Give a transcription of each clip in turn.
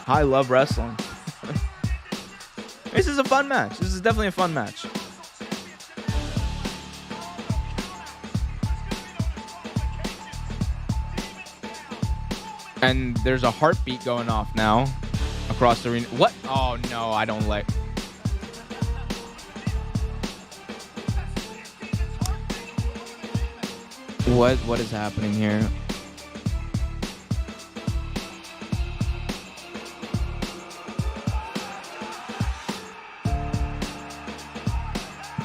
I love wrestling. This is a fun match. This is definitely a fun match. And there's a heartbeat going off now across the arena. What? Oh, no, I don't like... What is happening here?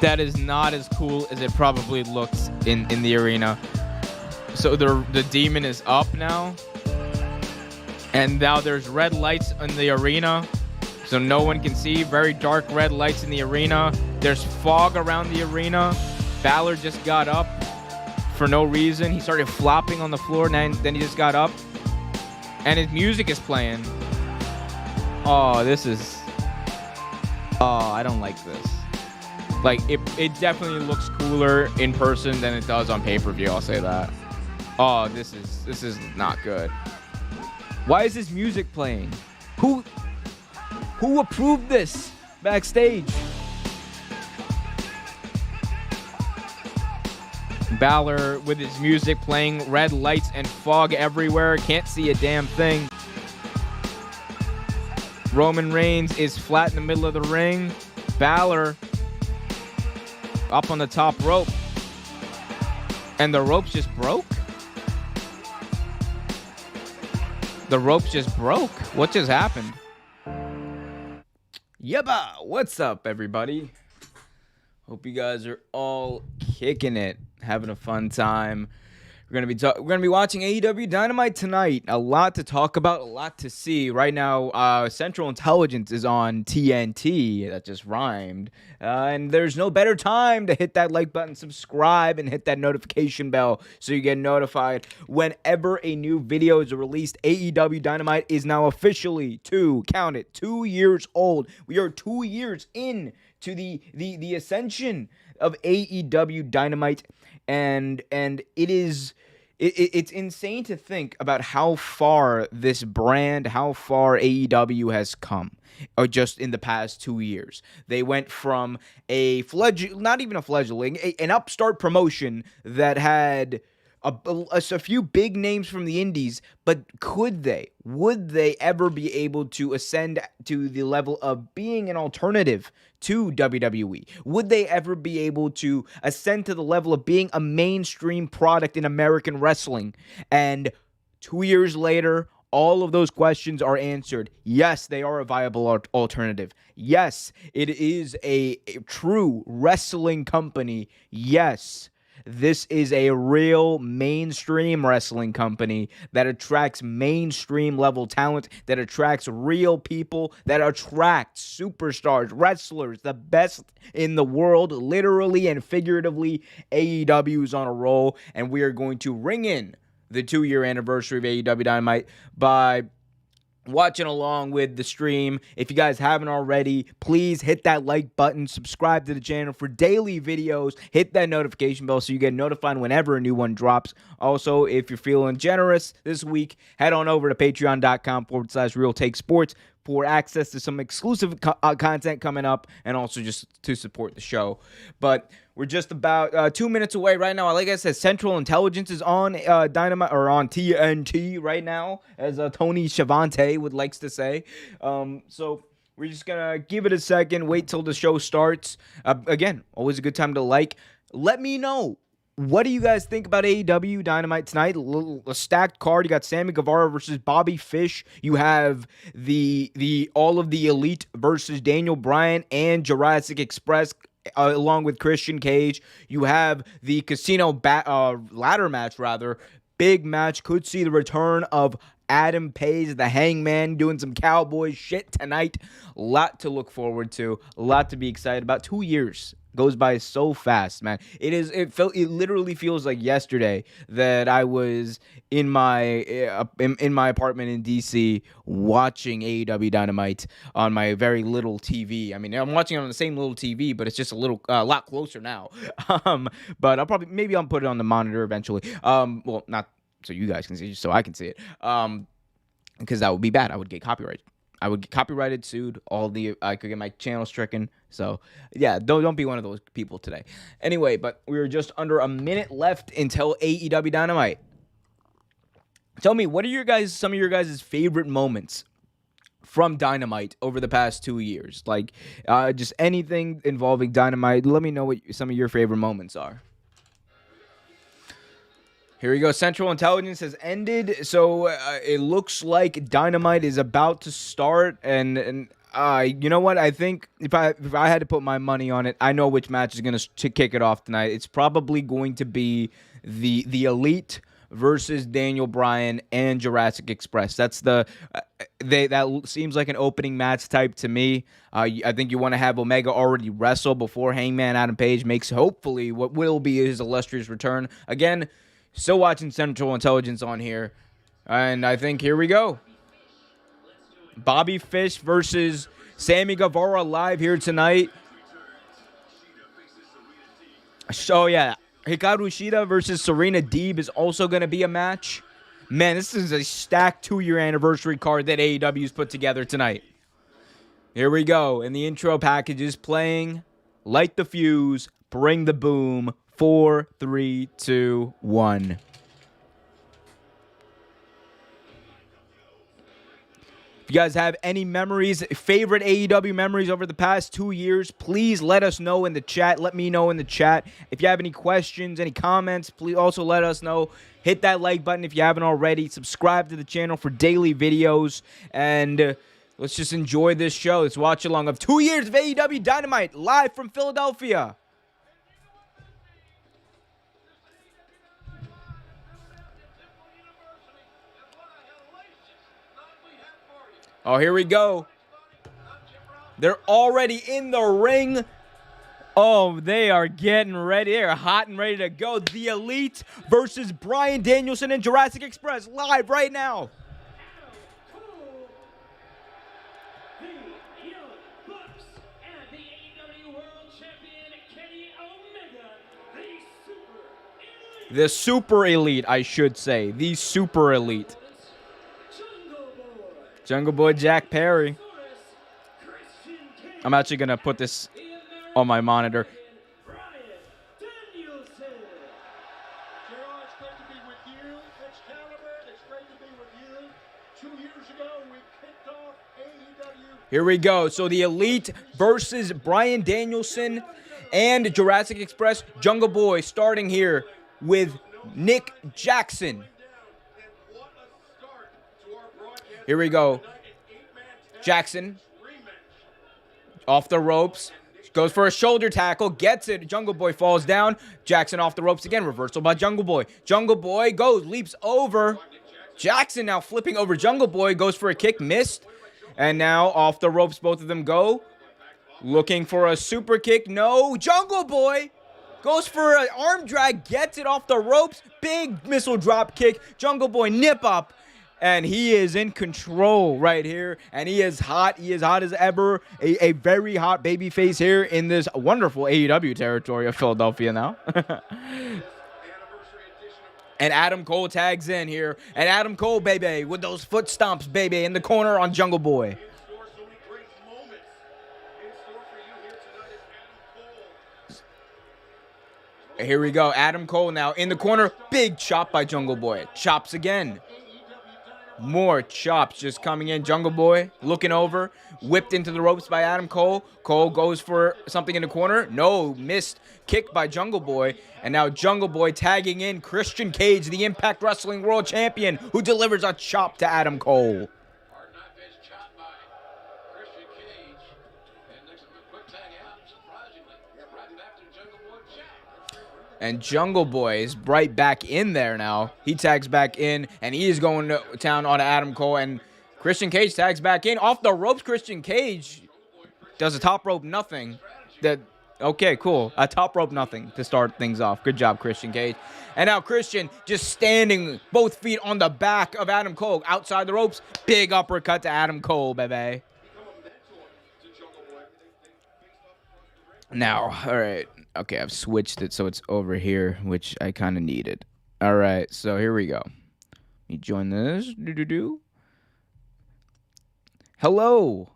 That is not as cool as it probably looks in the arena. So the demon is up now. And now there's red lights in the arena. So no one can see. Very dark red lights in the arena. There's fog around the arena. Balor just got up for no reason. He started flopping on the floor, and then he just got up. And his music is playing. Oh, this is... Oh, I don't like this. Like, it definitely looks cooler in person than it does on pay-per-view, I'll say that. Oh, this is not good. Why is this music playing? Who approved this backstage? Balor with his music playing, red lights and fog everywhere. Can't see a damn thing. Roman Reigns is flat in the middle of the ring. Balor up on the top rope. And the ropes just broke? The ropes just broke? What just happened? Yebba! What's up, everybody? Hope you guys are all kicking it, having a fun time. We're gonna be watching AEW Dynamite tonight. A lot to talk about, a lot to see. Right now, Central Intelligence is on TNT. That just rhymed. And there's no better time to hit that like button, subscribe, and hit that notification bell so you get notified whenever a new video is released. AEW Dynamite is now officially 2 years old. We are 2 years in to the ascension of AEW Dynamite, and it's insane to think about how far this brand, how far AEW has come, or just in the past 2 years. They went from not even a fledgling, an upstart promotion that had a few big names from the indies, but would they ever be able to ascend to the level of being an alternative to WWE? Would they ever be able to ascend to the level of being a mainstream product in American wrestling? And 2 years later, all of those questions are answered. Yes, they are a viable alternative. Yes, it is a true wrestling company. Yes, this is a real mainstream wrestling company that attracts mainstream level talent, that attracts real people, that attracts superstars, wrestlers, the best in the world, literally and figuratively. AEW is on a roll, and we are going to ring in the 2-year anniversary of AEW Dynamite by watching along with the stream. If you guys haven't already, please hit that like button, subscribe to the channel for daily videos, hit that notification bell so you get notified whenever a new one drops. Also, if you're feeling generous this week, head on over to patreon.com/RealTakeSports for access to some exclusive content coming up, and also just to support the show. But we're just about 2 minutes away right now. Like I said, Central Intelligence is on Dynamite, or on TNT right now, as Tony Schiavone would likes to say. So we're just gonna give it a second, wait till the show starts. Again, always a good time to like. Let me know, what do you guys think about AEW Dynamite tonight? A stacked card. You got Sami Gavarra versus Bobby Fish. You have the all of the Elite versus Daniel Bryan and Jurassic Express, along with Christian Cage. You have the Casino ladder match, rather. Big match. Could see the return of Adam Page, the Hangman, doing some cowboy shit tonight. A lot to look forward to. A lot to be excited about. 2 years goes by so fast, man. It literally feels like yesterday that I was in my apartment in DC watching AEW Dynamite on my very little TV. I mean, I'm watching it on the same little TV, but it's just a lot closer now. But I'll put it on the monitor eventually. Well, not so you guys can see it, just so I can see it. Because that would be bad. I would get copyright I would get copyrighted, sued. I could get my channel stricken. So yeah, don't be one of those people today. Anyway, but we were just under a minute left until AEW Dynamite. Tell me, what are some of your guys' favorite moments from Dynamite over the past 2 years? Like, just anything involving Dynamite. Let me know what some of your favorite moments are. Here we go. Central Intelligence has ended, so it looks like Dynamite is about to start. And you know what? I think if I had to put my money on it, I know which match is going to kick it off tonight. It's probably going to be the Elite versus Daniel Bryan and Jurassic Express. That's that seems like an opening match type to me. I think you want to have Omega already wrestle before Hangman Adam Page makes hopefully what will be his illustrious return. Again, still watching Central Intelligence on here, and I think here we go. Bobby Fish versus Sammy Gavarra live here tonight. So yeah, Hikaru Shida versus Serena Deeb is also going to be a match. Man, this is a stacked 2-year anniversary card that AEW's put together tonight. Here we go. And the intro package is playing. Light the fuse. Bring the boom. 4, 3, 2, 1. If you guys have any memories, favorite AEW memories over the past 2 years, please let us know in the chat. Let me know in the chat. If you have any questions, any comments, please also let us know. Hit that like button if you haven't already. Subscribe to the channel for daily videos. And let's just enjoy this show. Let's watch along of 2 years of AEW Dynamite live from Philadelphia. Oh, here we go. They're already in the ring. Oh, they are getting ready. They're hot and ready to go. The Elite versus Bryan Danielson and Jurassic Express live right now. The Super Elite, I should say. The Super Elite. Jungle Boy Jack Perry. I'm actually going to put this on my monitor. Here we go. So the Elite versus Bryan Danielson and Jurassic Express. Jungle Boy starting here with Nick Jackson. Here we go. Jackson off the ropes. Goes for a shoulder tackle. Gets it. Jungle Boy falls down. Jackson off the ropes again. Reversal by Jungle Boy. Jungle Boy goes. Leaps over. Jackson now flipping over Jungle Boy. Goes for a kick. Missed. And now off the ropes both of them go. Looking for a super kick. No. Jungle Boy goes for an arm drag. Gets it off the ropes. Big missile drop kick. Jungle Boy nip up. And he is in control right here. And he is hot. He is hot as ever. A very hot babyface here in this wonderful AEW territory of Philadelphia now. And Adam Cole tags in here. And Adam Cole, baby, with those foot stomps, baby, in the corner on Jungle Boy. Here we go. Adam Cole now in the corner. Big chop by Jungle Boy. Chops again. More chops just coming in. Jungle Boy looking over. Whipped into the ropes by Adam Cole. Cole goes for something in the corner. No, missed kick by Jungle Boy. And now Jungle Boy tagging in Christian Cage, the Impact Wrestling World Champion, who delivers a chop to Adam Cole. And Jungle Boy is right back in there now. He tags back in, and he is going to town on Adam Cole. And Christian Cage tags back in. Off the ropes, Christian Cage does a top rope nothing. Okay, cool. A top rope nothing to start things off. Good job, Christian Cage. And now Christian just standing both feet on the back of Adam Cole. Outside the ropes, big uppercut to Adam Cole, baby. Now, all right. Okay, I've switched it so it's over here, which I kind of needed. All right, so here we go. Let me join this. Hello.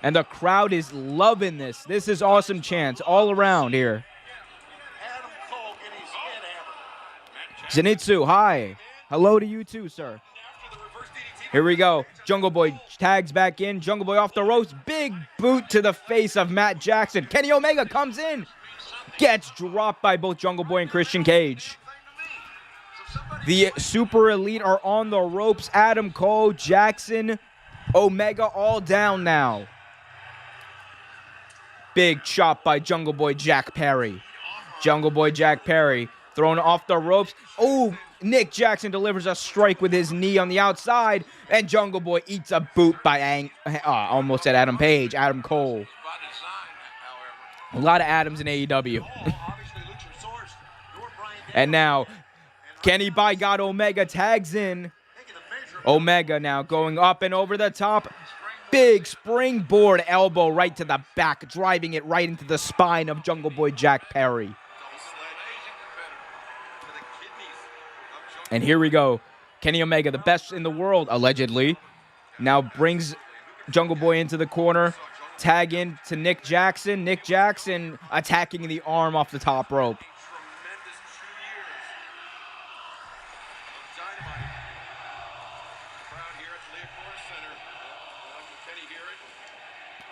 And the crowd is loving this. This is awesome chants all around here. Zenitsu, hi. Hello to you too, sir. Here we go. Jungle Boy tags back in. Jungle Boy off the ropes. Big boot to the face of Matt Jackson. Kenny Omega comes in. Gets dropped by both Jungle Boy and Christian Cage. The Super Elite are on the ropes. Adam Cole, Jackson, Omega all down now. Big chop by Jungle Boy Jack Perry. Jungle Boy Jack Perry thrown off the ropes. Oh, Nick Jackson delivers a strike with his knee on the outside. And Jungle Boy eats a boot by almost at Adam Page, Adam Cole. A lot of Adams in AEW. And now, Kenny by God Omega tags in. Omega now going up and over the top. Big springboard elbow right to the back, driving it right into the spine of Jungle Boy Jack Perry. And here we go. Kenny Omega, the best in the world, allegedly, now brings Jungle Boy into the corner. Tag in to Nick Jackson. Nick Jackson attacking the arm off the top rope.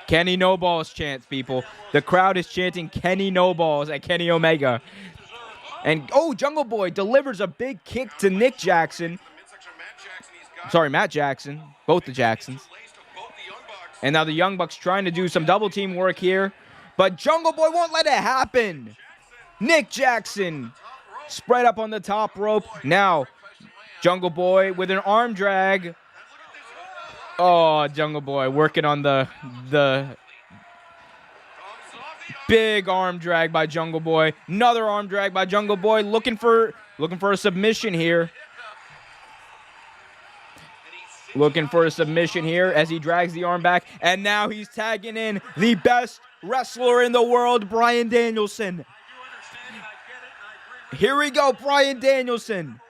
Kenny No Balls chants, people. The crowd is chanting Kenny No Balls at Kenny Omega. And, oh, Jungle Boy delivers a big kick to Nick Jackson. Sorry, Matt Jackson. Both the Jacksons. And now the Young Bucks trying to do some double team work here. But Jungle Boy won't let it happen. Nick Jackson spread up on the top rope. Now, Jungle Boy with an arm drag. Oh, Jungle Boy working on the big arm drag by Jungle Boy. Another arm drag by Jungle Boy, looking for a submission here. Looking for a submission here as he drags the arm back. And now he's tagging in the best wrestler in the world, Bryan Danielson. Here we go, Bryan Danielson.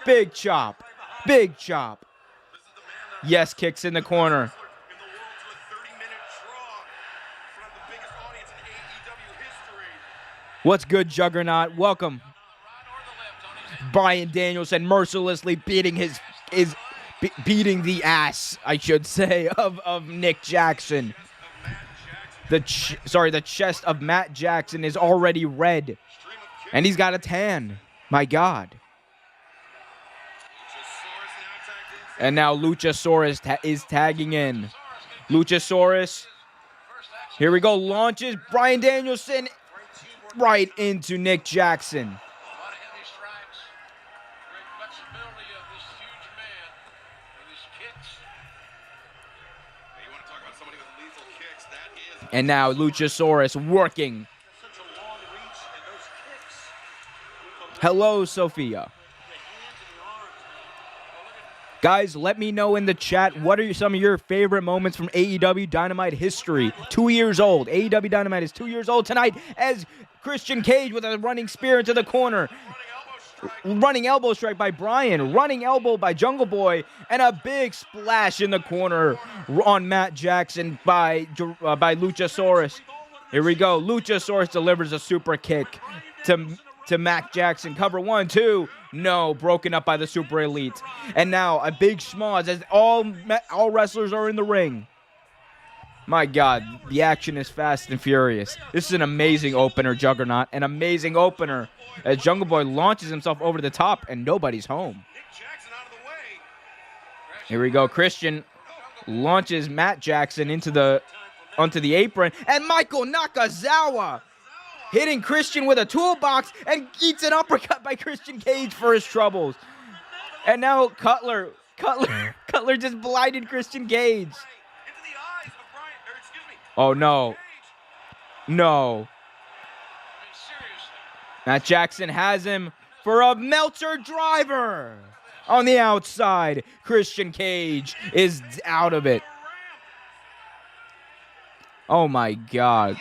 Big chop. Big chop. Yes, kicks in the corner. What's good, Juggernaut? Welcome. Bryan Danielson mercilessly beating beating the ass, I should say, of Nick Jackson. The chest of Matt Jackson is already red, and he's got a tan. My God. And now Luchasaurus is tagging in. Luchasaurus, here we go, launches Bryan Danielson right into Nick Jackson. And now Luchasaurus working. Hello, Sophia. Guys, let me know in the chat, what are some of your favorite moments from AEW Dynamite history? 2 years old. AEW Dynamite is 2 years old tonight as Christian Cage with a running spear into the corner. Running elbow strike by Bryan. Running elbow by Jungle Boy. And a big splash in the corner on Matt Jackson by Luchasaurus. Here we go. Luchasaurus delivers a super kick to Matt Jackson. Cover 1, 2. No, broken up by the Super Elite. And now a big schmoz as all wrestlers are in the ring. My God, the action is fast and furious. This is an amazing opener, Juggernaut. An amazing opener as Jungle Boy launches himself over the top and nobody's home. Here we go. Christian launches Matt Jackson onto the apron. And Michael Nakazawa hitting Christian with a toolbox and eats an uppercut by Christian Cage for his troubles. And now Cutler just blinded Christian Cage. Oh, no. No. Matt Jackson has him for a Meltzer driver on the outside. Christian Cage is out of it. Oh, my God.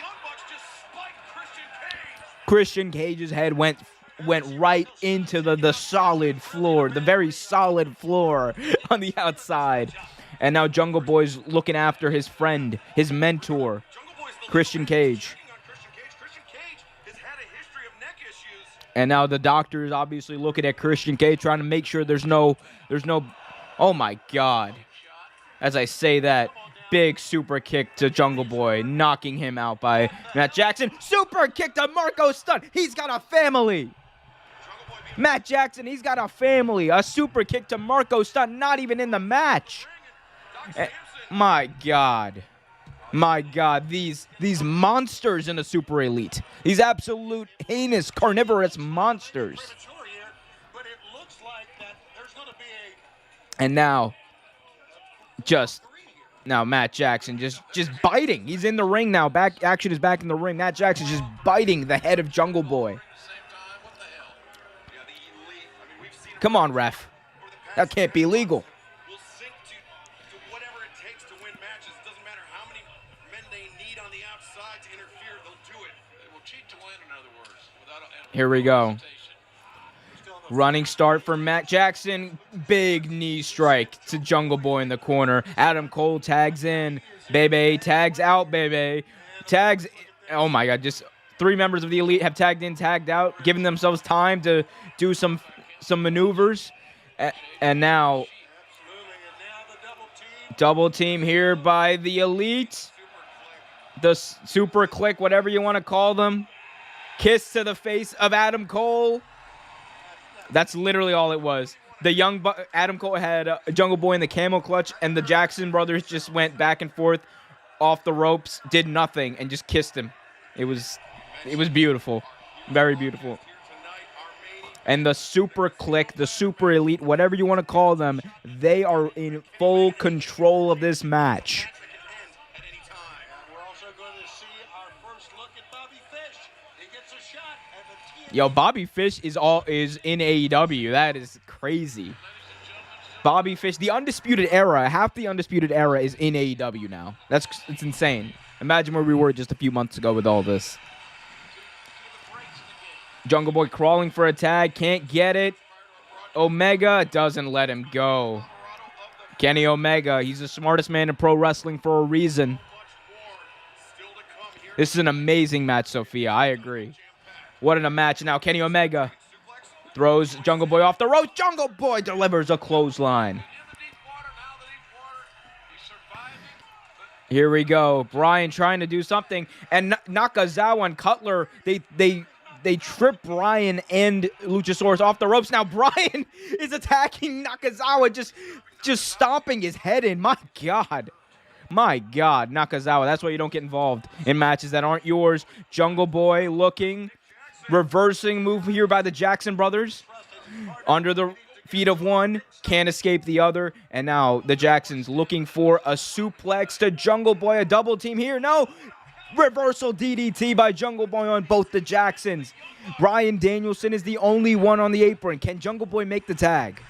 Christian Cage's head went went right into the solid floor, the very solid floor on the outside. And now Jungle Boy's looking after his friend, his mentor, Christian Cage. And now the doctor is obviously looking at Christian Cage, trying to make sure there's no, oh my God. As I say that, big super kick to Jungle Boy, knocking him out by Matt Jackson. Super kick to Marco Stunt. He's got a family. Matt Jackson, he's got a family. A super kick to Marco Stunt, not even in the match. My God. My God, these monsters in the Super Elite. These absolute heinous, carnivorous monsters. And now, Matt Jackson just biting. He's in the ring now. Action is back in the ring. Matt Jackson's just biting the head of Jungle Boy. Come on, ref. That can't be legal. Here we go. Running start for Matt Jackson. Big knee strike to Jungle Boy in the corner. Adam Cole tags in. Baby. Tags out, baby. Tags. Oh, my God. Just 3 members of the Elite have tagged in, tagged out, giving themselves time to do some maneuvers. And now, double team here by the Elite. The super click, whatever you want to call them. Kiss to the face of Adam Cole. That's literally all it was. The Adam Cole had Jungle Boy in the camel clutch, and the Jackson brothers just went back and forth off the ropes, did nothing, and just kissed him. It was beautiful. Very beautiful. And the super click, the super elite, whatever you want to call them, they are in full control of this match. Yo, Bobby Fish is in AEW. That is crazy. Bobby Fish, the Undisputed Era, half the Undisputed Era is in AEW now. It's insane. Imagine where we were just a few months ago with all this. Jungle Boy crawling for a tag, can't get it. Omega doesn't let him go. Kenny Omega, he's the smartest man in pro wrestling for a reason. This is an amazing match, Sophia. I agree. What a match. Now Kenny Omega throws Jungle Boy off the ropes. Jungle Boy delivers a clothesline. Here we go. Bryan trying to do something. And Nakazawa and Cutler, they trip Bryan and Luchasaurus off the ropes. Now Bryan is attacking Nakazawa, just stomping his head in. My God. My God, Nakazawa. That's why you don't get involved in matches that aren't yours. Jungle Boy looking. Reversing move here by the Jackson brothers. Under the feet of one. Can't escape the other. And now the Jacksons looking for a suplex to Jungle Boy. A double team here. No. Reversal DDT by Jungle Boy on both the Jacksons. Bryan Danielson is the only one on the apron. Can Jungle Boy make the tag?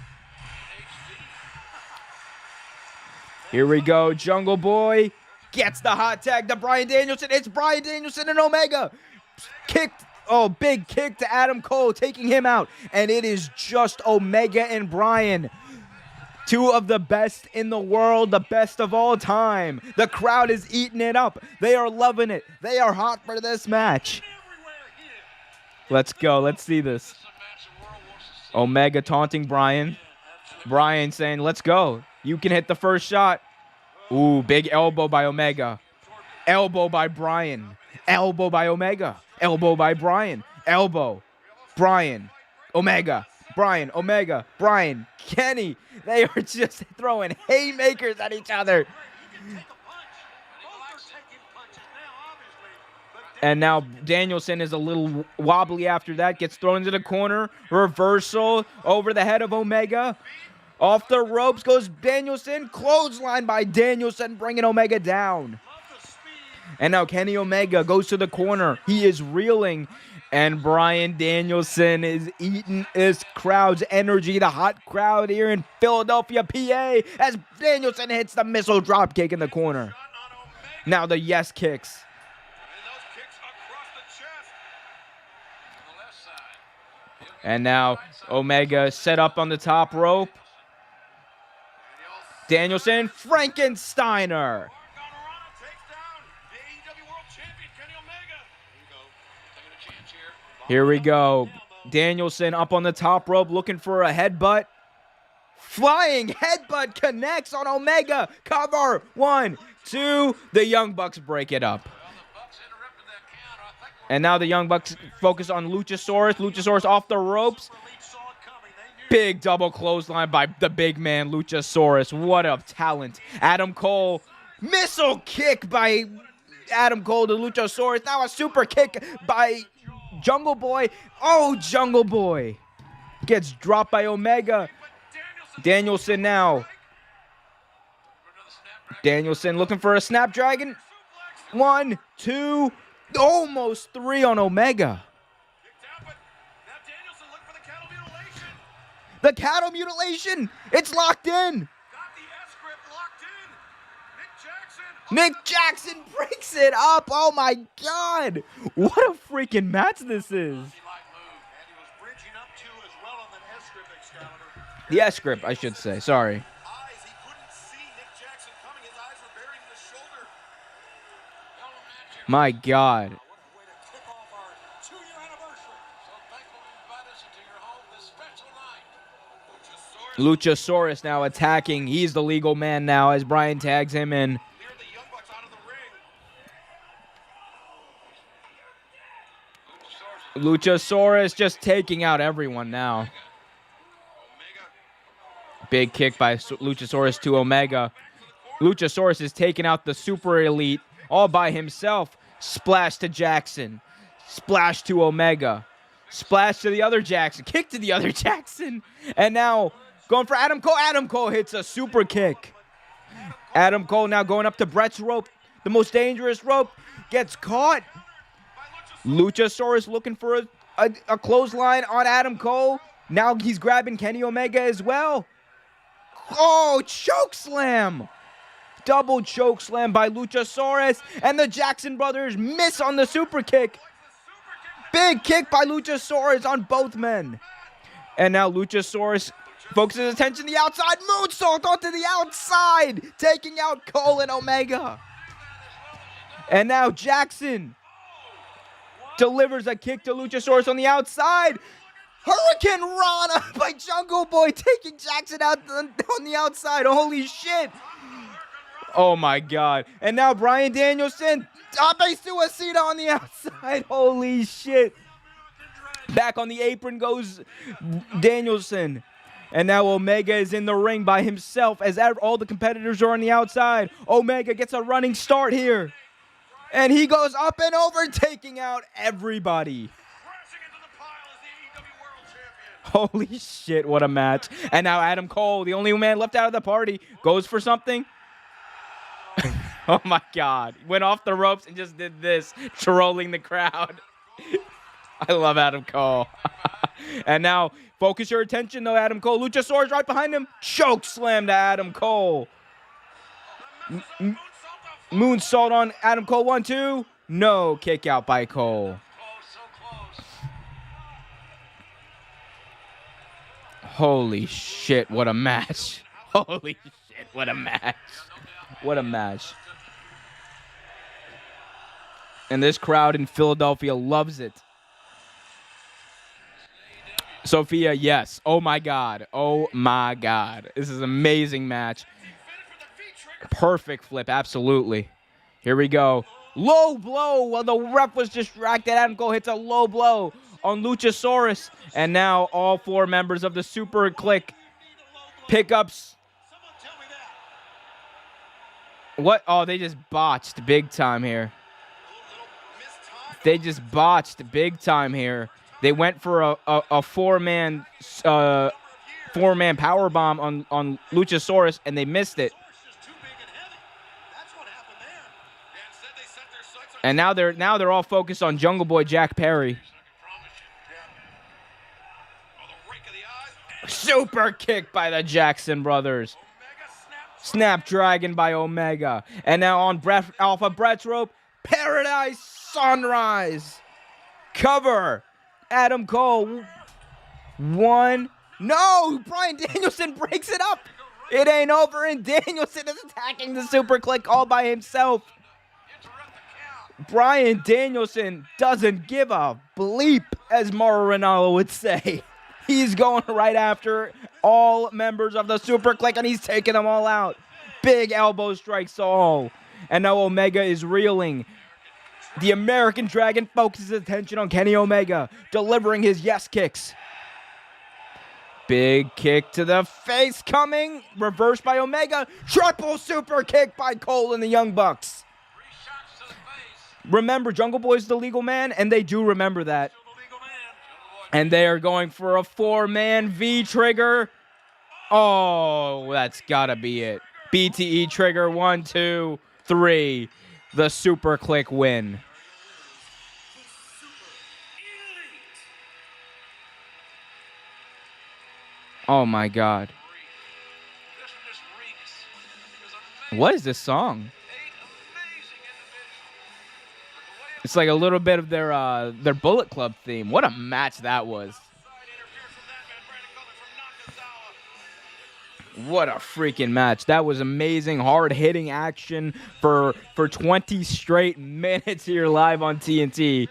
Here we go. Jungle Boy gets the hot tag to Bryan Danielson. It's Bryan Danielson and Omega. Kicked. Oh, big kick to Adam Cole, taking him out. And it is just Omega and Bryan. 2 of the best in the world, the best of all time. The crowd is eating it up. They are loving it. They are hot for this match. Let's go. Let's see this. Omega taunting Bryan. Bryan saying, let's go. You can hit the first shot. Ooh, big elbow by Omega. Elbow by Bryan. Elbow by Omega. Elbow by Bryan. Elbow. Bryan. Omega. Bryan. Omega. Bryan. Kenny. They are just throwing haymakers at each other. And now Danielson is a little wobbly after that. Gets thrown into the corner. Reversal over the head of Omega. Off the ropes goes Danielson. Clothesline by Danielson, bringing Omega down. And now Kenny Omega goes to the corner. He is reeling. And Bryan Danielson is eating this crowd's energy. The hot crowd here in Philadelphia, PA, as Danielson hits the missile dropkick in the corner. Now the yes kicks. And now Omega set up on the top rope. Danielson, Frankensteiner. Here we go. Danielson up on the top rope looking for a headbutt. Flying headbutt connects on Omega. Cover. 1, 2. The Young Bucks break it up. And now the Young Bucks focus on Luchasaurus. Luchasaurus off the ropes. Big double clothesline by the big man, Luchasaurus. What a talent. Adam Cole. Missile kick by Adam Cole to Luchasaurus. Now a super kick by Jungle Boy. Oh, Jungle Boy. Gets dropped by Omega. Danielson now. Danielson looking for a Snapdragon. 1, 2. Almost 3 on Omega. The cattle mutilation. It's locked in. Nick Jackson breaks it up. Oh my God. What a freaking match this is. The S-grip, I should say. Sorry. My God. Luchasaurus now attacking. He's the legal man now as Bryan tags him in. Luchasaurus just taking out everyone now. Big kick by Luchasaurus to Omega. Luchasaurus is taking out the Super Elite all by himself. Splash to Jackson. Splash to Omega. Splash to the other Jackson. Kick to the other Jackson. And now going for Adam Cole. Adam Cole hits a super kick. Adam Cole now going up to Brett's rope. The most dangerous rope. Gets caught. Luchasaurus looking for a clothesline on Adam Cole. Now he's grabbing Kenny Omega as well. Oh, choke slam. Double choke slam by Luchasaurus. And the Jackson brothers miss on the super kick. Big kick by Luchasaurus on both men. And now Luchasaurus focuses attention to the outside. Moonsault onto the outside. Taking out Cole and Omega. And now Jackson delivers a kick to Luchasaurus on the outside. Hurricane Rana by Jungle Boy taking Jackson out on the outside. Holy shit. Oh my God. And now Bryan Danielson. Abe Suicida on the outside. Holy shit. Back on the apron goes Danielson. And now Omega is in the ring by himself as all the competitors are on the outside. Omega gets a running start here. And he goes up and over, taking out everybody. Holy shit, what a match. And now Adam Cole, the only man left out of the party, goes for something. Oh my God. Went off the ropes and just did this, trolling the crowd. I love Adam Cole. And now, focus your attention though, Adam Cole. Luchasaurus right behind him. Choke slam to Adam Cole. Moonsault on Adam Cole. 1, 2. No, kick out by Cole. Holy shit, what a match. Holy shit, what a match. What a match. And this crowd in Philadelphia loves it. Sophia, yes. Oh my God. Oh my God. This is an amazing match. Perfect flip, absolutely. Here we go. Low blow while the ref was distracted. Adam Cole hits a low blow on Luchasaurus. And now all 4 members of the Super Clique pickups. What? Oh, they just botched big time here. They just botched big time here. They went for a 4-man power bomb on Luchasaurus, and they missed it. And now they're all focused on Jungle Boy Jack Perry. Super kick by the Jackson brothers. Snapdragon by Omega. And now on Alpha Brett's rope, Paradise Sunrise. Cover. Adam Cole. One. No, Bryan Danielson breaks it up. It ain't over, and Danielson is attacking the Super Click all by himself. Bryan Danielson doesn't give a bleep, as Mauro Ranallo would say. He's going right after all members of the Super Click, and he's taking them all out. Big elbow strikes all. And now Omega is reeling. The American Dragon focuses attention on Kenny Omega, delivering his yes kicks. Big kick to the face coming. Reversed by Omega. Triple super kick by Cole and the Young Bucks. Remember, Jungle Boy's the legal man, and they do remember that. And they are going for a 4-man V-trigger. Oh, that's gotta be it. BTE trigger, 1, 2, 3. The Super Click win. Oh my God. What is this song? It's like a little bit of their Bullet Club theme. What a match that was. What a freaking match. That was amazing, hard-hitting action for 20 straight minutes here live on TNT.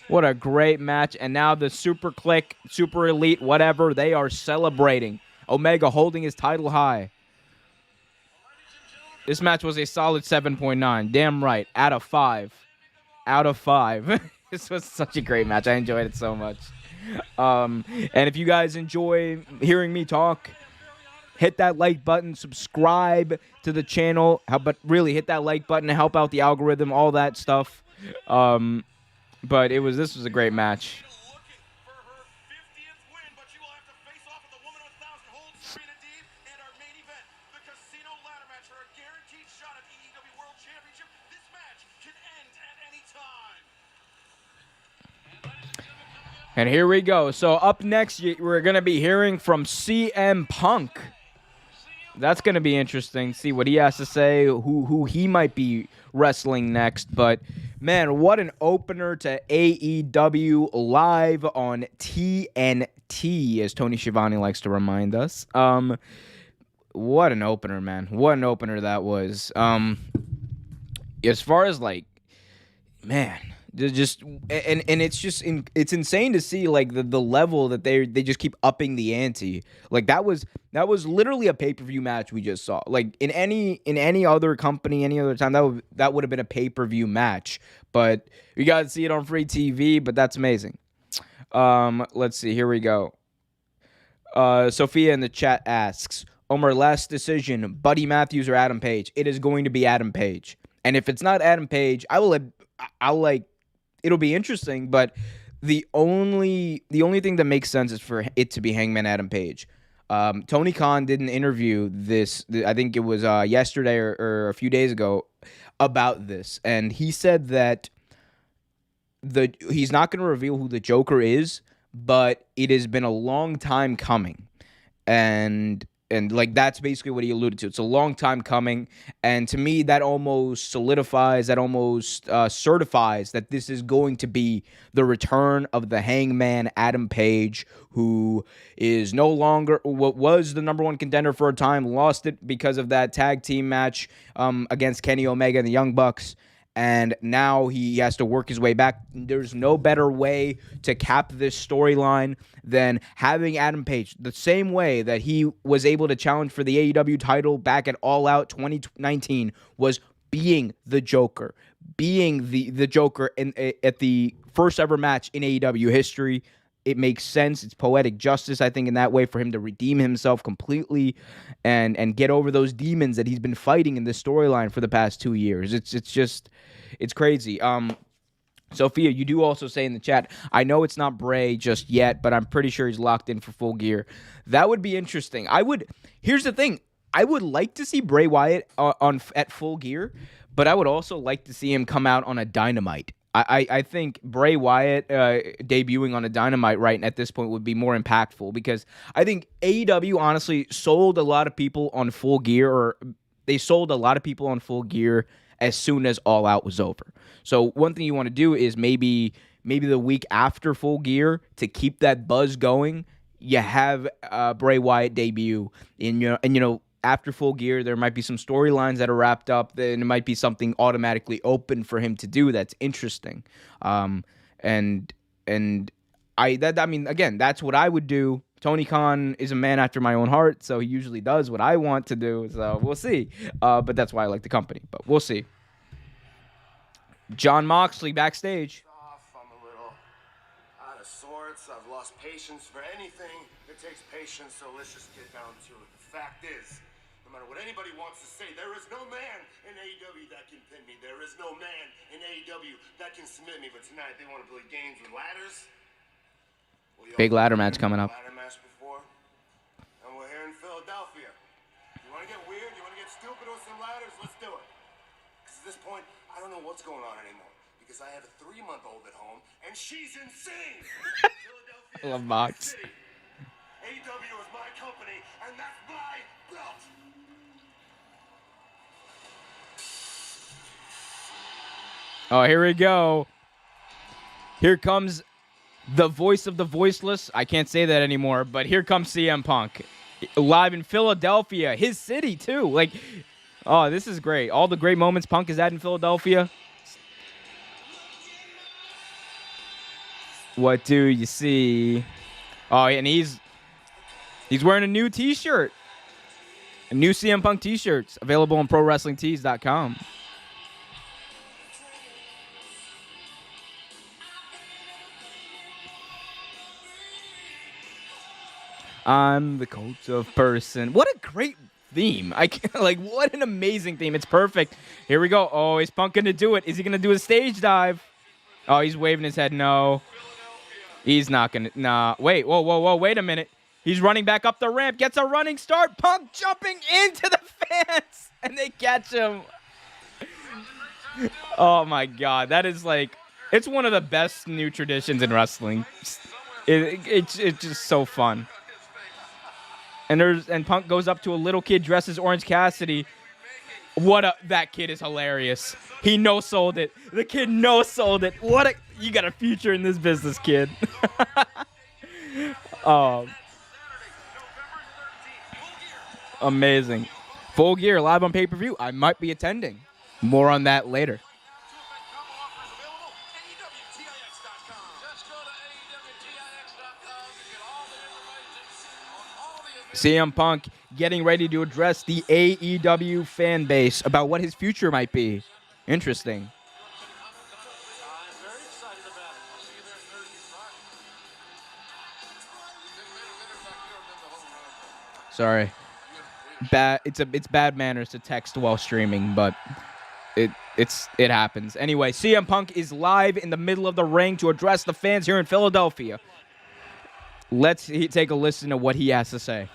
What a great match. And now the Super Click, Super Elite, whatever, they are celebrating. Omega holding his title high. This match was a solid 7.9. Damn right. Out of 5. Out of 5. This was such a great match. I enjoyed it so much. And if you guys enjoy hearing me talk, hit that like button, subscribe to the channel, but really hit that like button to help out the algorithm, all that stuff. But this was a great match. And here we go. So up next, we're going to be hearing from CM Punk. That's going to be interesting. See what he has to say, who he might be wrestling next. But, man, what an opener to AEW live on TNT, as Tony Schiavone likes to remind us. What an opener, man. What an opener that was. As far as, like, man... Just and it's insane to see like the level that they just keep upping the ante. Like that was literally a pay-per-view match we just saw. Like in any other company, any other time, that would have been a pay-per-view match. But you got to see it on free TV. But that's amazing. Let's see. Here we go. Sophia in the chat asks, Omar, last decision: Buddy Matthews or Adam Page? It is going to be Adam Page. And if it's not Adam Page, I'll like. It'll be interesting, but the only thing that makes sense is for it to be Hangman Adam Page. Tony Khan did an interview I think it was yesterday or a few days ago about this, and he said that he's not going to reveal who the Joker is, but it has been a long time coming, and like that's basically what he alluded to. It's a long time coming, and to me that almost solidifies, certifies that this is going to be the return of the Hangman Adam Page, who is no longer what was the number one contender for a time, lost it because of that tag team match against Kenny Omega and the Young Bucks. And now he has to work his way back. There's no better way to cap this storyline than having Adam Page, the same way that he was able to challenge for the AEW title back at All Out 2019, was being the Joker. Being the Joker at the first ever match in AEW history. It makes sense. It's poetic justice, I think, in that way, for him to redeem himself completely and get over those demons that he's been fighting in this storyline for the past 2 years. It's crazy. Sophia, you do also say in the chat, I know it's not Bray just yet, but I'm pretty sure he's locked in for Full Gear. That would be interesting. Here's the thing. I would like to see Bray Wyatt at Full Gear, but I would also like to see him come out on a Dynamite. I think Bray Wyatt debuting on a Dynamite right at this point would be more impactful, because I think AEW honestly sold a lot of people on Full Gear, or they sold a lot of people on Full Gear as soon as All Out was over. So one thing you want to do is maybe the week after Full Gear, to keep that buzz going, you have Bray Wyatt debut and after Full Gear, there might be some storylines that are wrapped up. Then it might be something automatically open for him to do that's interesting. And I mean, again, that's what I would do. Tony Khan is a man after my own heart, so he usually does what I want to do. So we'll see. But that's why I like the company. But we'll see. John Moxley backstage. I'm a little out of sorts. I've lost patience for anything. It takes patience, so let's just get down to it. The fact is, no matter what anybody wants to say, there is no man in AEW that can pin me. There is no man in AEW that can submit me. But tonight they want to play games with ladders. Big ladder match coming up. Ladder match before, and we're here in Philadelphia. You want to get weird? You want to get stupid with some ladders? Let's do it. Because at this point, I don't know what's going on anymore. Because I have a 3-month-old at home, and she's insane. Philadelphia I love Mox. AEW is my company, and that's my belt. Oh, here we go. Here comes the voice of the voiceless. I can't say that anymore, but here comes CM Punk. Live in Philadelphia, his city, too. Like, oh, this is great. All the great moments Punk has had in Philadelphia. What do you see? Oh, and he's wearing a new T-shirt. A new CM Punk T-shirts available on ProWrestlingTees.com. I'm the cult of person. What a great theme. I can't, like, what an amazing theme. It's perfect. Here we go. Oh, is Punk going to do it? Is he going to do a stage dive? Oh, he's waving his head. No. He's not going to. Nah. Wait. Whoa. Wait a minute. He's running back up the ramp. Gets a running start. Punk jumping into the fans. And they catch him. Oh, my God. That is like, it's one of the best new traditions in wrestling. It's just so fun. And Punk goes up to a little kid dressed as Orange Cassidy. That kid is hilarious. He no-sold it. The kid no-sold it. You got a future in this business, kid. Amazing. Full Gear live on pay-per-view. I might be attending. More on that later. CM Punk getting ready to address the AEW fan base about what his future might be. Interesting. Sorry. It's bad manners to text while streaming, but it happens. Anyway, CM Punk is live in the middle of the ring to address the fans here in Philadelphia. Let's take a listen to what he has to say.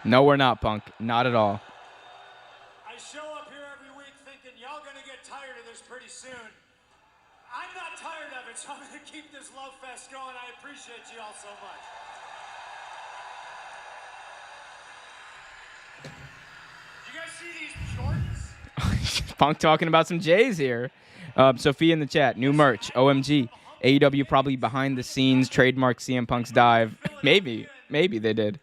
No, we're not, Punk. Not at all. I show up here every week thinking y'all gonna get tired of this pretty soon. I'm not tired of it, so I'm gonna keep this love fest going. I appreciate you all so much. You guys see these Jordans? Punk talking about some J's here. Sophia in the chat. New merch. OMG. AEW probably behind the scenes trademark CM Punk's dive. Maybe they did.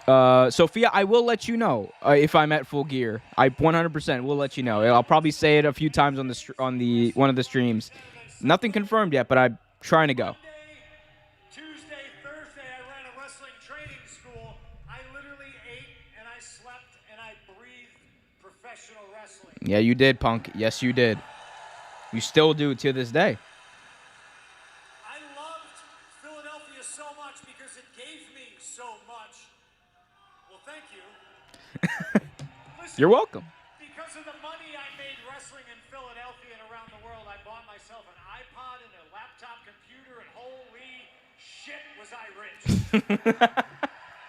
Sophia, I will let you know if I'm at Full Gear. I 100% will let you know. I'll probably say it a few times on the one of the streams. Nothing confirmed yet, but I'm trying to go. Tuesday, Thursday, I ran a wrestling training school. I literally ate and I slept and I breathed professional wrestling. Yeah, you did, Punk. Yes, you did. You still do to this day. You're welcome. Because of the money I made wrestling in Philadelphia and around the world, I bought myself an iPod and a laptop computer, and holy shit, was I rich.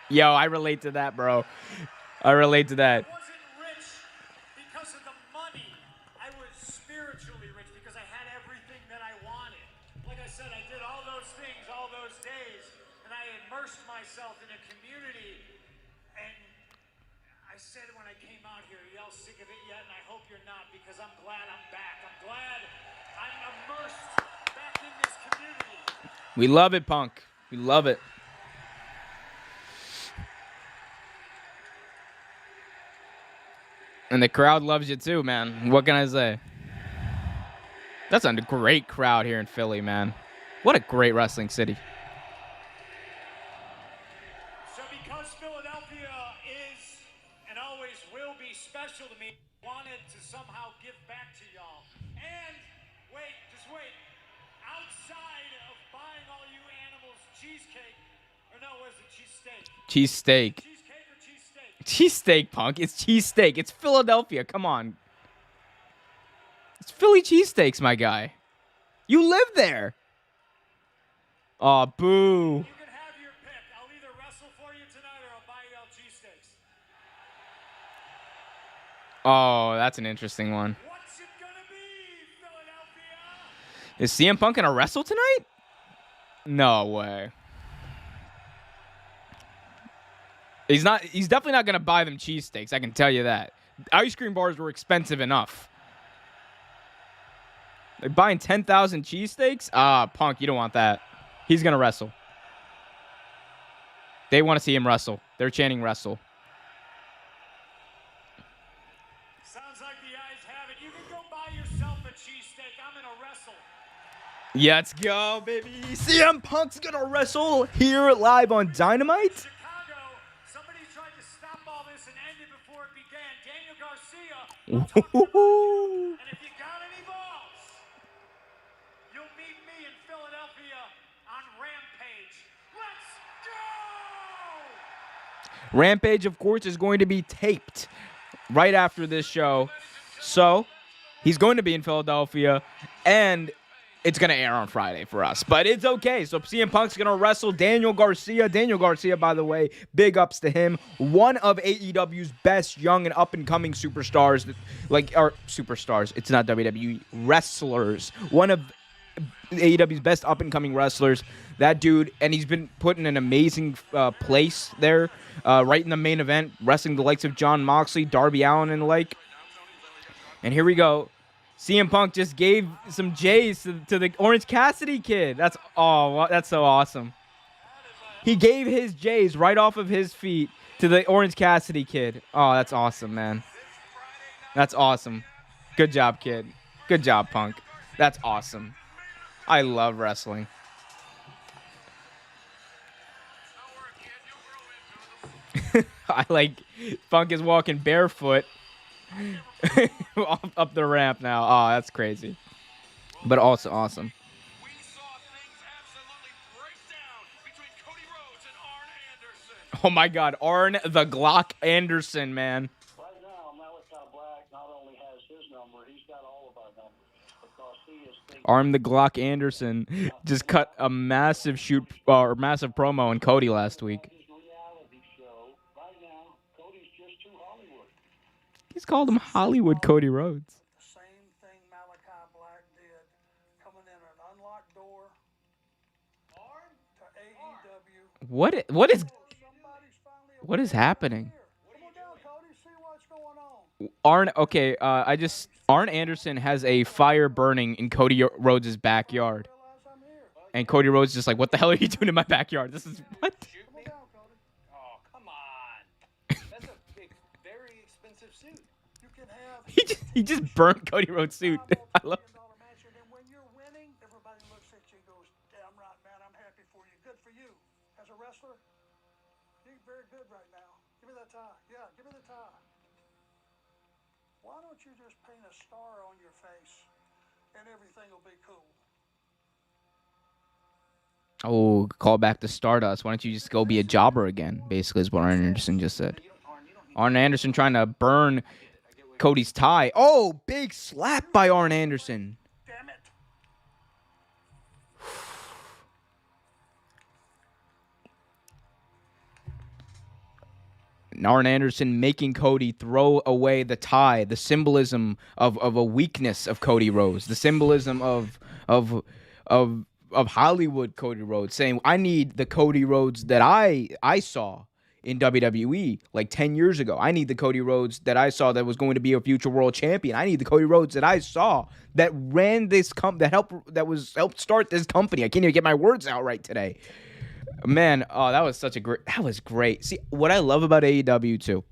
Yo, I relate to that, bro. I relate to that. I wasn't rich because of the money. I was spiritually rich because I had everything that I wanted. Like I said, I did all those things all those days, and I immersed myself in a community came out here, y'all sick of it yet? And I hope you're not, because I'm glad I'm back. I'm glad I'm immersed back in this community. We love it, Punk. We love it. And the crowd loves you too, man. What can I say? That's a great crowd here in Philly, man. What a great wrestling city. So because Philadelphia is and always will be special to me, I wanted to somehow give back to y'all. And wait, just wait. Outside of buying all you animals cheesecake, or no, what is it? Cheesesteak. Cheesecake or cheesesteak? Cheesesteak, Punk. It's cheesesteak. It's Philadelphia. Come on. It's Philly cheesesteaks, my guy. You live there. Aw, boo. You can have your pick. I'll either wrestle for you tonight or I'll buy you all cheesesteaks. Oh, that's an interesting one. What's it gonna be, Philadelphia? Is CM Punk gonna wrestle tonight? No way. He's definitely not gonna buy them cheesesteaks, I can tell you that. Ice cream bars were expensive enough. Like buying 10,000 cheesesteaks? Ah, Punk, you don't want that. He's gonna wrestle. They want to see him wrestle. They're chanting wrestle. Sounds like the eyes have it. You can go buy yourself a cheesesteak. I'm gonna wrestle. Yeah, let's go, baby. CM Punk's gonna wrestle here live on Dynamite. Chicago, somebody tried to stop all this and end it before it began. Daniel Garcia. I'm talking about you. And if you got any balls, you'll meet me in Philadelphia on Rampage. Let's go! Rampage, of course, is going to be taped right after this show. So, he's going to be in Philadelphia, and it's going to air on Friday for us. But it's okay. So, CM Punk's going to wrestle Daniel Garcia. Daniel Garcia, by the way, big ups to him. One of AEW's best young and up-and-coming superstars. Superstars. It's not WWE. Wrestlers. One of AEW's best up-and-coming wrestlers. That dude, and he's been put in an amazing place there, right in the main event, wrestling the likes of John Moxley, Darby Allin, and the like. And here we go. CM Punk just gave some J's to the Orange Cassidy kid. That's so awesome. He gave his J's right off of his feet to the Orange Cassidy kid. Oh, that's awesome, man. That's awesome. Good job, kid. Good job, Punk. That's awesome. I love wrestling. I like Punk is walking barefoot up the ramp now. Oh, that's crazy. But also awesome. We saw things absolutely break down between Cody Rhodes and Arn Anderson. Oh my God, Arn the Glock Anderson, man. Right now, Malachi Black not only has his number, he's got all of our numbers because he is thinking. Arn the Glock Anderson just cut a massive massive promo on Cody last week. His reality show. Right now, Cody's just too Hollywood. He's called him Hollywood Cody Rhodes. The same thing Malachi Black did, coming in an unlocked door to AEW. What is happening? Come on down, Cody, see what's going on. Arn Anderson has a fire burning in Cody Rhodes' backyard. Realize I'm here. And Cody Rhodes is just like, what the hell are you doing in my backyard? This is what? Come on down, Cody. Oh, come on. That's a big, very expensive suit. You can have He just burned Cody Rhodes' suit. I love $1 match, and then when you're winning, everybody looks at you and goes, damn right, man, I'm happy for you. Good for you. As a wrestler, you're very good right now. Give me that tie. Yeah, give me the tie. Why don't you just paint a star on your face and everything will be cool? Oh, call back to Stardust. Why don't you just go be a jobber again? Basically, is what Arn Anderson just said. Arn Anderson trying to burn Cody's tie. Oh, big slap by Arn Anderson. Damn it. And Arn Anderson making Cody throw away the tie, the symbolism of a weakness of Cody Rhodes, the symbolism of Hollywood Cody Rhodes, saying, I need the Cody Rhodes that I saw in WWE like 10 years ago. I need the Cody Rhodes that I saw that was going to be a future world champion. I need the Cody Rhodes that I saw that ran this helped start this company. I can't even get my words out right today. Man, oh, that was great. See, what I love about AEW too,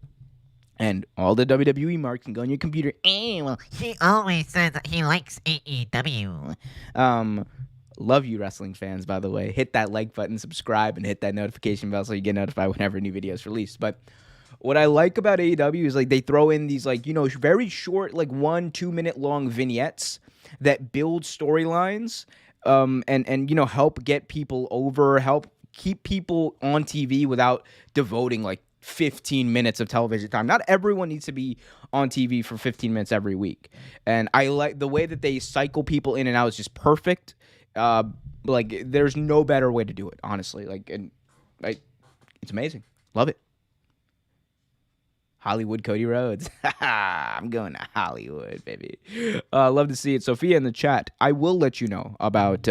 and all the WWE marks can go on your computer. Well, he always says that he likes AEW. Love you, wrestling fans, by the way. Hit that like button, subscribe, and hit that notification bell so you get notified whenever a new video is released. But what I like about AEW is like they throw in these like, you know, very short, like 1-2 minute long vignettes that build storylines and you know, help get people over, help keep people on TV without devoting like 15 minutes of television time. Not everyone needs to be on TV for 15 minutes every week. And I like the way that they cycle people in and out is just perfect. Like there's no better way to do it, honestly. It's amazing. Love it. Hollywood Cody Rhodes. I'm going to Hollywood, baby. Love to see it. Sophia in the chat. I will let you know about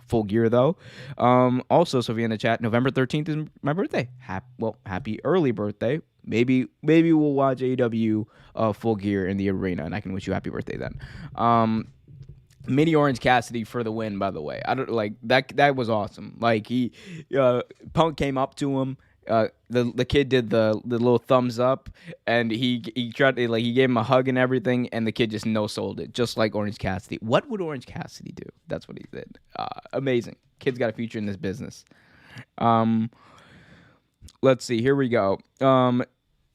Full Gear though. Also, Sophia in the chat. November 13th is my birthday. Happy early birthday. Maybe we'll watch AEW Full Gear in the arena, and I can wish you happy birthday then. Mini Orange Cassidy for the win, by the way. I don't like that. That was awesome. Like Punk came up to him. The kid did the little thumbs up, and he tried to, like, he gave him a hug and everything, and the kid just no sold it, just like Orange Cassidy. What would Orange Cassidy do? That's what he did. Amazing. Kid's got a future in this business. Let's see. Here we go.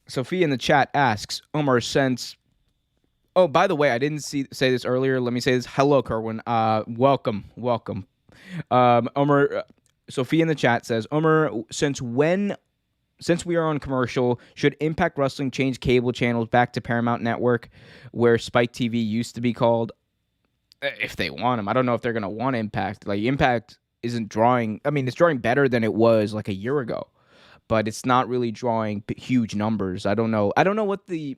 Sophia in the chat asks, Omar, since... Oh, by the way, I didn't say this earlier. Let me say this. Hello, Kerwin. Welcome. Omar, Sophia in the chat says, Omar, since we are on commercial, should Impact Wrestling change cable channels back to Paramount Network, where Spike TV used to be called? If they want them. I don't know if they're going to want Impact. Like, Impact isn't drawing... I mean, it's drawing better than it was like a year ago, but it's not really drawing huge numbers. I don't know what the...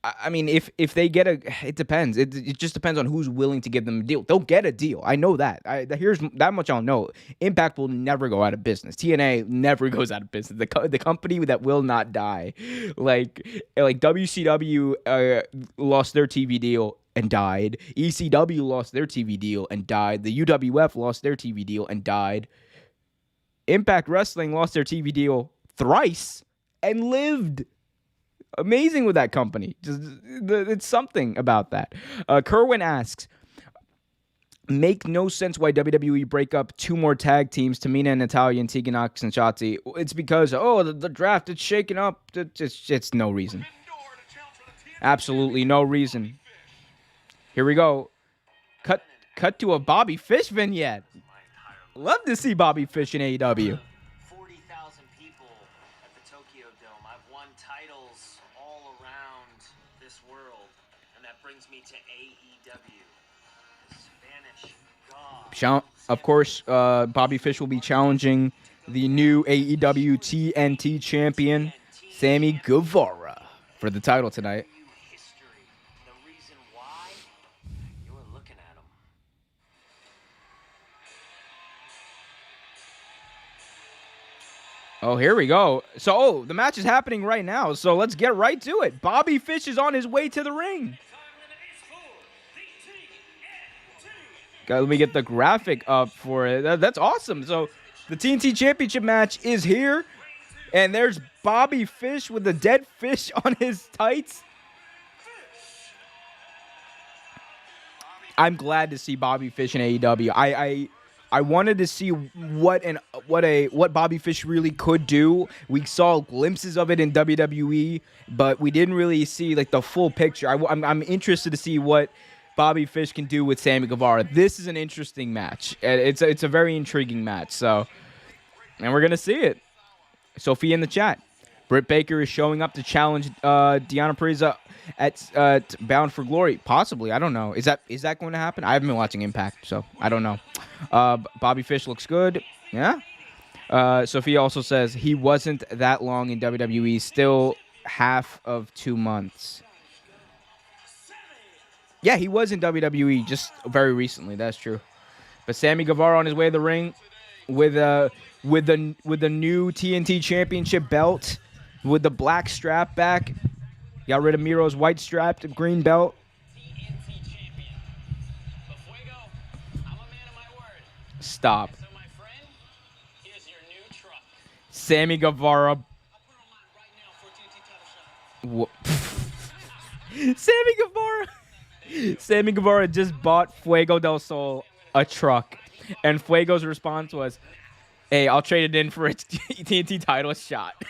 I mean, if they get it depends. It just depends on who's willing to give them a deal. They'll get a deal. I know that. Here's that much I'll know. Impact will never go out of business. TNA never goes out of business. The company that will not die. Like WCW lost their TV deal and died. ECW lost their TV deal and died. The UWF lost their TV deal and died. Impact Wrestling lost their TV deal thrice and lived. Amazing with that company. It's something about that. Kerwin asks, make no sense why WWE break up 2 more tag teams, Tamina and Natalya and Tegan Knox and Shotzi. It's because, the draft, it's shaken up. It's no reason. Absolutely no reason. Here we go. Cut to a Bobby Fish vignette. Love to see Bobby Fish in AEW. 40,000 people at the Tokyo Dome. I've won titles all around this world, and that brings me to AEW. The Spanish God. Of course, Bobby Fish will be challenging the new AEW TNT champion, Sami Gavarra, for the title tonight. History. The reason why? You were looking at him. Oh, here we go. So, the match is happening right now, so let's get right to it. Bobby Fish is on his way to the ring. Let me get the graphic up for it. That's awesome. So, the TNT Championship match is here, and there's Bobby Fish with the dead fish on his tights. I'm glad to see Bobby Fish in AEW. I wanted to see what Bobby Fish really could do. We saw glimpses of it in WWE, but we didn't really see like the full picture. I'm interested to see what Bobby Fish can do with Sami Gavarra. This is an interesting match. It's a very intriguing match. So, and we're gonna see it. Sophia in the chat. Britt Baker is showing up to challenge Deonna Purrazzo at Bound for Glory. Possibly, I don't know. Is that going to happen? I haven't been watching Impact, so I don't know. Bobby Fish looks good. Yeah. Sophia also says he wasn't that long in WWE. Still half of 2 months. Yeah, he was in WWE just very recently. That's true. But Sami Gavarra on his way to the ring with the new TNT Championship belt, with the black strap back. Got rid of Miro's white strap, green belt. TNT champion. But Fuego, I'm a man of my word. Stop. So my friend, here's your new truck. Sammy Guevara. I'll put it online right now for a TNT title shot. Sammy Guevara. Sammy Guevara just bought Fuego del Sol a truck, and Fuego's response was, "Hey, I'll trade it in for a TNT title shot."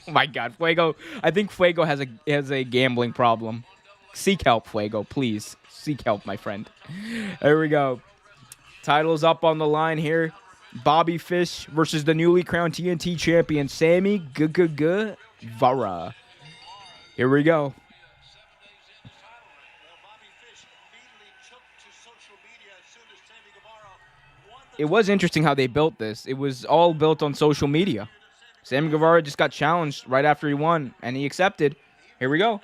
Oh my God, Fuego! I think Fuego has a gambling problem. Seek help, Fuego, please. Seek help, my friend. There we go. Titles up on the line here. Bobby Fish versus the newly crowned TNT champion Sammy Guevara. Here we go. Bobby Fish immediately took to social media as soon as Sammy Gavarra won the It was interesting how they built this. It was all built on social media. Sammy Guevara just got challenged right after he won, and he accepted. Here we go.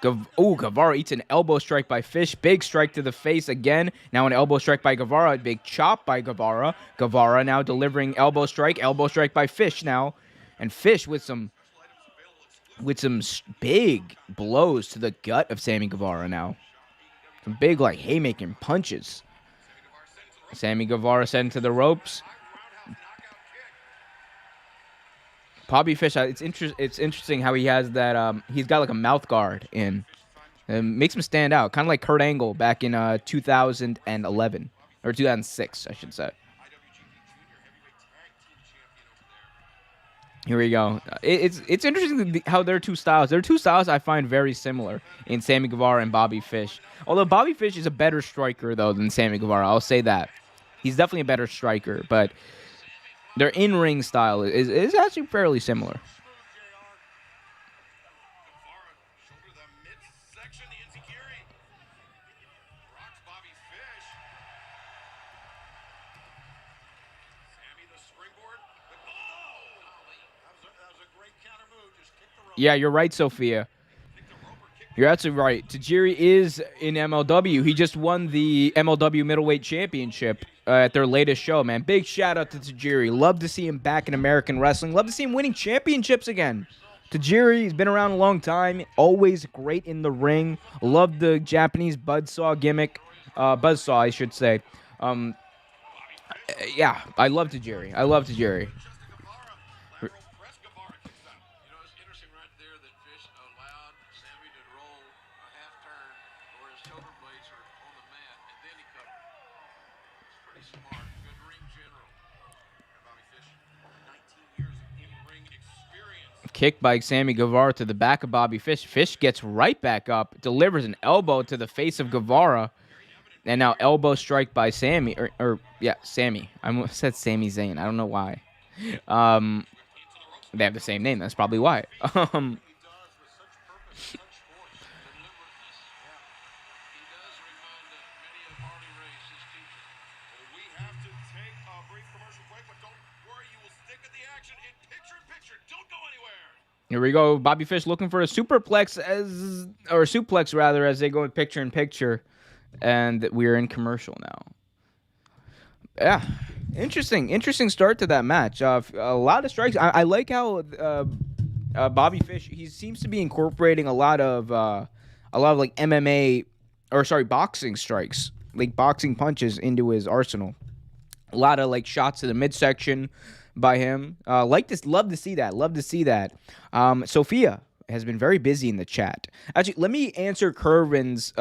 Guevara eats an elbow strike by Fish. Big strike to the face again. Now an elbow strike by Guevara. Big chop by Guevara. Guevara now delivering elbow strike. Elbow strike by Fish now. And Fish with some big blows to the gut of Sammy Guevara now. Some big, like, haymaking punches. Sammy Guevara sent to the ropes. Bobby Fish, it's interesting how he has that. He's got like a mouth guard in. It makes him stand out, kind of like Kurt Angle back in 2011 or 2006, I should say. Here we go. It's interesting how their two styles. Their two styles I find very similar in Sammy Guevara and Bobby Fish. Although Bobby Fish is a better striker though than Sammy Guevara, I'll say that. He's definitely a better striker, but their in-ring style is actually fairly similar. Yeah, you're right, Sophia. You're absolutely right. Tajiri is in MLW. He just won the MLW Middleweight Championship at their latest show, man. Big shout out to Tajiri. Love to see him back in American wrestling. Love to see him winning championships again. Tajiri, he's been around a long time. Always great in the ring. Love the Japanese buzzsaw gimmick. Buzzsaw, I should say. Yeah, I love Tajiri. I love Tajiri. Kick by Sammy Guevara to the back of Bobby Fish. Fish gets right back up, delivers an elbow to the face of Guevara, and now elbow strike by Sammy. Sammy. I said Sami Zayn. I don't know why. They have the same name. That's probably why. Here we go. Bobby Fish looking for a suplex as they go picture in picture, and we're in commercial now. Yeah, interesting start to that match. A lot of strikes. I like how Bobby Fish, he seems to be incorporating a lot of like MMA boxing strikes, like boxing punches into his arsenal. A lot of like shots to the midsection by him. Love to see that. Sophia has been very busy in the chat. Actually, let me answer Kervin's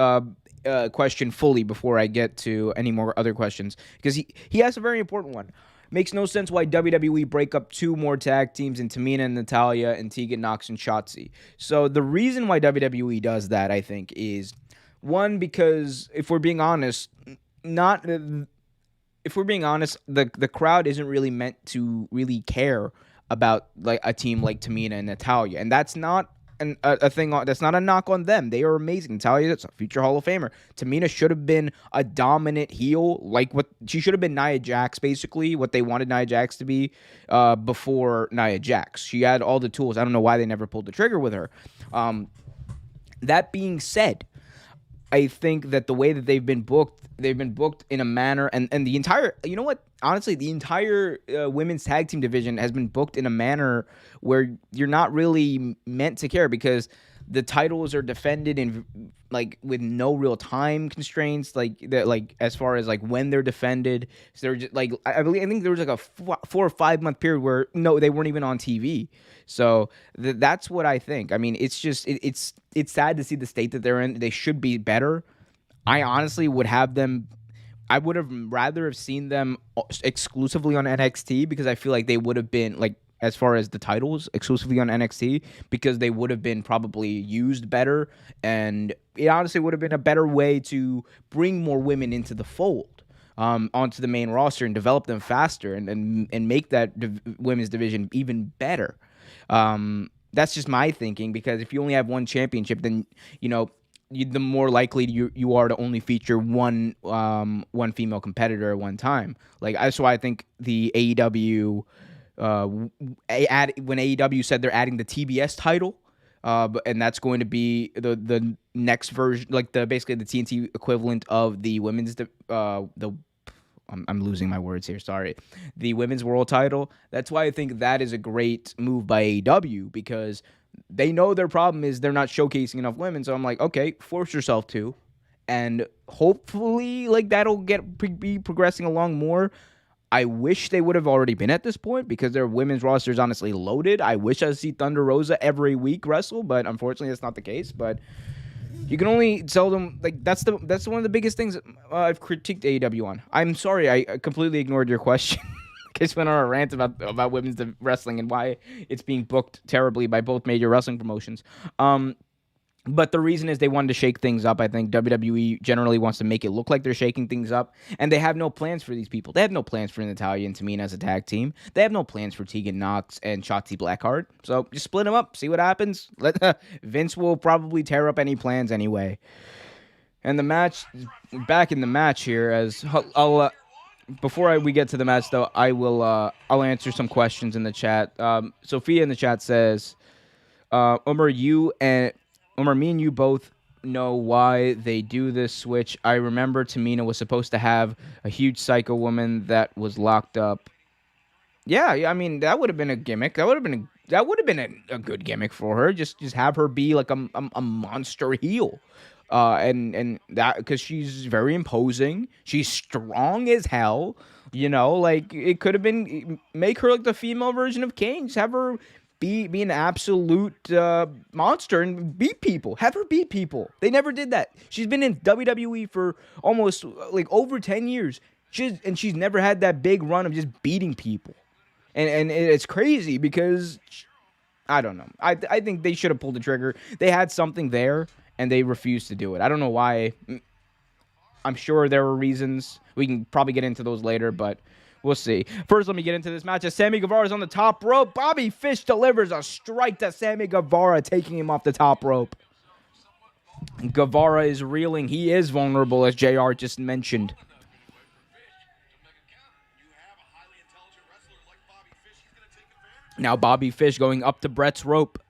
question fully before I get to any more other questions, because he has a very important one. Makes no sense why WWE break up two more tag teams in Tamina and Natalya and Tegan Nox and Shotzi. So the reason why WWE does that, I think, is one, because if we're being honest, the crowd isn't really meant to really care about like a team like Tamina and Natalya, and that's not a thing. That's not a knock on them. They are amazing. Natalya, that's a future Hall of Famer. Tamina should have been a dominant heel, like what she should have been. Nia Jax, basically, what they wanted Nia Jax to be before Nia Jax. She had all the tools. I don't know why they never pulled the trigger with her. That being said, I think that the way that they've been booked in a manner, and the entire, you know what? Honestly, the entire women's tag team division has been booked in a manner where you're not really meant to care, because the titles are defended in like with no real time constraints, like as far as like when they're defended. So they're just like, I think there was like a 4 or 5 month period where no, they weren't even on TV. So that's what I think. I mean, it's just it's sad to see the state that they're in. They should be better. I honestly would have them. I would have rather have seen them exclusively on NXT, because I feel like they would have been like, as far as the titles, exclusively on NXT, because they would have been probably used better, and it honestly would have been a better way to bring more women into the fold, onto the main roster, and develop them faster, and make that women's division even better. That's just my thinking, because if you only have one championship, then the more likely you are to only feature one female competitor at one time. Like, that's why I think the AEW. When AEW said they're adding the TBS title, and that's going to be the next version, like basically the TNT equivalent of the women's I'm losing my words here, sorry, the women's world title. That's why I think that is a great move by AEW, because they know their problem is they're not showcasing enough women. So I'm like, okay, force yourself to, and hopefully like that'll be progressing along more. I wish they would have already been at this point, because their women's roster is honestly loaded. I wish I see Thunder Rosa every week wrestle, but unfortunately that's not the case. But you can only tell them, like, that's one of the biggest things I've critiqued AEW on. I'm sorry, I completely ignored your question. I just went on a rant about women's wrestling and why it's being booked terribly by both major wrestling promotions. But the reason is they wanted to shake things up. I think WWE generally wants to make it look like they're shaking things up, and they have no plans for these people. They have no plans for Natalya and Tamina as a tag team. They have no plans for Tegan Nox and Shotzi Blackheart. So just split them up, see what happens. Vince will probably tear up any plans anyway. And the match, back in the match here, as I'll before we get to the match though, I'll answer some questions in the chat. Sophia in the chat says, Omar, me and you both know why they do this switch. I remember Tamina was supposed to have a huge psycho woman that was locked up. Yeah, I mean, that would have been a gimmick. That would have been a good gimmick for her. Just have her be like a monster heel. And that, because she's very imposing. She's strong as hell. Like, it could have been, make her like the female version of Kane. Just have her be an absolute monster and beat people. Have her beat people. They never did that. She's been in WWE for almost like over 10 years. She's never had that big run of just beating people. And it's crazy, because I don't know. I think they should have pulled the trigger. They had something there and they refused to do it. I don't know why. I'm sure there were reasons. We can probably get into those later, but we'll see. First, let me get into this match as Sammy Guevara is on the top rope. Bobby Fish delivers a strike to Sammy Guevara, taking him off the top rope. Guevara is reeling. He is vulnerable, as JR just mentioned. Now Bobby Fish going up to Brett's rope.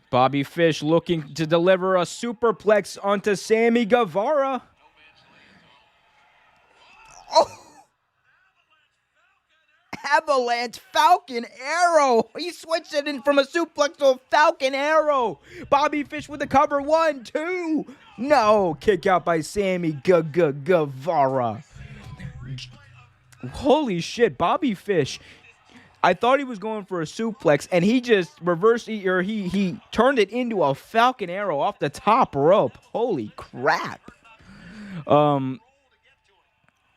Bobby Fish looking to deliver a superplex onto Sammy Guevara. Oh! Avalanche Falcon Arrow. He switched it in from a suplex to a Falcon Arrow. Bobby Fish with the cover. 1, 2. No. Kick out by Sammy Guevara. Holy shit. Bobby Fish. I thought he was going for a suplex, and he just reversed, or he turned it into a Falcon Arrow off the top rope. Holy crap.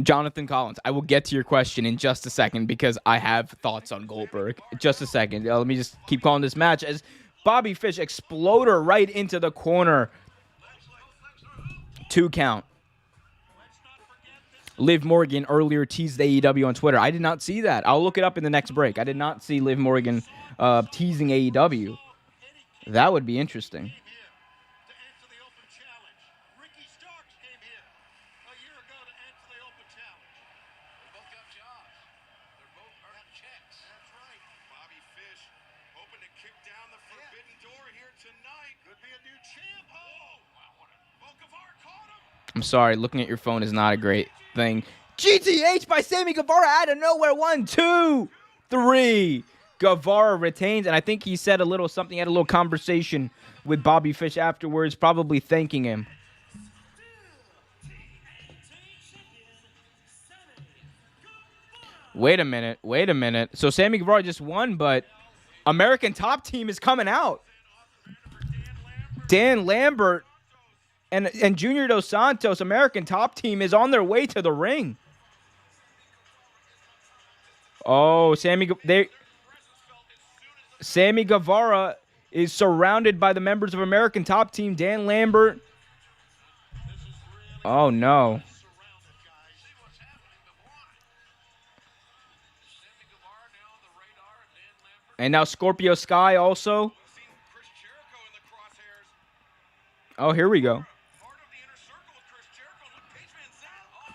Jonathan Collins, I will get to your question in just a second, because I have thoughts on Goldberg. Just a second. Let me just keep calling this match as Bobby Fish exploder right into the corner. 2 count. Liv Morgan earlier teased AEW on Twitter. I did not see that. I'll look it up in the next break. I did not see Liv Morgan teasing AEW. That would be interesting. Bobby Fish hoping to kick down the forbidden door here tonight. I'm sorry, looking at your phone is not a great thing. GTH by Sammy Guevara out of nowhere. 1, 2, 3. Gavarra retains, and I think he said a little something. He had a little conversation with Bobby Fish afterwards, probably thanking him. Wait a minute. So Sammy Guevara just won, but American Top Team is coming out. Dan Lambert and Junior Dos Santos, American Top Team, is on their way to the ring. Oh, Sammy Guevara is surrounded by the members of American Top Team. Dan Lambert. Oh, no. And now Scorpio Sky also. Oh, here we go.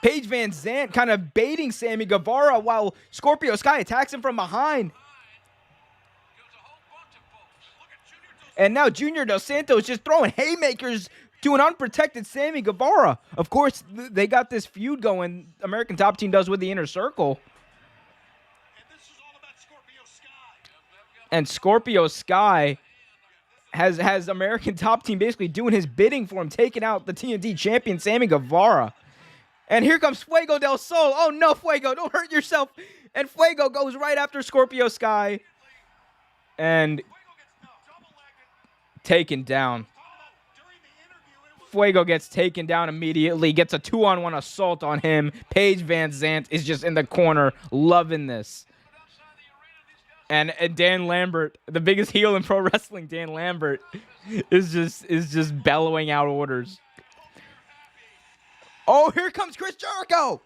Paige Van Zandt kind of baiting Sammy Guevara while Scorpio Sky attacks him from behind. And now Junior Dos Santos just throwing haymakers to an unprotected Sammy Guevara. Of course, they got this feud going. American Top Team does with the Inner Circle. And Scorpio Sky has American Top Team basically doing his bidding for him, taking out the TNT champion, Sammy Guevara. And here comes Fuego del Sol. Oh, no, Fuego, don't hurt yourself. And Fuego goes right after Scorpio Sky. And taken down. Fuego gets taken down immediately, gets a 2-on-1 assault on him. Paige Van Zandt is just in the corner, loving this. And Dan Lambert, the biggest heel in pro wrestling, Dan Lambert, is just bellowing out orders. Oh, here comes Chris Jericho.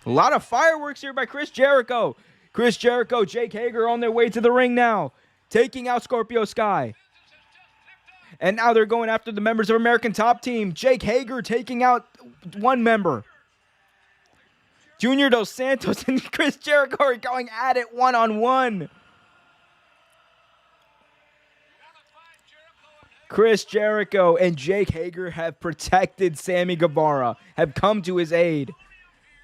A lot of fireworks here by Chris Jericho. Chris Jericho, Jake Hager on their way to the ring now, taking out Scorpio Sky. And now they're going after the members of American Top Team. Jake Hager taking out one member. Junior Dos Santos and Chris Jericho are going at it one-on-one. Chris Jericho and Jake Hager have protected Sammy Guevara, have come to his aid.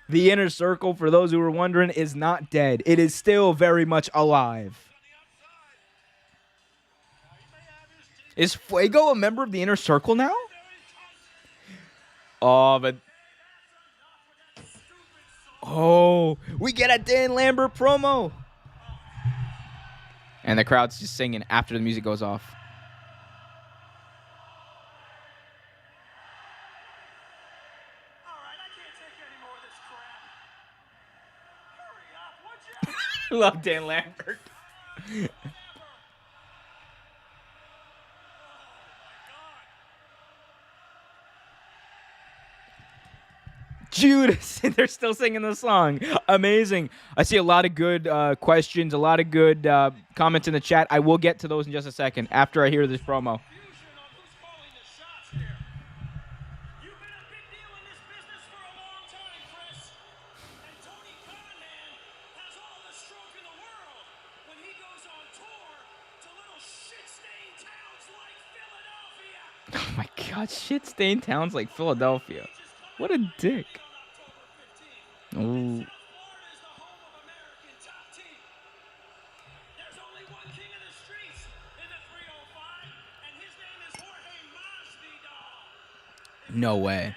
The Inner Circle, for those who were wondering, is not dead. It is still very much alive. Is Fuego a member of the Inner Circle now? Oh, but... Oh, we get a Dan Lambert promo. And the crowd's just singing after the music goes off. Love Dan Lambert. Judas, and they're still singing the song. Amazing. I see a lot of good questions, a lot of good comments in the chat. I will get to those in just a second after I hear this promo. Oh my God, shit-stained towns like Philadelphia. What a dick. Ooh. No way.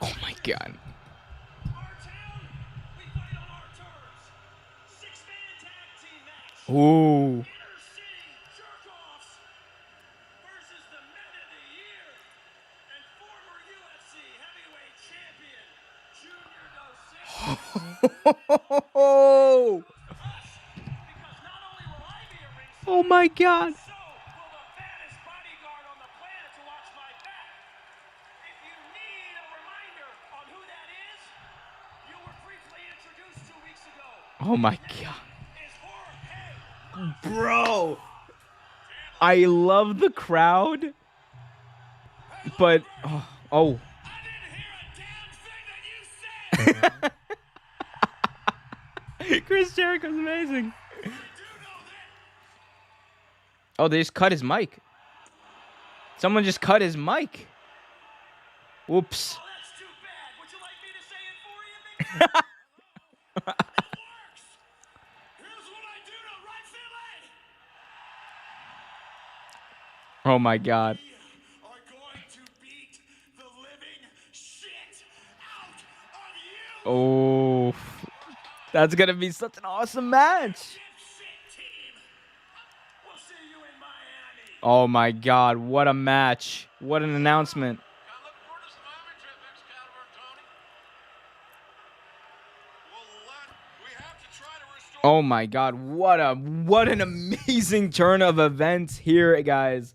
Oh my God. Ooh. Oh my God. Oh my God. Bro. I love the crowd. But oh. Chris Jericho's amazing. Oh, they just cut his mic. Someone just cut his mic. Whoops. Oh, that's too bad. Would you like me to say it for you, big man? It works. Here's what I do to right Finlay. Oh my God. We are going to beat the living shit out of you. Oh, that's gonna be such an awesome match. Dipshit team. We'll see you in Miami. Oh my God, what a match. What an announcement. I'm looking forward to some Miami trip, Excalibur, Tony. We have to try to restore. Oh my God, what an amazing turn of events here, guys.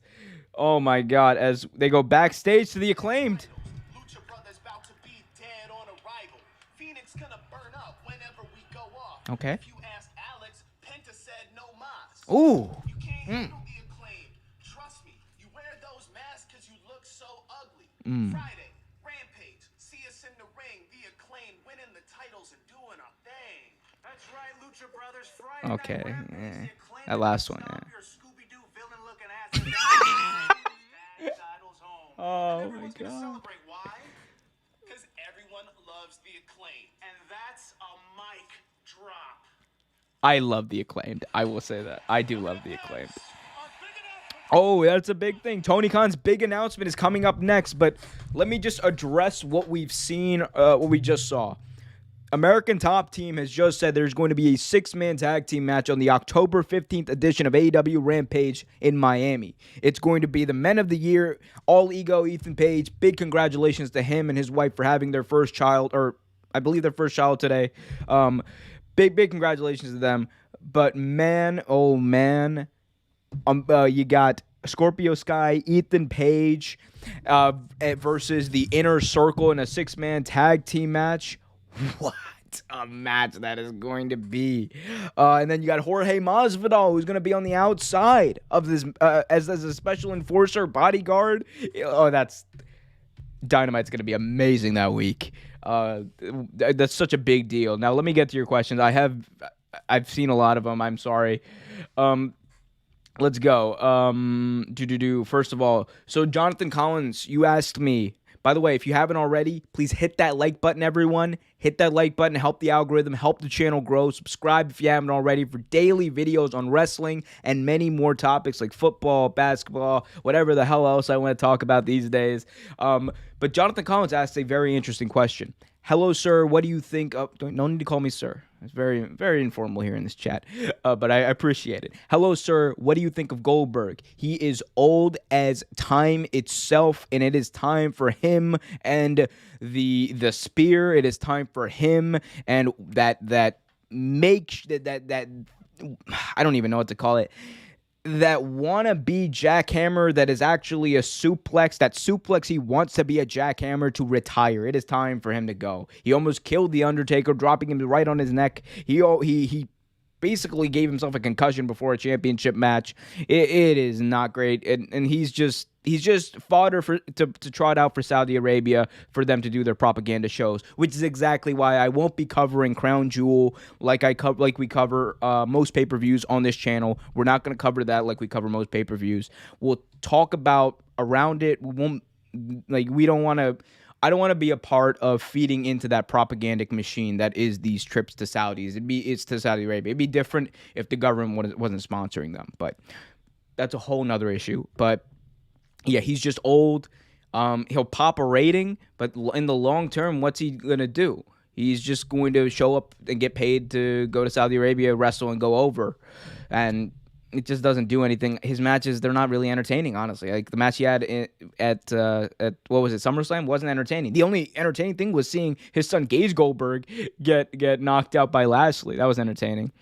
Oh my God, as they go backstage to the Acclaimed. Lucha Brothers about to be dead on arrival. Phoenix gonna burn up whenever we go off. Okay. If you ask Alex, Penta said no mas. Ooh. You can't handle the Acclaim. Trust me, you wear those masks because you look so ugly. Friday, Rampage. See us in the ring. The Acclaim winning the titles and doing our thing. That's right, Lucha Brothers. Friday Okay, Night Rampage, yeah. the Acclaim That last one, stomp yeah. your Scooby-Doo villain-looking asses out. Titles home. Oh my Everyone's gonna God. celebrate. Why? Because everyone loves the Acclaim. And that's a mic drop. I love the Acclaimed. I will say that. I do love the Acclaimed. Oh, that's a big thing. Tony Khan's big announcement is coming up next, but let me just address what we've seen, what we just saw. American Top Team has just said there's going to be a 6-man tag team match on the October 15th edition of AEW Rampage in Miami. It's going to be the Men of the Year, All Ego Ethan Page. Big congratulations to him and his wife for having their first child, or I believe their first child today. Big congratulations to them. But man, oh man, you got Scorpio Sky, Ethan Page versus the Inner Circle in a 6-man tag team match. What a match that is going to be. And then you got Jorge Masvidal, who's going to be on the outside of this as a special enforcer bodyguard. Oh, Dynamite's going to be amazing that week. That's such a big deal. Now, let me get to your questions. I've seen a lot of them. I'm sorry. Let's go. First of all, so Jonathan Collins, you asked me. By the way, if you haven't already, please hit that like button, everyone. Hit that like button, help the algorithm, help the channel grow. Subscribe if you haven't already for daily videos on wrestling and many more topics like football, basketball, whatever the hell else I want to talk about these days. But Jonathan Collins asked a very interesting question. Hello, sir. What do you think of... No need to call me sir. It's very, very informal here in this chat, but I appreciate it. Hello, sir. What do you think of Goldberg? He is old as time itself, and it is time for him and the spear. It is time for him and that I don't even know what to call it. That wannabe jackhammer that is actually a suplex. That suplex he wants to be a jackhammer to retire. It is time for him to go. He almost killed The Undertaker, dropping him right on his neck. He basically gave himself a concussion before a championship match. It is not great, and he's just fodder to trot out for Saudi Arabia for them to do their propaganda shows, which is exactly why I won't be covering Crown Jewel like we cover most pay-per-views on this channel. We're not going to cover that like we cover most pay-per-views. We'll talk about around it. We won't I don't want to be a part of feeding into that propagandic machine that is these trips to Saudis. It's to Saudi Arabia. It'd be different if the government wasn't sponsoring them, but that's a whole nother issue. But yeah, he's just old. He'll pop a rating, but in the long term, what's he going to do? He's just going to show up and get paid to go to Saudi Arabia, wrestle, and go over. And it just doesn't do anything. His matches, they're not really entertaining, honestly. Like the match he had at what was it, SummerSlam, wasn't entertaining. The only entertaining thing was seeing his son Gage Goldberg get knocked out by Lashley. That was entertaining.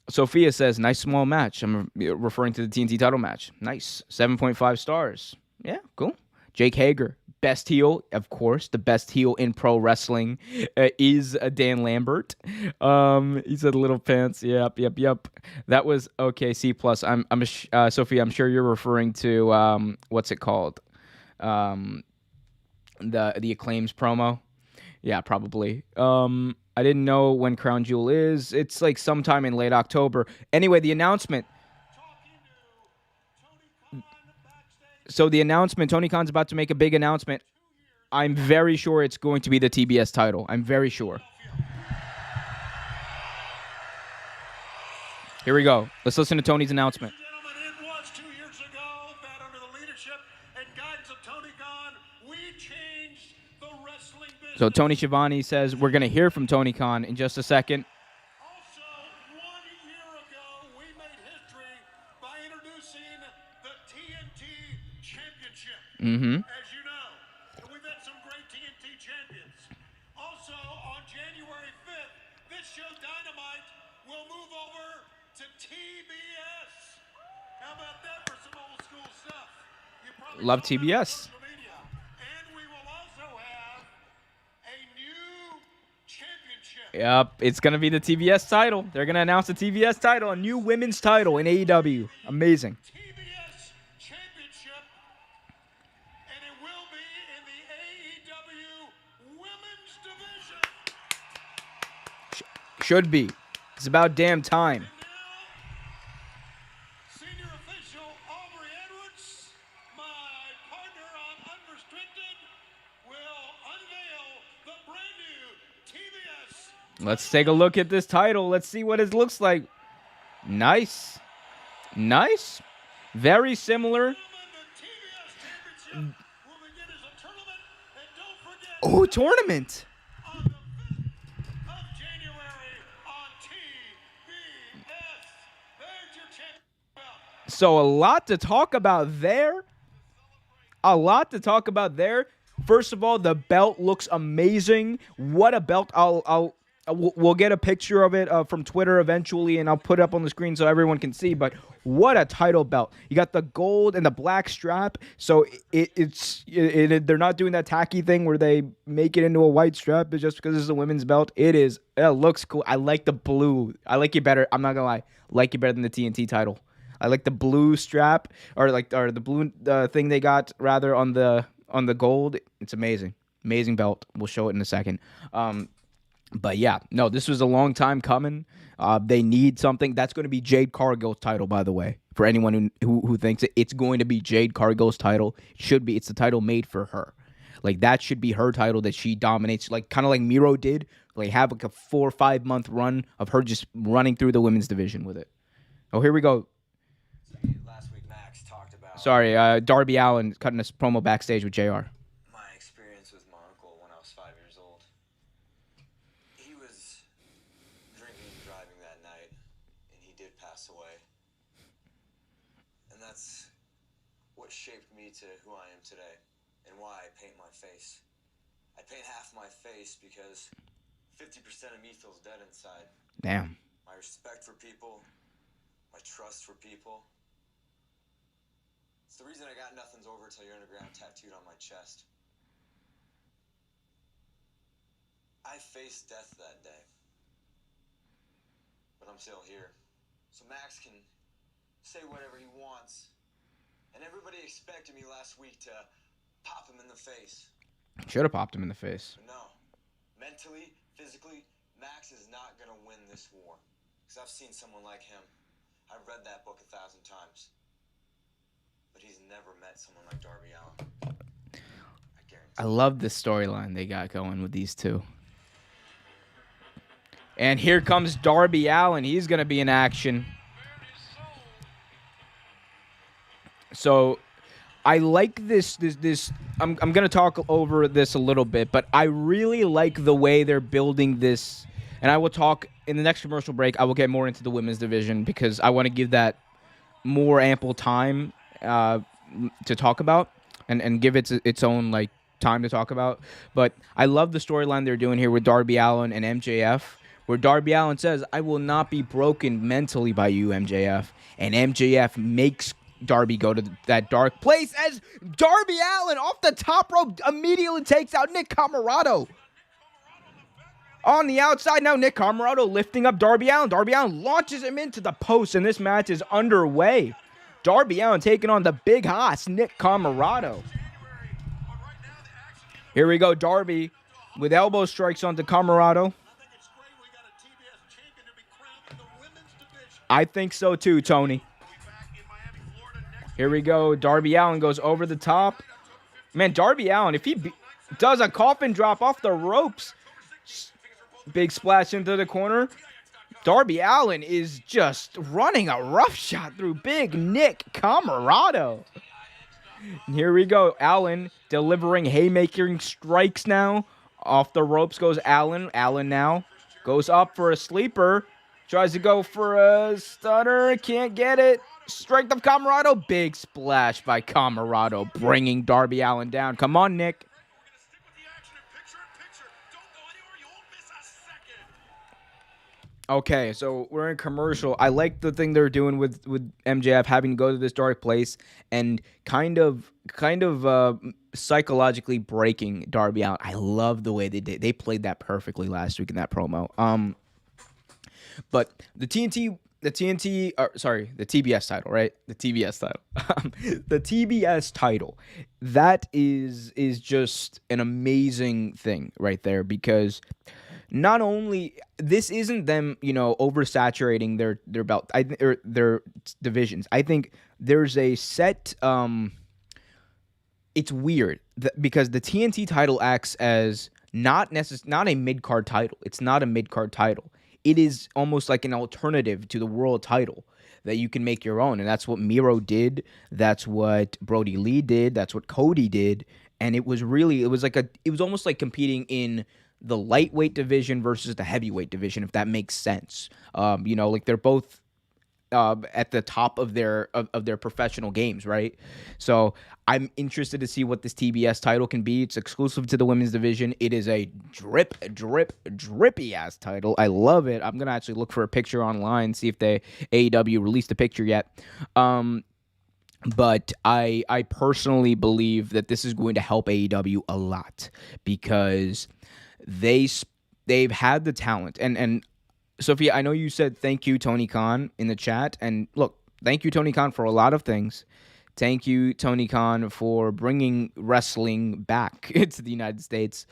Sophia says, nice small match. I'm referring to the TNT title match. Nice. 7.5 stars. Yeah, cool. Jake Hager, best heel, of course. The best heel in pro wrestling is Dan Lambert. He said little pants. Yep. That was okay. C+. Sophia, I'm sure you're referring to what's it called? The Acclaims promo. Yeah, probably. I didn't know when Crown Jewel is. It's like sometime in late October. Anyway, the announcement. So the announcement, Tony Khan's about to make a big announcement. I'm very sure it's going to be the TBS title. I'm very sure. Here we go. Let's listen to Tony's announcement. Gentlemen, it was 2 years ago that under the leadership and guidance of Tony Khan, we changed the wrestling business. So Tony Schiavone says we're going to hear from Tony Khan in just a second. Also, 1 year ago, we made history by introducing the TNT Championship. Mm-hmm. As you know, and we've had some great TNT champions. Also, on January 5th, this show Dynamite will move over to TBS. How about that for some old school stuff? You probably Love saw that on TBS. social media. And we will also have a new championship. Yep, it's going to be the TBS title. They're going to announce the TBS title, a new women's title in AEW. Amazing. TBS Championship, and it will be in the AEW Women's Division. Should be. It's about damn time. Now, senior official Aubrey Edwards, my partner on Unrestricted, will unveil the brand new TBS. Let's take a look at this title. Let's see what it looks like. Nice. Nice. Very similar. The TBS Championship will begin as a tournament, and don't forget, Oh, tournament. on the 5th of January on TBS. There's your championship belt. So a lot to talk about there. A lot to talk about there. First of all, the belt looks amazing. What a belt. We'll get a picture of it from Twitter eventually, and I'll put it up on the screen so everyone can see. But what a title belt. You got the gold and the black strap. So they're not doing that tacky thing where they make it into a white strap just because it's a women's belt. It looks cool. I like the blue. I like it better. I'm not going to lie. I like it better than the TNT title. I like the blue strap or the blue thing they got rather on the gold. It's amazing. Amazing belt. We'll show it in a second. But yeah, no, this was a long time coming. They need something. That's going to be Jade Cargill's title, by the way. For anyone who thinks it's going to be Jade Cargill's title, it should be. It's the title made for her. Like that should be her title that she dominates, like kind of like Miro did. Like have like a 4 or 5 month run of her just running through the women's division with it. Oh, here we go. Last week, Max talked about Sorry, Darby Allin cutting a promo backstage with JR. my experience with my uncle when I was 5 years old. He was drinking and driving that night, and he did pass away. And that's what shaped me to who I am today, and why I paint my face. I paint half my face because 50% of me feels dead inside. Damn. My respect for people, my trust for people. It's the reason I got nothing's over till you're underground tattooed on my chest. I faced death that day, but I'm still here. So Max can say whatever he wants, and everybody expected me last week to pop him in the face. Should have popped him in the face. But no, mentally, physically, Max is not gonna win this war. Because I've seen someone like him. I've read that book 1,000 times. But he's never met someone like Darby Allin. I guarantee. I love the storyline they got going with these two. And here comes Darby Allin. He's going to be in action. So I like this. I'm going to talk over this a little bit, but I really like the way they're building this. And I will talk in the next commercial break. I will get more into the women's division because I want to give that more ample time to talk about and give it its own like time to talk about. But I love the storyline they're doing here with Darby Allin and MJF, where Darby Allin says, "I will not be broken mentally by you, MJF," and MJF makes Darby go to that dark place as Darby Allin off the top rope immediately takes out Nick Comoroto. On the outside now, Nick Comoroto lifting up Darby Allin. Darby Allin launches him into the post, and this match is underway. Darby Allin taking on the big hoss, Nick Comoroto. Here we go, Darby with elbow strikes onto Comoroto. I think it's I think so too, Tony. Here we go. Darby Allin goes over the top. Man, Darby Allin, if he does a coffin drop off the ropes, big splash into the corner. Darby Allin is just running a rough shot through Big Nick Camarado. And here we go. Allin delivering haymaking strikes now. Off the ropes goes Allin. Allin now goes up for a sleeper. Tries to go for a stunner. Can't get it. Strength of Camarado. Big splash by Camarado, bringing Darby Allin down. Come on, Nick. Okay, so we're in commercial. I like the thing they're doing with MJF having to go to this dark place and kind of psychologically breaking Darby Allin. I love the way they did. They played that perfectly last week in that promo. But the TBS title, right? The TBS title. The TBS title. That is just an amazing thing right there, because not only this isn't them, oversaturating their belt, or their divisions. I think there's a set. It's weird because the TNT title acts as not a mid-card title. It's not a mid-card title. It is almost like an alternative to the world title that you can make your own, and that's what Miro did. That's what Brody Lee did. That's what Cody did, and it was almost like competing in the lightweight division versus the heavyweight division, if that makes sense. Like they're both at the top of their professional games, right? So I'm interested to see what this TBS title can be. It's exclusive to the women's division. It is a drippy ass title. I love it. I'm gonna actually look for a picture online, see if they AEW released a picture yet. But I personally believe that this is going to help AEW a lot, because they've had the talent. And Sophia, I know you said thank you, Tony Khan, in the chat. And look, thank you, Tony Khan, for a lot of things. Thank you, Tony Khan, for bringing wrestling back to the United States.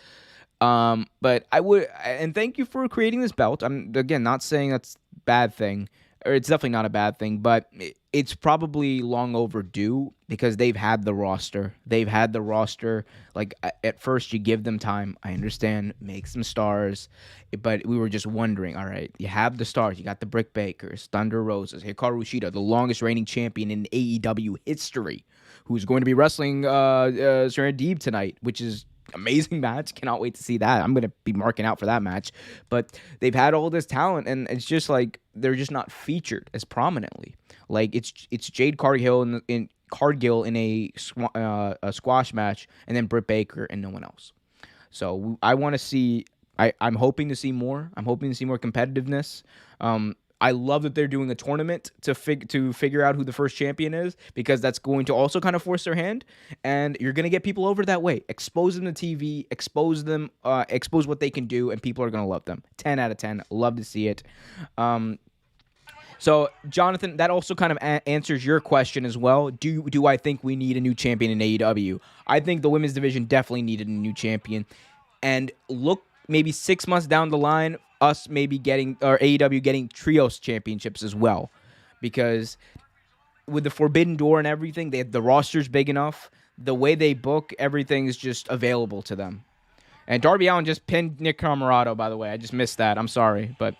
And thank you for creating this belt. I'm, again, not saying that's a bad thing, or it's definitely not a bad thing, but it's probably long overdue, because they've had the roster. Like, at first, you give them time. I understand, make some stars, but we were just wondering, all right, you have the stars. You got the Brick Bakers, Thunder Roses, Hikaru Shida, the longest reigning champion in AEW history, who's going to be wrestling Serena Deeb tonight, which is amazing match. Cannot wait to see that. I'm going to be marking out for that match. But they've had all this talent, and it's just like they're just not featured as prominently. Like, it's Jade Cargill in a squash match, and then Britt Baker and no one else. So I want to see. I'm hoping to see more. I'm hoping to see more competitiveness. I love that they're doing a tournament to figure out who the first champion is, because that's going to also kind of force their hand, and you're going to get people over that way. Expose them to TV, expose what they can do, and people are going to love them. 10 out of 10. Love to see it. So, Jonathan, that also kind of answers your question as well. Do I think we need a new champion in AEW? I think the women's division definitely needed a new champion. And look, maybe 6 months down the line, us maybe getting, or AEW getting trios championships as well. Because with the Forbidden Door and everything, the roster's big enough. The way they book, everything is just available to them. And Darby Allin just pinned Nick Camarado, by the way. I just missed that. I'm sorry, but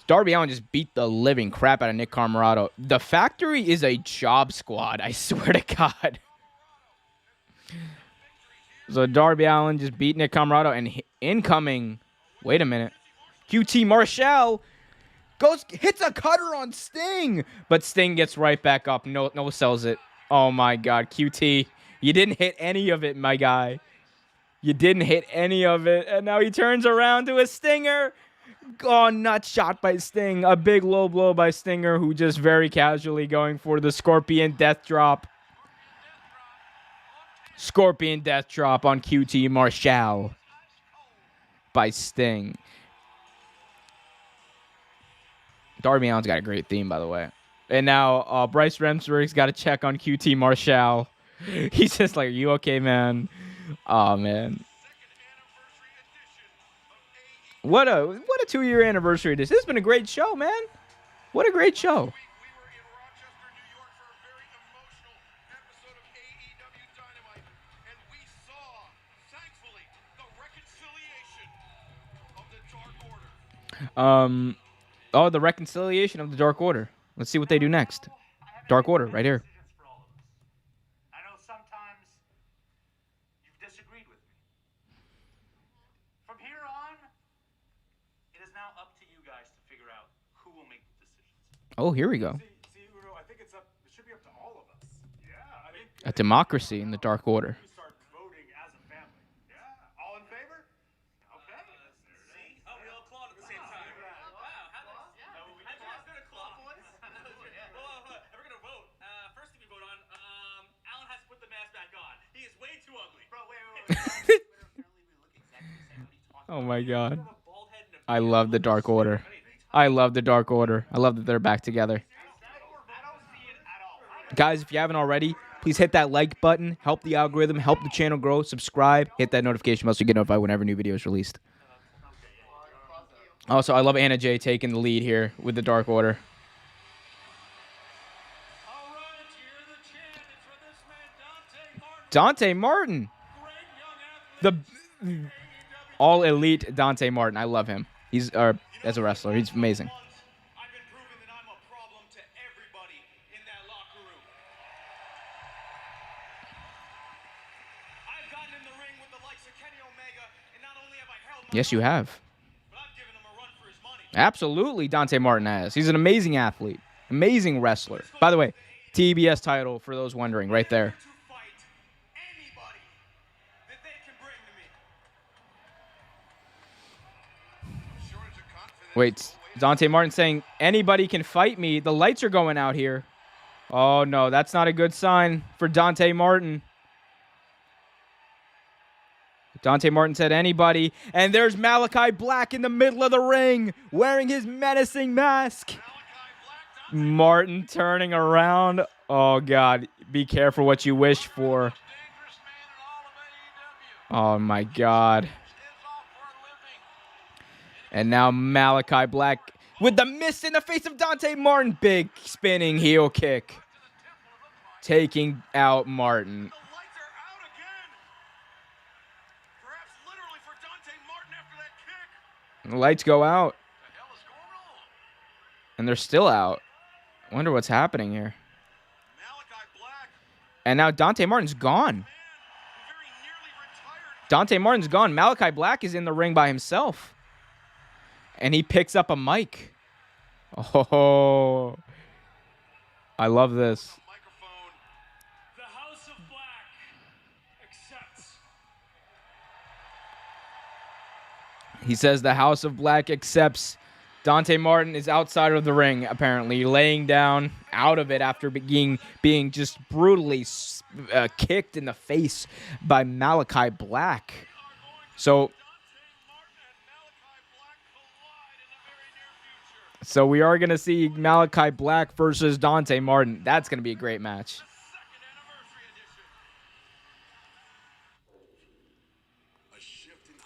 Darby Allin just beat the living crap out of Nick Camarado. The Factory is a job squad, I swear to God. So Darby Allin just beat Nick Camarado, and incoming, wait a minute, QT Marshall hits a cutter on Sting, but Sting gets right back up. No sells it. Oh my God, QT, you didn't hit any of it, my guy. You didn't hit any of it, and now he turns around to a Stinger. Oh, nut shot by Sting. A big low blow by Stinger, who just very casually going for the Scorpion Death Drop. Scorpion Death Drop on QT Marshall by Sting. Darby Allin's got a great theme, by the way. And now Bryce Remsburg's got a check on QT Marshall. He's just like, you okay, man? Oh, man. What a 2-year anniversary this has been a great show, man. What a great show. We were in Rochester, New York for a very emotional episode of AEW Dynamite, and we saw, thankfully, the reconciliation of the Dark Order. Oh, the reconciliation of the Dark Order. Let's see what they do next. Dark Order, right here. Decisions for all of us. I know sometimes you've disagreed with me. From here on, it is now up to you guys to figure out who will make the decisions. Oh, here we go. See, Udo, I think it should be up to all of us. Yeah, I mean, A democracy in the Dark Order. we start voting as a family. Yeah, all in favor? Okay. See? Oh, we all clawed at the same time. Wow, how nice. Yeah. How'd you guys gonna claw, boys? Well, if we're gonna vote, first thing we vote on, Alan has to put the mask back on. He is way too ugly. Bro, wait. Oh my God. A bald head and a I love the Dark Order. I love the Dark Order. I love that they're back together. I don't see it at all. Guys, if you haven't already, please hit that like button. Help the algorithm. Help the channel grow. Subscribe. Hit that notification bell so you get notified whenever new video is released. Also, I love Anna Jay taking the lead here with the Dark Order. All right, you're the champ. It's for this man, Dante Martin. Great young athlete. The all elite Dante Martin. I love him. He's as a wrestler. He's amazing. I've been proving that I'm a problem to everybody in that locker room. I've gotten in the ring with the likes of Kenny Omega, and not only have I held my Yes, you have. but I've given him a run for his money. Absolutely, Dante Martin has. He's an amazing athlete. Amazing wrestler. By the way, TBS title for those wondering, right there. To fight anybody that they can bring to me. Shortage of confidence. Wait, Dante Martin saying, anybody can fight me. The lights are going out here. Oh, no, that's not a good sign for Dante Martin. Dante Martin said anybody. And there's Malachi Black in the middle of the ring wearing his menacing mask. Martin turning around. Oh, God. Be careful what you wish for. Oh, my God. And now Malachi Black with the mist in the face of Dante Martin. Big spinning heel kick. Taking out Martin. The lights are out again. Perhaps literally for Dante Martin after that kick. The lights go out. What the hell is going on? And they're still out. I wonder what's happening here. Malachi Black, And now Dante Martin's gone. man, who very nearly retired. Dante Martin's gone. Malachi Black is in the ring by himself. And he picks up a mic. Oh, I love this. Microphone. The House of Black accepts. He says the House of Black accepts. Dante Martin is outside of the ring, apparently, laying down out of it after being just brutally kicked in the face by Malachi Black. So, so we are going to see Malachi Black versus Dante Martin. That's going to be a great match.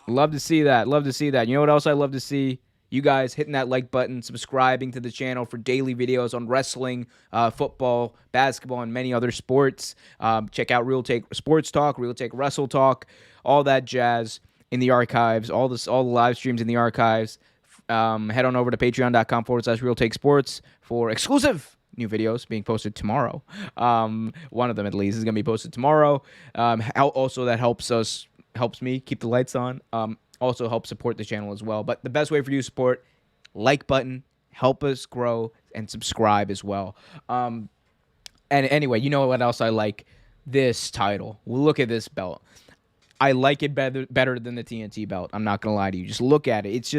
Love to see that. Love to see that. You know what else I love to see? You guys hitting that like button, subscribing to the channel for daily videos on wrestling, football, basketball, and many other sports. Check out Real Take Sports Talk, Real Take Wrestle Talk, all that jazz in the archives, all the live streams in the archives. Head on over to patreon.com/Real Take Sports for exclusive new videos being posted tomorrow. One of them, at least, is going to be posted tomorrow. Also, that helps me keep the lights on. Also help support the channel as well. But the best way for you to support, like button, help us grow, and subscribe as well. And anyway, you know what else I like? This title. Look at this belt. I like it better than the TNT belt. I'm not gonna lie to you. Just look at it.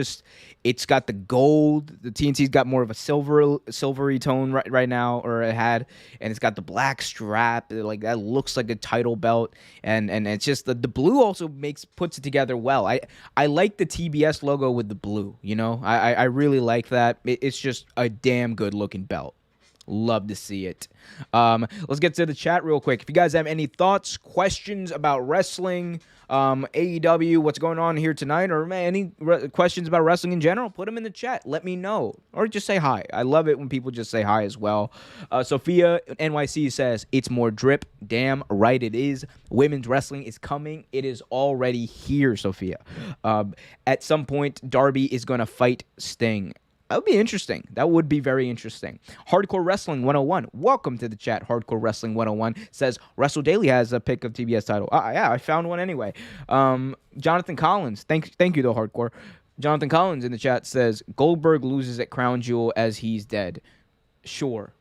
It's got the gold. The TNT's got more of a silvery tone right now, or it had, and it's got the black strap. Like that looks like a title belt, and it's just the blue also puts it together well. I like the TBS logo with the blue. You know, I really like that. It's just a damn good looking belt. Love to see it. Let's get to the chat real quick. If you guys have any thoughts, questions about wrestling, AEW, what's going on here tonight, or any questions about wrestling in general, put them in the chat. Let me know. Or just say hi. I love it when people just say hi as well. Sophia NYC says, it's more drip. Damn right it is. Women's wrestling is coming. It is already here, Sophia. At some point, Darby is going to fight Sting. That would be interesting. That would be very interesting. Hardcore Wrestling 101. Welcome to the chat. Hardcore Wrestling 101 says Wrestle Daily has a pick of TBS title. Yeah, I found one anyway. Jonathan Collins. Thank you though, Hardcore. Jonathan Collins in the chat says Goldberg loses at Crown Jewel as he's dead. Sure.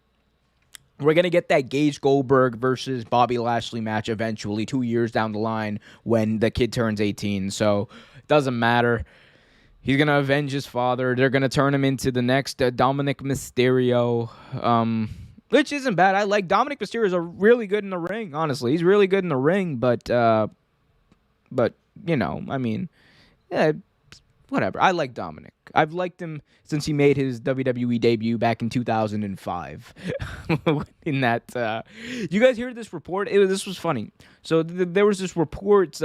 We're going to get that Gage Goldberg versus Bobby Lashley match eventually 2 years down the line when the kid turns 18. So it doesn't matter. He's going to avenge his father. They're going to turn him into the next Dominic Mysterio, which isn't bad. I like Dominic Mysterio is really good in the ring, honestly. He's really good in the ring, but you know, I mean, yeah, whatever. I like Dominic. I've liked him since he made his WWE debut back in 2005. In that, you guys hear this report? This was funny. So there was this report,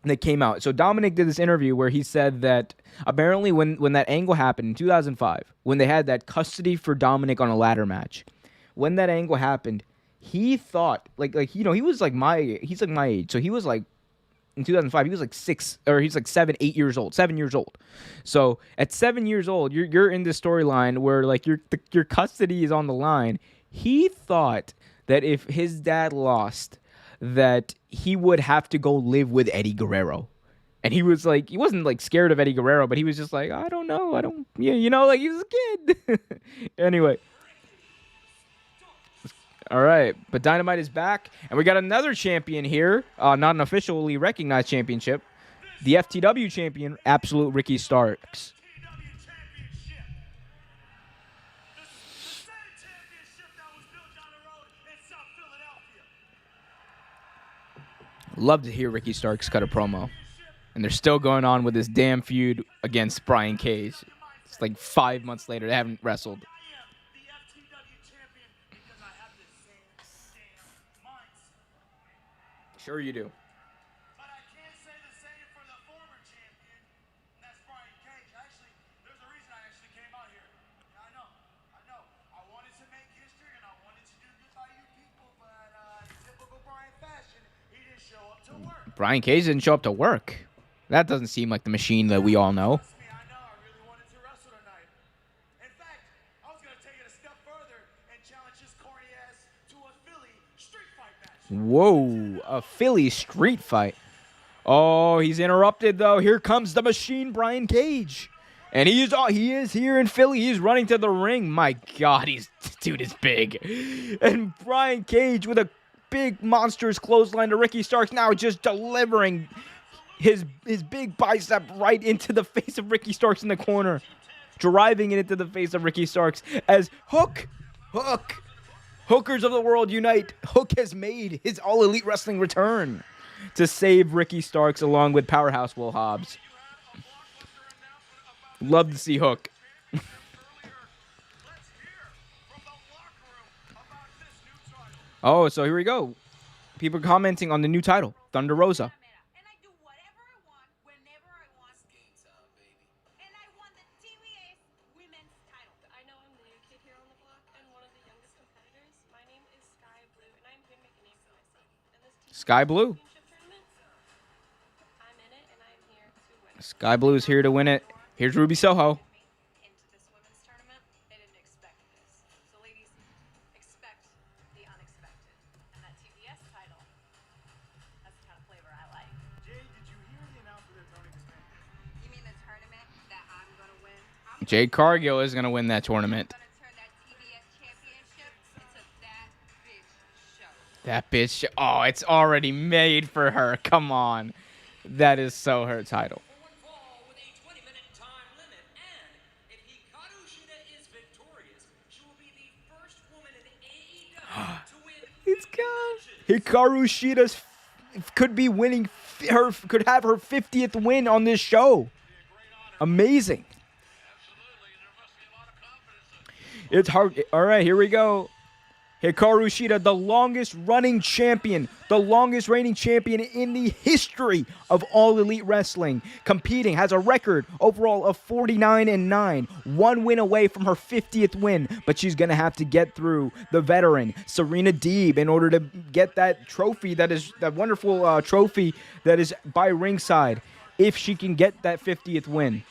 that came out. So Dominic did this interview where he said that apparently when that angle happened in 2005, when they had that custody for Dominic on a ladder match, when that angle happened, he thought like you know, he's like my age. So he was like in 2005, he was like 7 years old. So at 7 years old, you're in this storyline where like your custody is on the line. He thought that if his dad lost, that he would have to go live with Eddie Guerrero. And he was like, he wasn't like scared of Eddie Guerrero, but he was just like, I don't know. Yeah, you know, like he was a kid. Anyway. All right. But Dynamite is back. And we got another champion here. Not an officially recognized championship. The FTW champion, Absolute Ricky Starks. Love to hear Ricky Starks cut a promo. And they're still going on with this damn feud against Brian Cage. It's like 5 months later. They haven't wrestled. Sure you do. But I can't say the same for the former champion, and that's Brian Cage. Actually, there's a reason I actually came out here. I know. I wanted to make history, and I wanted to do good by you people, but in typical Brian fashion, he didn't show up to work. Brian Cage didn't show up to work. That doesn't seem like the machine that we all know. I know. I really wanted to wrestle tonight. In fact, I was going to take it a step further and challenge his corny ass to a Philly street fight match. Whoa, a Philly street fight. Oh, he's interrupted, though. Here comes the machine, Brian Cage. And he is here in Philly. He's running to the ring. My God, dude is big. And Brian Cage with a big monstrous clothesline to Ricky Starks, now just delivering his big bicep right into the face of Ricky Starks in the corner. Driving it into the face of Ricky Starks as Hook. Hookers of the world unite. Hook has made his All Elite Wrestling return to save Ricky Starks along with Powerhouse Will Hobbs. Love to see Hook. Oh, so here we go. People commenting on the new title, Thunder Rosa. And I do whatever I want, whenever I want. And I won the TBS Women's title. I know I'm the new kid here on the block and one of the youngest competitors. My name is Sky Blue, and I'm here to make a name for myself. And this Sky Blue. Championship tournament, I'm in it, and I'm here to win. Sky Blue is here to win it. Here's Ruby Soho. Into this women's tournament, they didn't expect this. So, ladies, expect the unexpected. And that TBS title, that's the kind of flavor I like. Jay, did you hear the announcement they're turning this thing? You mean the tournament that I'm gonna win? Jade Cargill is going to win that tournament. I'm gonna turn that TBS Championship into that bitch show. That bitch. Oh, it's already made for her. Come on. That is so her title. One fall with a 20-minute time limit, and if Hikaru Shida is victorious, she will be the first woman in AEW to win. It's good. Hikaru Shida could be winning could have her 50th win on this show. Amazing. It's hard. All right, here we go. Hikaru Shida, the longest running champion, the longest reigning champion in the history of All Elite Wrestling, competing, has a record overall of 49-9, one win away from her 50th win, but she's going to have to get through the veteran, Serena Deeb, in order to get that trophy, that wonderful trophy that is by ringside, if she can get that 50th win.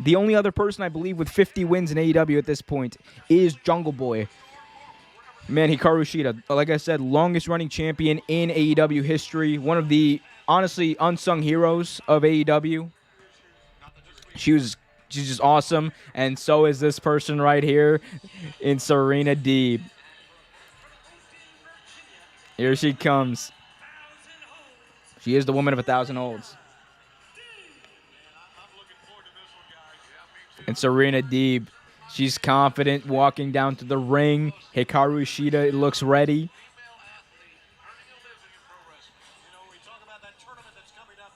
The only other person, I believe, with 50 wins in AEW at this point is Jungle Boy. Man, Hikaru Shida, like I said, longest running champion in AEW history. One of the, honestly, unsung heroes of AEW. She's just awesome. And so is this person right here in Serena Deeb. Here she comes. She is the woman of 1,000 holds. And Serena Deeb. She's confident walking down to the ring. Hikaru Shida looks ready. You know, we talk about that tournament that's coming up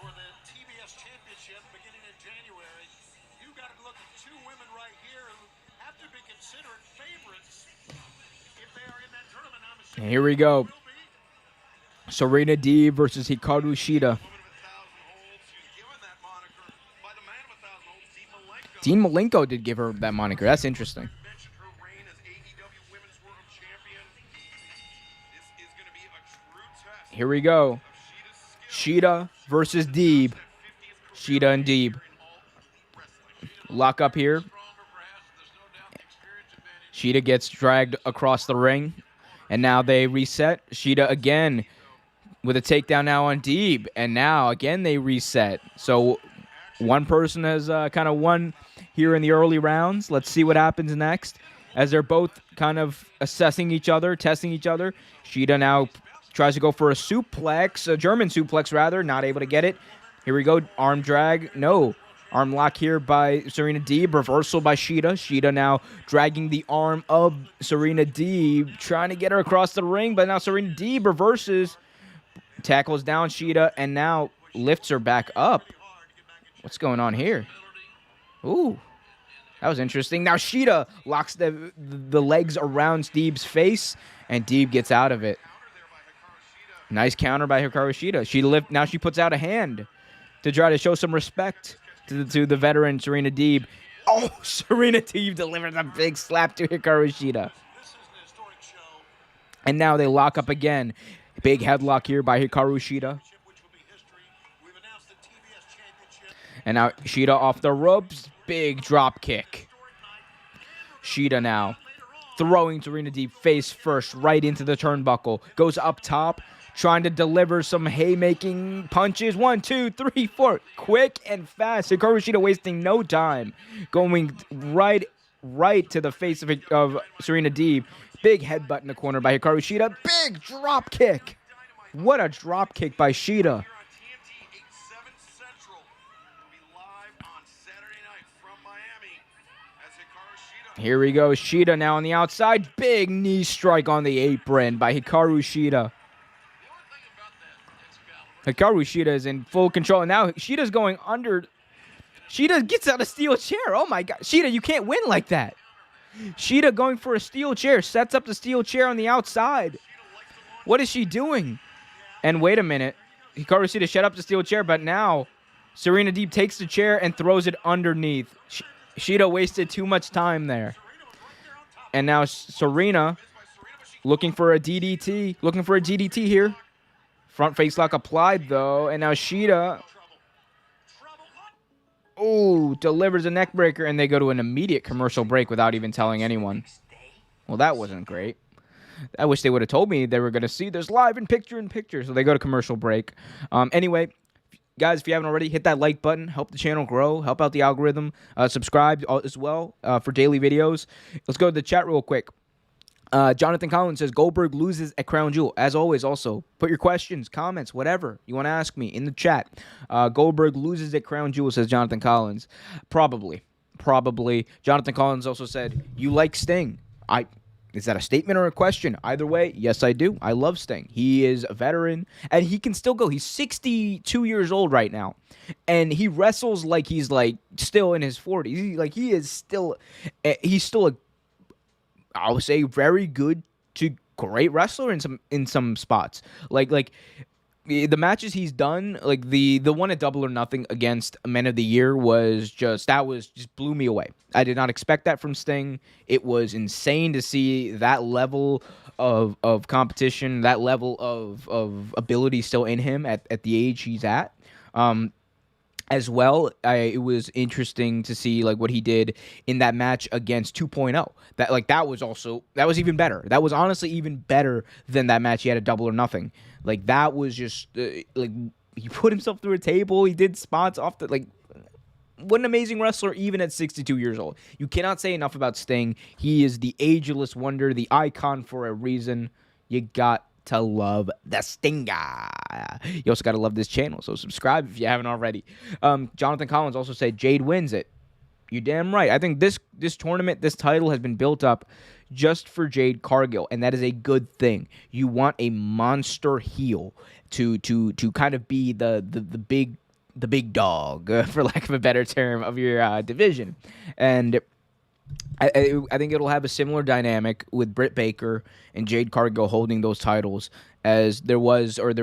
for the Tbs Championship beginning in January. You got to look at two women right here who have to be considered favorites if they are in that tournament. Here we go. Serena Deeb versus Hikaru Shida. Dean Malenko did give her that moniker. That's interesting. Here we go. Shida versus Deeb. Shida and Deeb. Lock up here. Shida gets dragged across the ring. And now they reset. Shida again with a takedown now on Deeb. And now again they reset. So one person has kind of won here in the early rounds. Let's see what happens next as they're both kind of assessing each other, testing each other. Shida now tries to go for a suplex, a German suplex rather, not able to get it. Here we go, arm drag. No, arm lock here by Serena Deeb, reversal by Shida. Shida now dragging the arm of Serena Deeb, trying to get her across the ring, but now Serena Deeb reverses, tackles down Shida, and now lifts her back up. What's going on here? Ooh, that was interesting. Now Shida locks the legs around Deeb's face, and Deeb gets out of it. Nice counter by Hikaru Shida. Now she puts out a hand to try to show some respect to the veteran Serena Deeb. Oh, Serena Deeb delivers a big slap to Hikaru Shida. And now they lock up again. Big headlock here by Hikaru Shida. And now Shida off the ropes. Big drop kick. Shida now throwing Serena Deeb face first right into the turnbuckle. Goes up top, trying to deliver some haymaking punches. 1, 2, 3, 4. Quick and fast. Hikaru Shida wasting no time. Going right to the face of Serena Deeb. Big headbutt in the corner by Hikaru Shida. Big drop kick. What a drop kick by Shida. Here we go. Shida now on the outside. Big knee strike on the apron by Hikaru Shida. Hikaru Shida is in full control. And now Shida's going under. Shida gets out a steel chair. Oh my God. Shida, you can't win like that. Shida going for a steel chair. Sets up the steel chair on the outside. What is she doing? And wait a minute. Hikaru Shida set up the steel chair, but now Serena Deeb takes the chair and throws it underneath. Shida wasted too much time there. And now Serena looking for a DDT. Looking for a DDT here. Front face lock applied, though. And now Shida, delivers a neck breaker. And they go to an immediate commercial break without even telling anyone. Well, that wasn't great. I wish they would have told me they were going to see this live in picture. So they go to commercial break. Anyway, guys, if you haven't already, hit that like button. Help the channel grow. Help out the algorithm. Subscribe as well for daily videos. Let's go to the chat real quick. Jonathan Collins says, Goldberg loses at Crown Jewel. As always, also, put your questions, comments, whatever you want to ask me in the chat. Goldberg loses at Crown Jewel, says Jonathan Collins. Probably. Jonathan Collins also said, you like Sting. Is that a statement or a question? Either way, yes, I do. I love Sting. He is a veteran, and he can still go. He's 62 years old right now, and he wrestles like he's like still in his 40s. He's still a, I would say, very good to great wrestler in some spots. Like the matches he's done, like the one at Double or Nothing against Men of the Year was just blew me away. I did not expect that from Sting. It was insane to see that level of competition, that level of ability still in him at the age he's at. As well, it was interesting to see like what he did in that match against 2.0. That was even better. That was honestly even better than that match he had at Double or Nothing. Like that was just like he put himself through a table. He did spots off the like. What an amazing wrestler, even at 62 years old. You cannot say enough about Sting. He is the ageless wonder, the icon for a reason. You got to love the Stinger. You also got to love this channel, so subscribe if you haven't already. Jonathan Collins also said Jade wins it. You're damn right. I think this tournament, this title has been built up just for Jade Cargill, and that is a good thing. You want a monster heel to kind of be the big dog, for lack of a better term, of your division. And I think it'll have a similar dynamic with Britt Baker and Jade Cargill holding those titles as there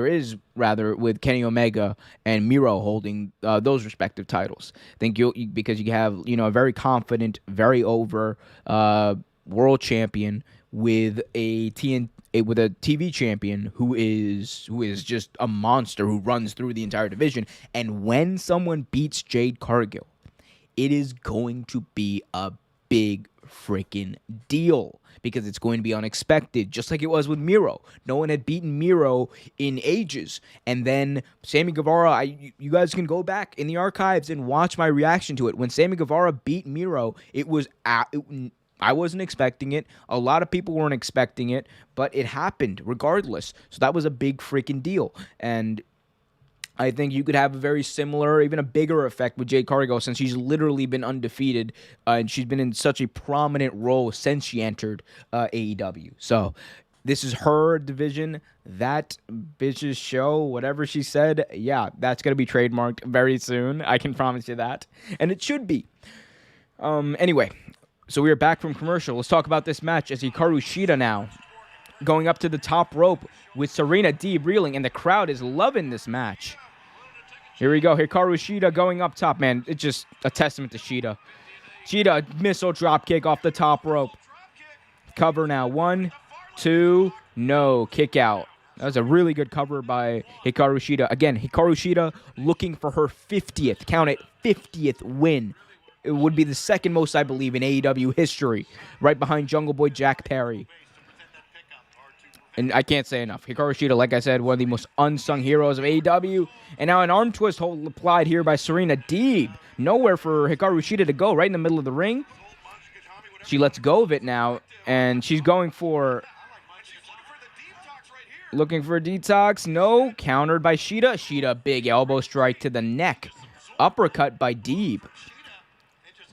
is with Kenny Omega and Miro holding those respective titles. I think because you have a very confident, very over world champion with a TV champion who is just a monster who runs through the entire division. And when someone beats Jade Cargill, it is going to be a big freaking deal because it's going to be unexpected, just like it was with Miro. No one had beaten Miro in ages. And then Sammy Guevara, you guys can go back in the archives and watch my reaction to it. When Sammy Guevara beat Miro, I wasn't expecting it. A lot of people weren't expecting it, but it happened regardless. So that was a big freaking deal. And I think you could have a very similar, even a bigger effect with Jade Cargill since she's literally been undefeated and she's been in such a prominent role since she entered AEW. So this is her division. That bitch's show, whatever she said, yeah, that's going to be trademarked very soon. I can promise you that. And it should be. Anyway, so we are back from commercial. Let's talk about this match as Hikaru Shida now going up to the top rope with Serena Deeb reeling, and the crowd is loving this match. Here we go. Hikaru Shida going up top, man. It's just a testament to Shida. Shida, missile drop kick off the top rope. Cover now. 1, 2, no. Kick out. That was a really good cover by Hikaru Shida. Again, Hikaru Shida looking for her 50th, count it, 50th win. It would be the second most, I believe, in AEW history, right behind Jungle Boy Jack Perry. And I can't say enough. Hikaru Shida, like I said, one of the most unsung heroes of AEW. And now an arm twist hold applied here by Serena Deeb. Nowhere for Hikaru Shida to go, right in the middle of the ring. She lets go of it now, and she's going for... Looking for a detox. No. Countered by Shida. Shida, big elbow strike to the neck. Uppercut by Deeb.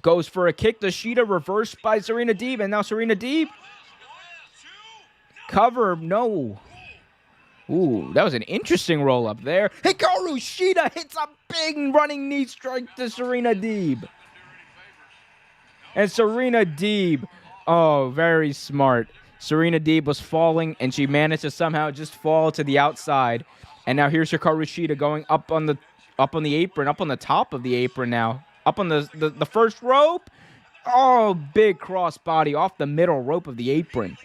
Goes for a kick to Shida, reversed by Serena Deeb. And now Serena Deeb... Cover, no. Ooh, that was an interesting roll up there. Hikaru Shida hits a big running knee strike to Serena Deeb. And Serena Deeb, oh, very smart. Serena Deeb was falling, and she managed to somehow just fall to the outside. And now here's Hikaru Shida going up on the apron, up on the top of the apron now. Up on the first rope. Oh, big cross body off the middle rope of the apron.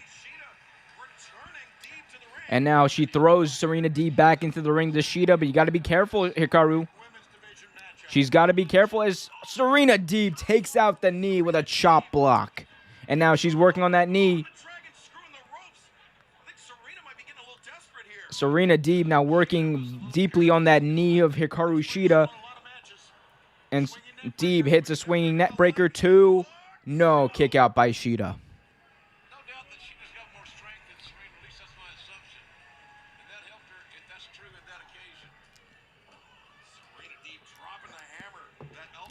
And now she throws Serena Deeb back into the ring to Shida, but you got to be careful, Hikaru. She's got to be careful as Serena Deeb takes out the knee with a chop block. And now she's working on that knee. Serena Deeb now working deeply on that knee of Hikaru Shida. And Deeb hits a swinging net breaker too. No, kick out by Shida.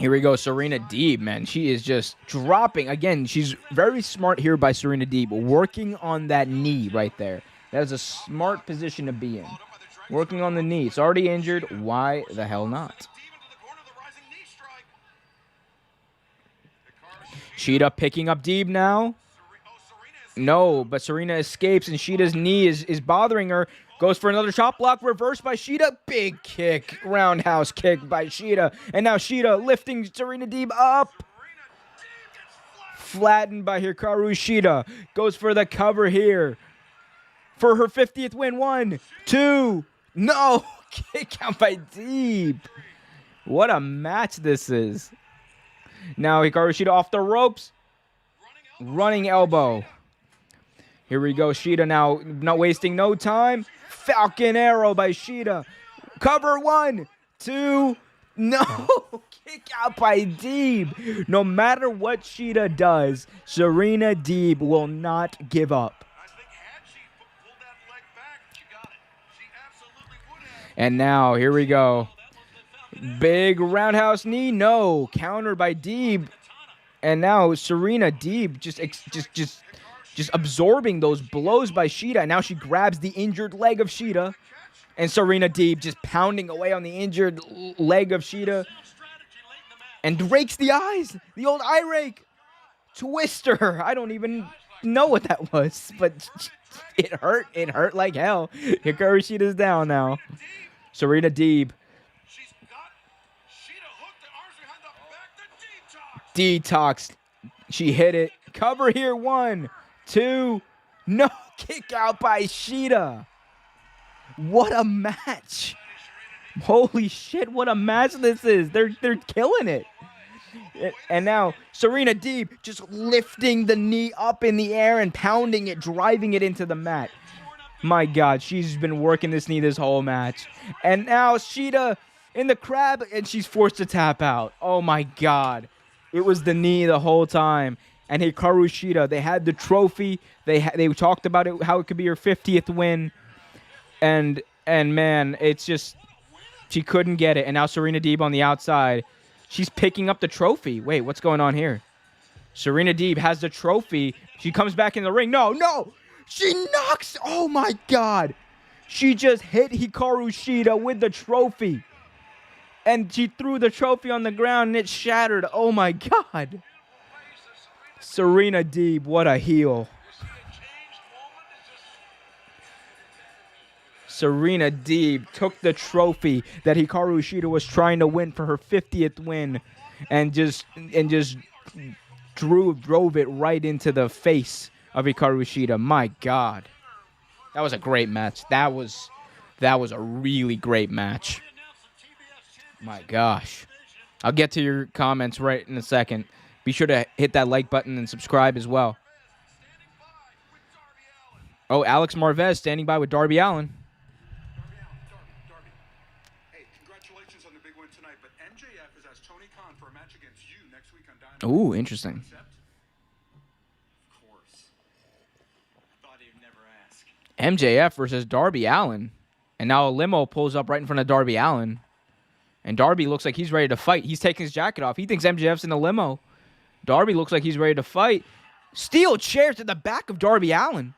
Here we go, Serena Deeb, man. She is just dropping. Again, she's very smart here by Serena Deeb, working on that knee right there. That is a smart position to be in. Working on the knee. It's already injured. Why the hell not? Shida picking up Deeb now. No, but Serena escapes, and Shida's knee is bothering her. Goes for another chop block, reversed by Shida. Big kick, roundhouse kick by Shida. And now Shida lifting Serena Deeb up. Flattened by Hikaru Shida. Goes for the cover here. For her 50th win. 1, 2. No, kick out by Deeb. What a match this is. Now Hikaru Shida off the ropes. Running elbow. Here we go, Shida now, not wasting no time. Falcon arrow by Shida. Cover 1, 2, no. Kick out by Deeb. No matter what Shida does, Serena Deeb will not give up. And now, here we go. Big roundhouse knee, no. Counter by Deeb. And now Serena Deeb just absorbing those blows by Shida. And now she grabs the injured leg of Shida. And Serena Deeb just pounding away on the injured leg of Shida. And rakes the eyes. The old eye rake. Twister. I don't even know what that was. But it hurt. It hurt like hell. Hikaru Shida's down now. Serena Deeb. Detox. She hit it. Cover here. 1, 2. No. Kick out by Shida. What a match. Holy shit, what a match this is. They're killing it. And now Serena Deeb just lifting the knee up in the air and pounding it, driving it into the mat. My God, she's been working this knee this whole match. And now Shida in the crab, and she's forced to tap out. Oh my God. It was the knee the whole time. And Hikaru Shida, they had the trophy. They talked about it, how it could be her 50th win. And man, it's just, she couldn't get it. And now Serena Deeb on the outside. She's picking up the trophy. Wait, what's going on here? Serena Deeb has the trophy. She comes back in the ring. No. She knocks. Oh my God. She just hit Hikaru Shida with the trophy. And she threw the trophy on the ground and it shattered. Oh my God. Serena Deeb, what a heel. Serena Deeb took the trophy that Hikaru Shida was trying to win for her 50th win and just drove it right into the face of Hikaru Shida. My God. That was a great match. That was a really great match. My gosh. I'll get to your comments right in a second. Be sure to hit that like button and subscribe as well. Oh, Alex Marvez standing by with Darby Allin. Darby. Hey, congratulations on the big win tonight, but MJF has asked Tony Khan for a match against you next week on Dynamite. Ooh, interesting. Of course. I thought he'd never ask. MJF versus Darby Allin. And now a limo pulls up right in front of Darby Allin. And Darby looks like he's ready to fight. He's taking his jacket off. He thinks MJF's in the limo. Darby looks like he's ready to fight. Steel chair to the back of Darby Allin.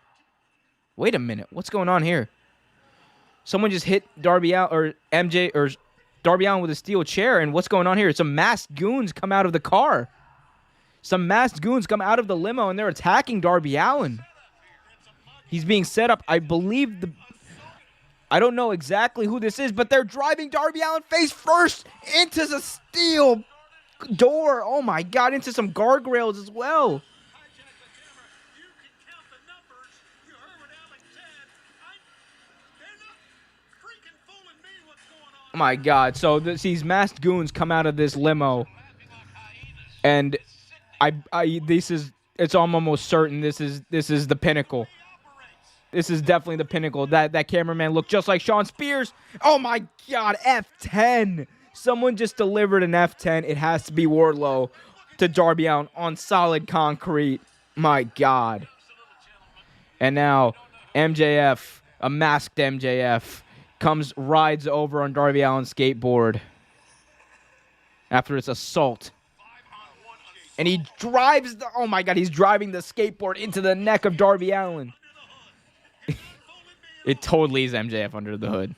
Wait a minute. What's going on here? Someone just hit Darby Allin or Darby Allin with a steel chair. And what's going on here? Some masked goons come out of the car. Some masked goons come out of the limo and they're attacking Darby Allin. He's being set up. I believe I don't know exactly who this is, but they're driving Darby Allin face first into the steel door. Oh my God, into some guardrails as well. Oh my God, so these masked goons come out of this limo, and it's almost certain this is the pinnacle. This is definitely the pinnacle. That cameraman looked just like Shawn Spears. Oh my God, F10. Someone just delivered an F10. It has to be Wardlow to Darby Allin on solid concrete. My God. And now MJF, a masked MJF, rides over on Darby Allin's skateboard. after its assault. And he drives the... Oh, my God. He's driving the skateboard into the neck of Darby Allin. It totally is MJF under the hood.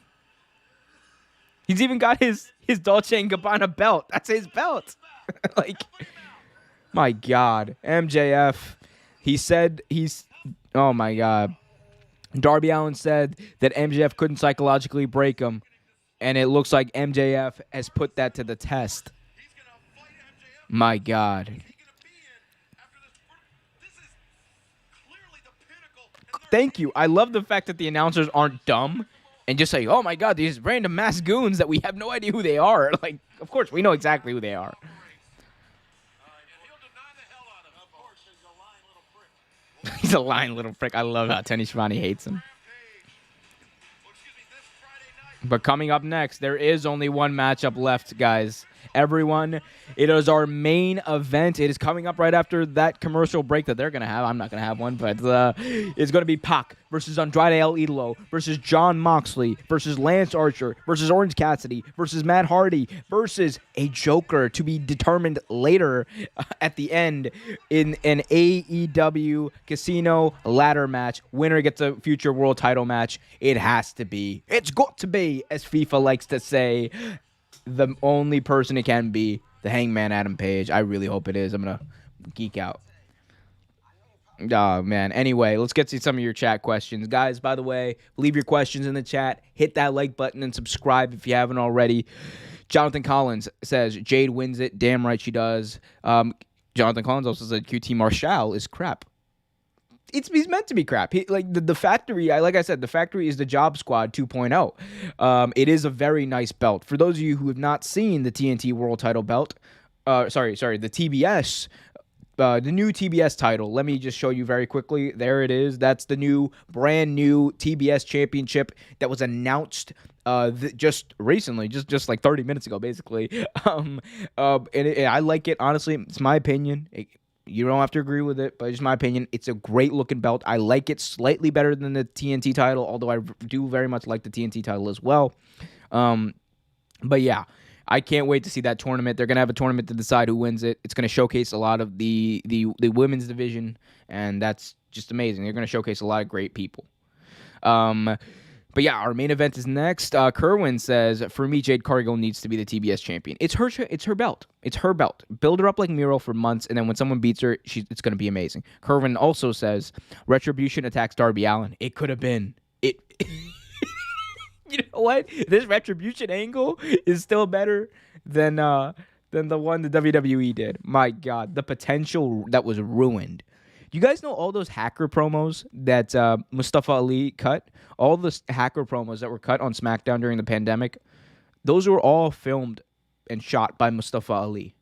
He's even got his Dolce & Gabbana belt. That's his belt. Like, my God. MJF. He said he's... Oh, my God. Darby Allin said that MJF couldn't psychologically break him. And it looks like MJF has put that to the test. My God. Thank you. I love the fact that the announcers aren't dumb and just say, oh, my God, these random mass goons that we have no idea who they are. Like, of course, we know exactly who they are. He's a lying little prick. I love how Tony Schiavone hates him. But coming up next, there is only one matchup left, guys. Everyone, it is our main event. It is coming up right after that commercial break that they're going to have. I'm not going to have one, but it's going to be Pac versus Andrade El Idolo versus Jon Moxley versus Lance Archer versus Orange Cassidy versus Matt Hardy versus a Joker to be determined later at the end in an AEW Casino ladder match. Winner gets a future world title match. It has to be. It's got to be, as FIFA likes to say, the only person it can be, the Hangman Adam Page. I really hope it is. I'm going to geek out. Oh, man. Anyway, let's get to some of your chat questions. Guys, by the way, leave your questions in the chat. Hit that like button and subscribe if you haven't already. Jonathan Collins says, Jade wins it. Damn right she does. Jonathan Collins also said, QT Marshall is crap. He's meant to be crap. The factory, like I said, the factory is the Job Squad 2.0. It is a very nice belt. For those of you who have not seen the TNT World Title belt, the TBS, the new TBS title, let me just show you very quickly. There it is. That's the brand new TBS Championship that was announced just recently, just like 30 minutes ago, basically. And I like it, honestly. It's my opinion. You don't have to agree with it, but it's my opinion. It's a great-looking belt. I like it slightly better than the TNT title, although I do very much like the TNT title as well. But, yeah, I can't wait to see that tournament. They're going to have a tournament to decide who wins it. It's going to showcase a lot of the women's division, and that's just amazing. They're going to showcase a lot of great people. But yeah, our main event is next. Kerwin says, for me, Jade Cargill needs to be the TBS champion. It's her belt. It's her belt. Build her up like Miro for months, and then when someone beats her, it's going to be amazing. Kerwin also says, Retribution attacks Darby Allin. It could have been. You know what? This Retribution angle is still better than the one the WWE did. My God, the potential that was ruined. You guys know all those hacker promos that Mustafa Ali cut? All the hacker promos that were cut on SmackDown during the pandemic, those were all filmed and shot by Mustafa Ali.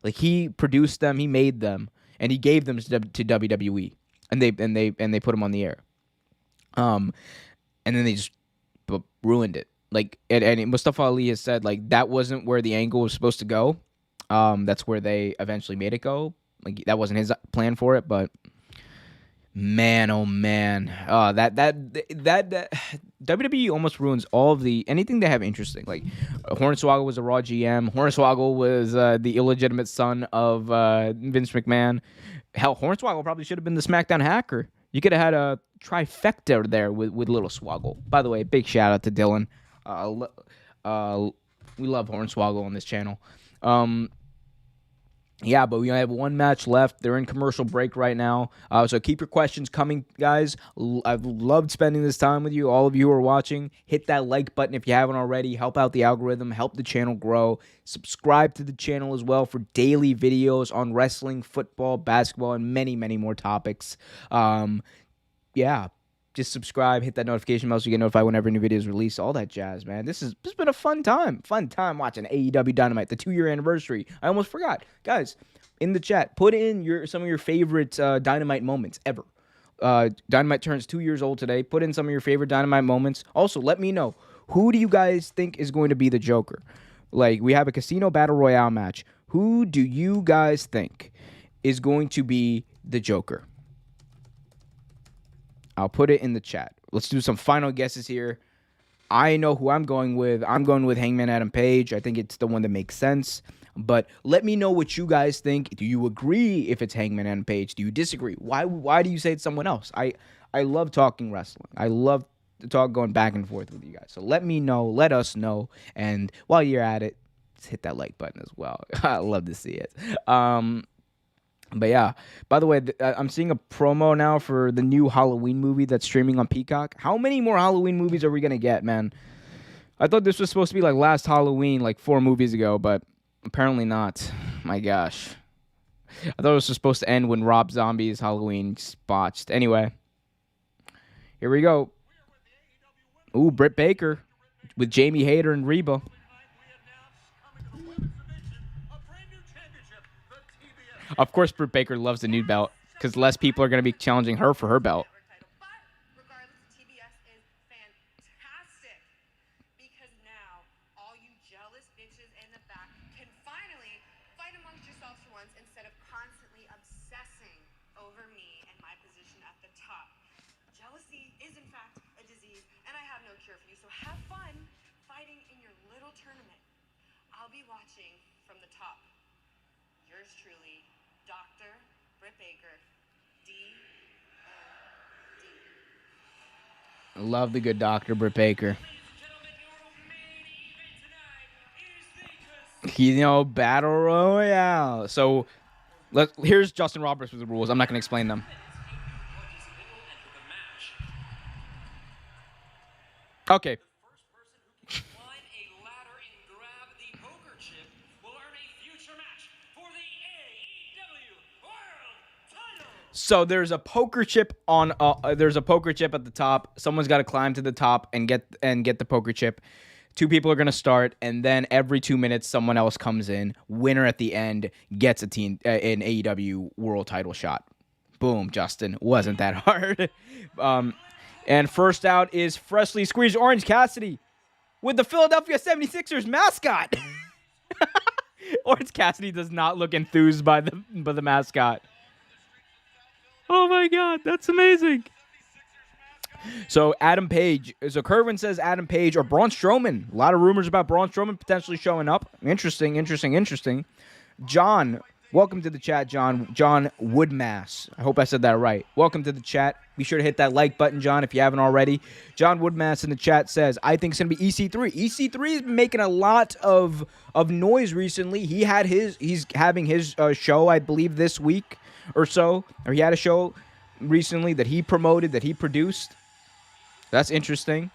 Like, he produced them, he made them, and he gave them to WWE, and they put them on the air. And then they just ruined it. Like, and Mustafa Ali has said, like, that wasn't where the angle was supposed to go. That's where they eventually made it go. Like, that wasn't his plan for it, but man, oh man, that WWE almost ruins all of anything they have interesting. Like, Hornswoggle was a Raw GM. Hornswoggle was the illegitimate son of Vince McMahon. Hell, Hornswoggle probably should have been the SmackDown hacker. You could have had a trifecta there with Little Swoggle. By the way, big shout out to Dylan. We love Hornswoggle on this channel. Yeah, but we only have one match left. They're in commercial break right now. So keep your questions coming, guys. I've loved spending this time with you. All of you who are watching, hit that like button if you haven't already. Help out the algorithm. Help the channel grow. Subscribe to the channel as well for daily videos on wrestling, football, basketball, and many, many more topics. Yeah. Just subscribe, hit that notification bell so you get notified whenever new videos release, all that jazz, man. This has been a fun time watching AEW Dynamite, the 2-year anniversary. I almost forgot. Guys, in the chat, put in some of your favorite Dynamite moments ever. Dynamite turns 2 years old today. Put in some of your favorite Dynamite moments. Also, let me know, who do you guys think is going to be the Joker? Like, we have a Casino Battle Royale match. Who do you guys think is going to be the Joker? I'll put it in the chat. Let's do some final guesses here. I know who I'm going with. I'm going with Hangman Adam Page. I think it's the one that makes sense. But let me know what you guys think. Do you agree if it's Hangman Adam Page? Do you disagree? Why do you say it's someone else? I love talking wrestling. I love to talk going back and forth with you guys. So let me know. Let us know. And while you're at it, just hit that like button as well. I love to see it. But yeah, by the way, I'm seeing a promo now for the new Halloween movie that's streaming on Peacock. How many more Halloween movies are we going to get, man? I thought this was supposed to be like last Halloween, like 4 movies ago, but apparently not. My gosh. I thought it was supposed to end when Rob Zombie's Halloween botched. Anyway, here we go. Ooh, Britt Baker with Jamie Hayter and Reba. Of course, Britt Baker loves the new belt because less people are going to be challenging her for her belt. But regardless, TBS is fantastic because now all you jealous bitches in the back can finally fight amongst yourselves for once instead of constantly obsessing over me and my position at the top. Jealousy is in fact a disease, and I have no cure for you. So have fun fighting in your little tournament. I'll be watching from the top. Yours truly, Dr. Britt Baker, D.O.D. Love the good Dr. Britt Baker. You know, Battle Royale. So, here's Justin Roberts with the rules. I'm not going to explain them. Okay. So there's a poker chip on. There's a poker chip at the top. Someone's got to climb to the top and get the poker chip. 2 people are gonna start, and then every 2 minutes, someone else comes in. Winner at the end gets an AEW World Title shot. Boom, Justin. Wasn't that hard? And first out is freshly squeezed Orange Cassidy with the Philadelphia 76ers mascot. Orange Cassidy does not look enthused by the mascot. Oh my God, that's amazing. So Adam Page. So Kerwin says Adam Page or Braun Strowman. A lot of rumors about Braun Strowman potentially showing up. Interesting. John, welcome to the chat, John. John Woodmass. I hope I said that right. Welcome to the chat. Be sure to hit that like button, John, if you haven't already. John Woodmass in the chat says, I think it's going to be EC3. EC3 has been making a lot of noise recently. He's having his show, I believe, this week or so. Or he had a show recently that he promoted, that he produced. That's interesting.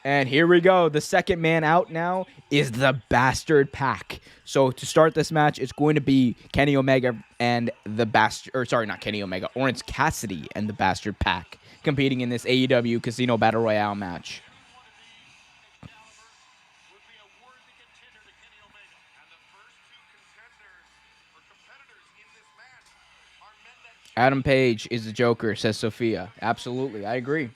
And here we go. The second man out now is the Bastard Pack. So to start this match, it's going to be Kenny Omega and the Bastard... Or sorry, not Kenny Omega. Orange Cassidy and the Bastard Pack competing in this AEW Casino Battle Royale match. Adam Page is the Joker, says Sophia. Absolutely. I agree.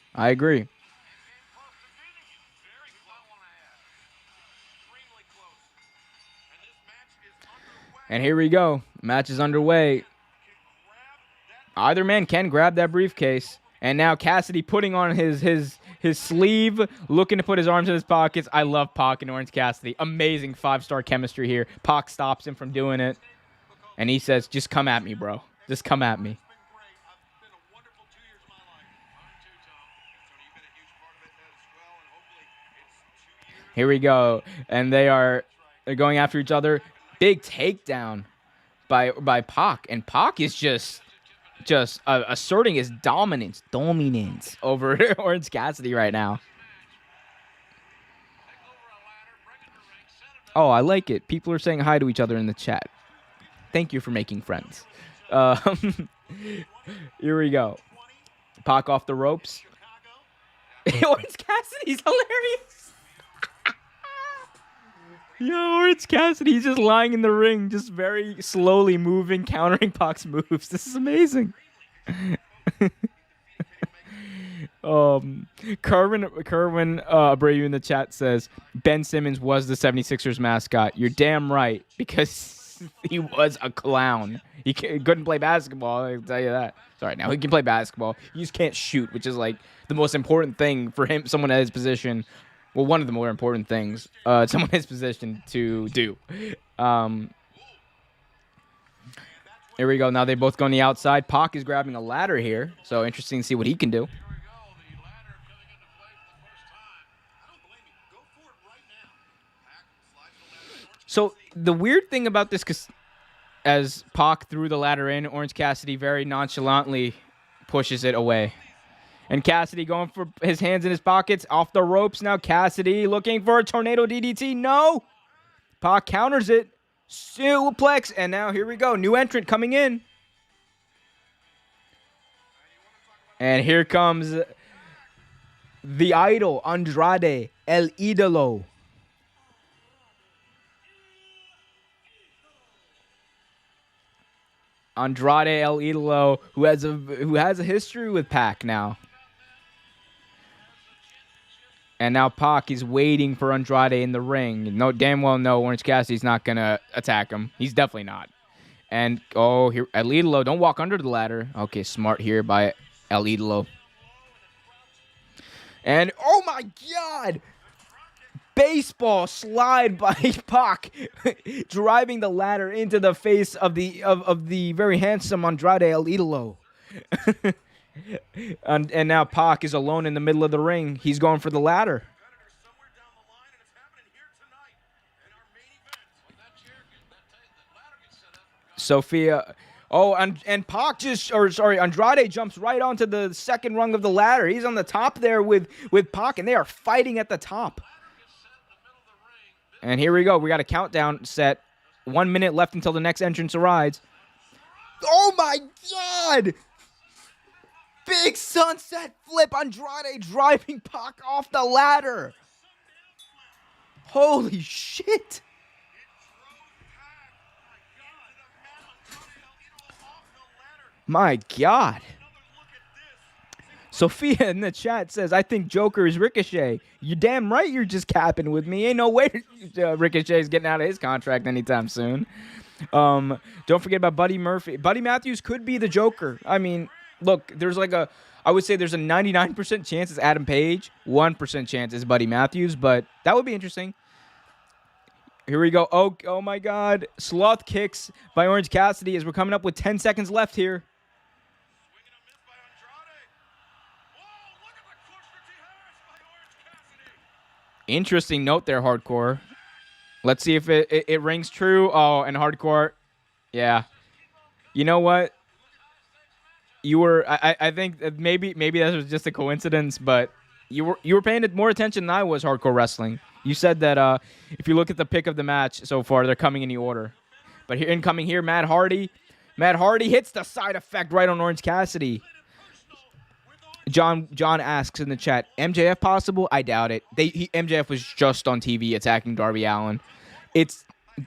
And here we go. Match is underway. Either man can grab that briefcase. And now Cassidy putting on his sleeve, looking to put his arms in his pockets. I love Pac and Orange Cassidy. Amazing 5-star chemistry here. Pac stops him from doing it. And he says, just come at me, bro. Just come at me. Here we go. And they're going after each other. Big takedown by Pac. And Pac is just asserting his dominance over Orange Cassidy right now. Oh, I like it. People are saying hi to each other in the chat. Thank you for making friends. Here we go. Pac off the ropes. Orange Cassidy's hilarious. Yo, Orange Cassidy, he's just lying in the ring, just very slowly moving, countering Pac's moves. This is amazing. Kerwin Abreu in the chat says, Ben Simmons was the 76ers mascot. You're damn right, because he was a clown. He couldn't play basketball, I can tell you that. Sorry, now he can play basketball. He just can't shoot, which is like the most important thing for him, someone at his position. Well, one of the more important things someone in his position to do. Here we go. Now they both go on the outside. Pac is grabbing a ladder here, so interesting to see what he can do. So the weird thing about this, because as Pac threw the ladder in, Orange Cassidy very nonchalantly pushes it away. And Cassidy going for his hands in his pockets, off the ropes now. Cassidy looking for a tornado DDT. No! Pac counters it. Suplex, and now here we go. New entrant coming in. And here comes the Idol, Andrade El Idolo. Andrade El Idolo, who has a history with Pac now. And now Pac is waiting for Andrade in the ring. No, damn well no, Orange Cassidy's not going to attack him. He's definitely not. And, here, El Idolo, don't walk under the ladder. Okay, smart here by El Idolo. And, oh my God! Baseball slide by Pac, driving the ladder into the face of the very handsome Andrade El Idolo. And now Pac is alone in the middle of the ring. He's going for the ladder. Sophia. Oh, and Pac Andrade jumps right onto the second rung of the ladder. He's on the top there with Pac, and they are fighting at the top. And here we go. We got a countdown set. 1 minute left until the next entrance arrives. Oh my God! Big sunset flip. Andrade driving Pac off the ladder. Holy shit. My God. Sophia in the chat says, I think Joker is Ricochet. You damn right you're just capping with me. Ain't no way Ricochet is getting out of his contract anytime soon. Don't forget about Buddy Murphy. Buddy Matthews could be the Joker. I mean, look, I would say there's a 99% chance it's Adam Page. 1% chance it's Buddy Matthews, but that would be interesting. Here we go. Oh my God. Sloth kicks by Orange Cassidy as we're coming up with 10 seconds left here. Interesting note there, Hardcore. Let's see if it rings true. Oh, and Hardcore. Yeah. You know what? You were I think that maybe that was just a coincidence, but you were paying more attention than I was, Hardcore Wrestling. You said that if you look at the pick of the match so far, they're coming in the order. But here incoming here, Matt Hardy. Matt Hardy hits the side effect right on Orange Cassidy. John asks in the chat, MJF possible? I doubt it. MJF was just on TV attacking Darby Allin. It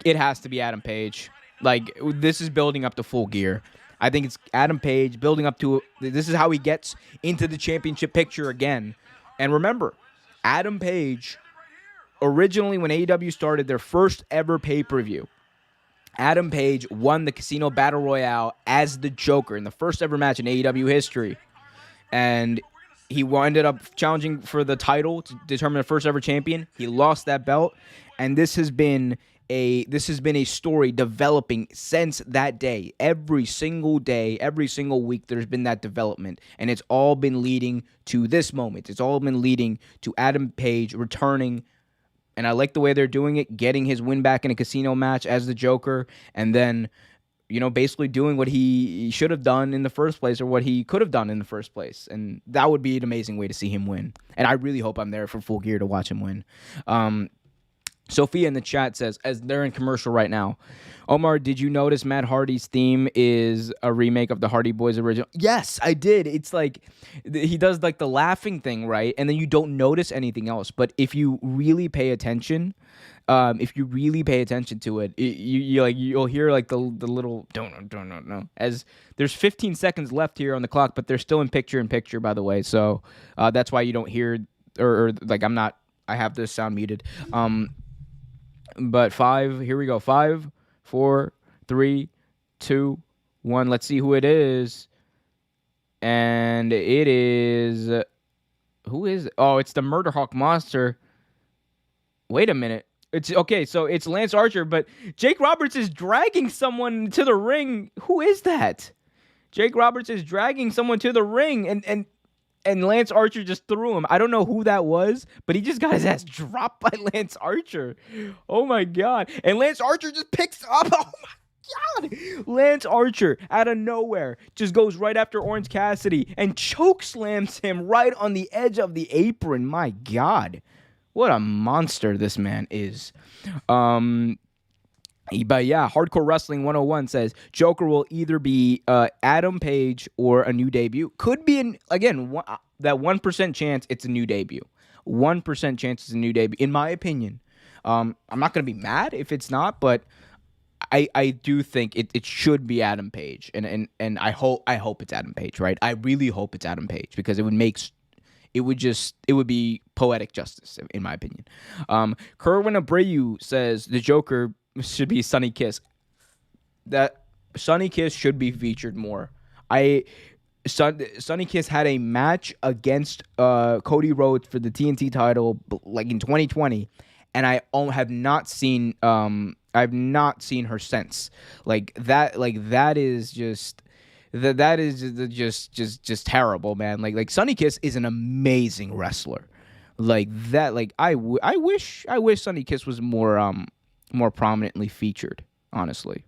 has to be Adam Page. Like, this is building up to Full Gear. I think it's Adam Page building up to this is how he gets into the championship picture again. And remember, Adam Page, originally when AEW started their first ever pay-per-view, Adam Page won the Casino Battle Royale as the Joker in the first ever match in AEW history. And he ended up challenging for the title to determine the first ever champion. He lost that belt, and this has been a story developing since that day. Every single day, every single week, there's been that development, and it's all been leading to this moment. It's all been leading to Adam Page returning, and I like the way they're doing it, getting his win back in a casino match as the Joker, and then, basically doing what he should have done in the first place, or what he could have done in the first place. And that would be an amazing way to see him win. And I really hope I'm there for Full Gear to watch him win. Sophia in the chat says, as they're in commercial right now, Omar, did you notice Matt Hardy's theme is a remake of the Hardy Boys original? Yes, I did. It's like he does like the laughing thing, right? And then you don't notice anything else. But if you really pay attention, to it, you'll hear like the little don't. As there's 15 seconds left here on the clock, but they're still in picture, by the way. So that's why you don't hear or like I have this sound muted. But here we go. 5, 4, 3, 2, 1. Let's see who it is. And it is, who is it? Oh, it's the Murder Hawk Monster. Wait a minute. It's okay, so it's Lance Archer, but Jake Roberts is dragging someone to the ring. Who is that? Jake Roberts is dragging someone to the ring, and Lance Archer just threw him. I don't know who that was, but he just got his ass dropped by Lance Archer. Oh my god. And Lance Archer just picks up. Oh my god. Lance Archer out of nowhere just goes right after Orange Cassidy and choke slams him right on the edge of the apron. My god. What a monster this man is. But yeah, Hardcore Wrestling 101 says Joker will either be Adam Page or a new debut. Could be, that 1% chance it's a new debut. 1% chance it's a new debut, in my opinion. I'm not going to be mad if it's not, but I do think it should be Adam Page. And I hope it's Adam Page, right? I really hope it's Adam Page because it would be poetic justice, in my opinion. Kerwin Abreu says the Joker should be Sonny Kiss. That Sonny Kiss should be featured more. Sonny Kiss had a match against Cody Rhodes for the TNT title like in 2020, and I have not seen I've not seen her since. That is just terrible, man. Like Sonny Kiss is an amazing wrestler. I wish Sonny Kiss was more prominently featured, honestly.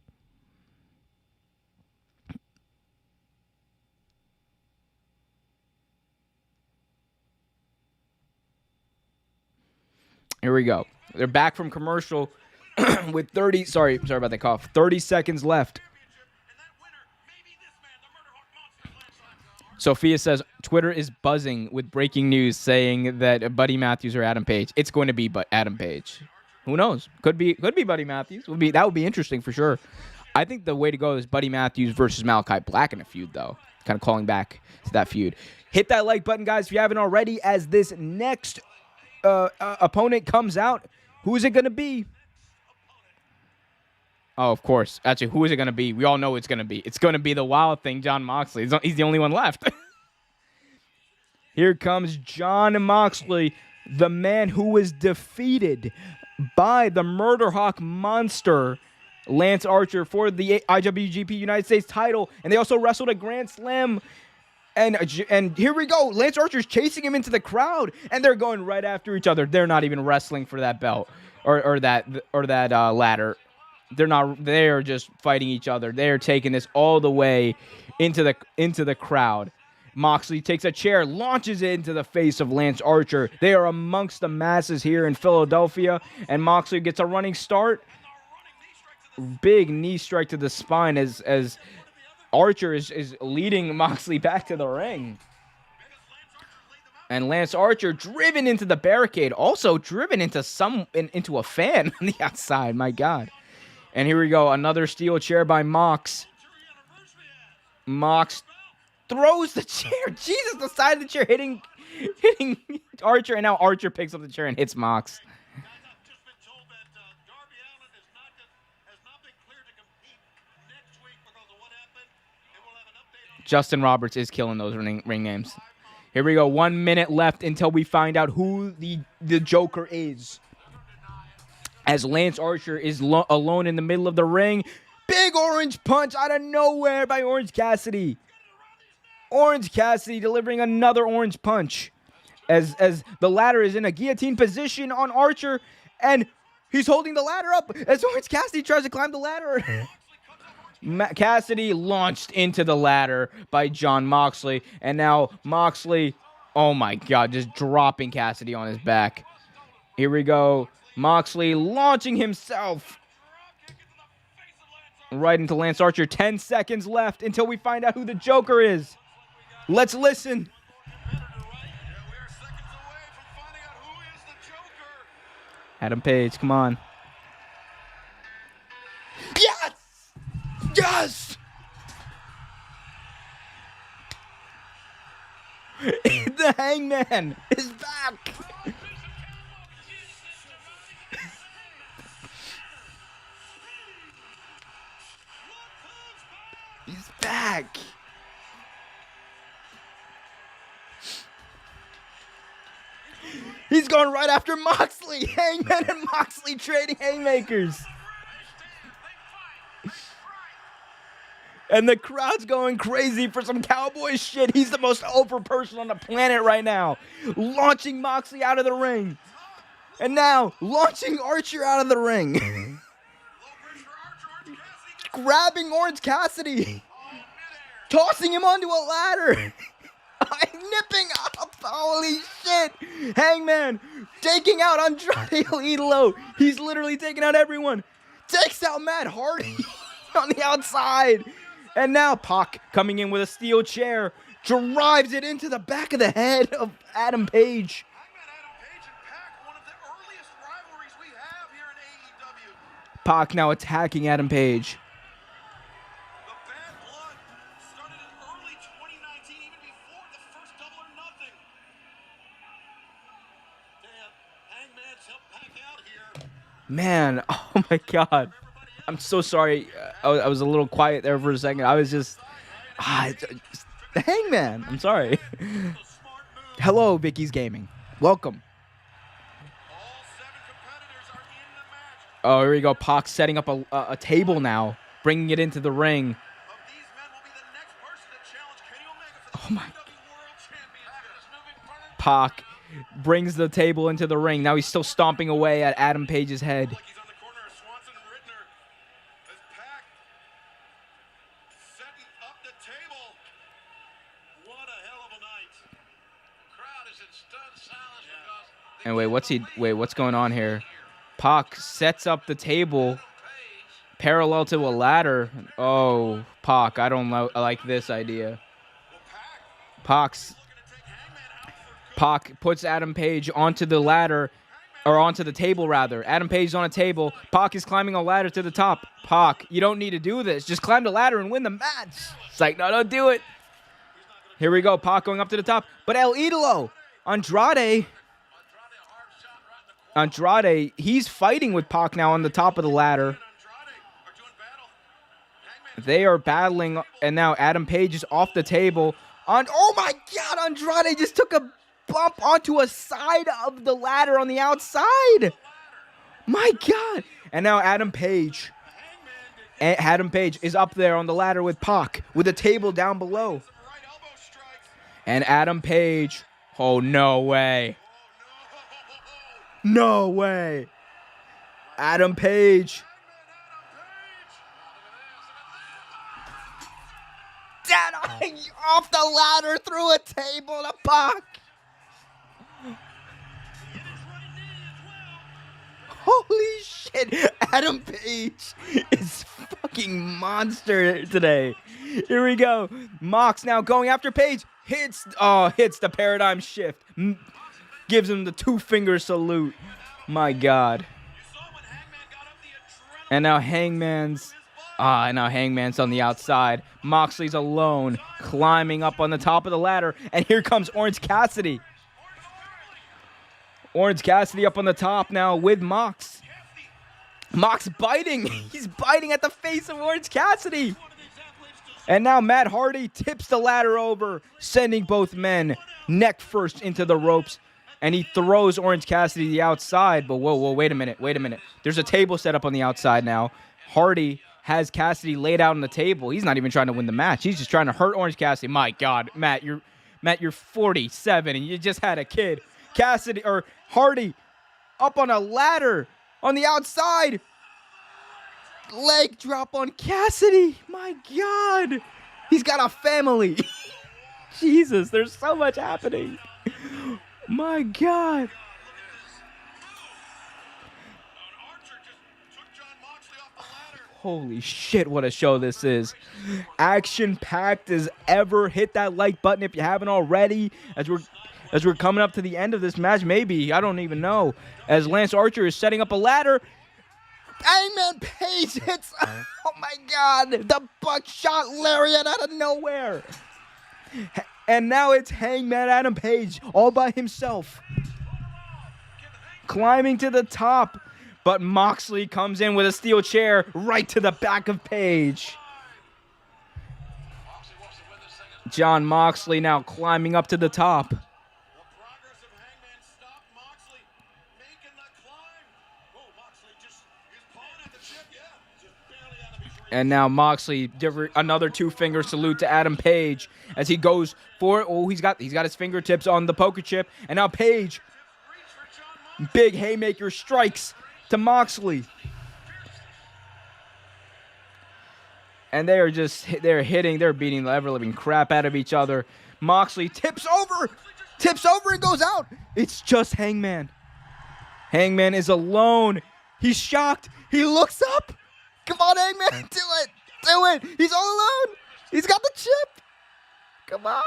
Here we go. They're back from commercial with 30 sorry about that cough. 30 seconds left. Sophia says Twitter is buzzing with breaking news saying that Buddy Matthews or Adam Page. It's going to be Adam Page. Who knows? Could be Buddy Matthews. That would be interesting for sure. I think the way to go is Buddy Matthews versus Malachi Black in a feud, though. Kind of calling back to that feud. Hit that like button, guys, if you haven't already, as this next opponent comes out. Who is it going to be? Oh, of course. Actually, who is it going to be? We all know it's going to be. It's going to be the Wild Thing, Jon Moxley. He's the only one left. Here comes Jon Moxley, the man who was defeated by the Murder Hawk monster, Lance Archer, for the IWGP United States title. And they also wrestled a Grand Slam. And here we go. Lance Archer's chasing him into the crowd, and they're going right after each other. They're not even wrestling for that belt or that ladder. They're just fighting each other. They're taking this all the way into the crowd. Moxley takes a chair, launches it into the face of Lance Archer. They are amongst the masses here in Philadelphia, and Moxley gets a running start. Big knee strike to the spine as Archer is leading Moxley back to the ring. And Lance Archer driven into the barricade, also driven into a fan on the outside. My God. And here we go, another steel chair by Mox. Mox throws the chair. Jesus, the side of the chair hitting Archer, and now Archer picks up the chair and hits Mox. Justin Roberts is killing those ring names. Here we go, 1 minute left until we find out who the Joker is. As Lance Archer is alone in the middle of the ring. Big orange punch out of nowhere by Orange Cassidy. Orange Cassidy delivering another orange punch. As the ladder is in a guillotine position on Archer. And he's holding the ladder up as Orange Cassidy tries to climb the ladder. Cassidy launched into the ladder by Jon Moxley. And now Moxley, oh my God, just dropping Cassidy on his back. Here we go. Moxley launching himself right into Lance Archer. 10 seconds left until we find out who the Joker is. Let's listen. Adam Page, come on. Yes! Yes! The Hangman is back! He's back! He's He's going right after Moxley. Hangman and Moxley trading haymakers. And the crowd's going crazy for some cowboy shit. He's the most over person on the planet right now. Launching Moxley out of the ring. And now, launching Archer out of the ring. Grabbing Orange Cassidy. Tossing him onto a ladder. Nipping up. Holy shit. Hangman taking out Andrade El Idolo. He's literally taking out everyone. Takes out Matt Hardy on the outside. And now Pac coming in with a steel chair. Drives it into the back of the head of Adam Page. Pac now attacking Adam Page. The bad blood started in early 2019, even before the first Double or Nothing. Damn, Hangman's helped Pac out here. Man, oh my God. I'm so sorry. I was a little quiet there for a second. I was just... the Hangman. I'm sorry. Hello, Vicky's Gaming. Welcome. Oh, here we go. Pac setting up a table now. Bringing it into the ring. Oh my... Pac brings the table into the ring. Now he's still stomping away at Adam Page's head. And what's going on here? Pac sets up the table parallel to a ladder. Oh, Pac, I don't like this idea. Pac puts Adam Page onto the ladder, or onto the table rather. Adam Page is on a table. Pac is climbing a ladder to the top. Pac, you don't need to do this. Just climb the ladder and win the match. It's like, no, don't do it. Here we go. Pac going up to the top. But El Idolo, Andrade, he's fighting with Pac now on the top of the ladder. They are battling, and now Adam Page is off the table. Oh my God, Andrade just took a bump onto a side of the ladder on the outside. My God. And now Adam Page is up there on the ladder with Pac, with a table down below. And Adam Page, oh, no way. No way. Adam Page. Dead off the ladder through a table to Pac. Holy shit. Adam Page is fucking monster today. Here we go. Mox now going after Page. Hits the paradigm shift. Gives him the 2-finger salute. My God. And now Hangman's on the outside. Moxley's alone, climbing up on the top of the ladder. And here comes Orange Cassidy. Orange Cassidy up on the top now with Mox. Mox biting. He's biting at the face of Orange Cassidy. And now Matt Hardy tips the ladder over, sending both men neck first into the ropes. And he throws Orange Cassidy to the outside. But whoa, wait a minute. There's a table set up on the outside now. Hardy has Cassidy laid out on the table. He's not even trying to win the match. He's just trying to hurt Orange Cassidy. My God, Matt, you're 47 and you just had a kid. Hardy up on a ladder on the outside. Leg drop on Cassidy. My God. He's got a family. Jesus, there's so much happening. My God. Holy shit, what a show this is. Action-packed as ever. Hit that like button if you haven't already. As we're coming up to the end of this match, maybe, I don't even know. As Lance Archer is setting up a ladder. Hangman Page hits, oh my God, the buckshot lariat out of nowhere. And now it's Hangman Adam Page all by himself. Climbing to the top. But Moxley comes in with a steel chair right to the back of Page. John Moxley now climbing up to the top. And now Moxley, another 2-finger salute to Adam Page as he goes for it. Oh, he's got his fingertips on the poker chip. And now Page, big haymaker strikes to Moxley. And they're beating the ever-living crap out of each other. Moxley tips over and goes out. It's just Hangman. Hangman is alone. He's shocked. He looks up. Come on, Hangman, do it. He's all alone. He's got the chip. Come on.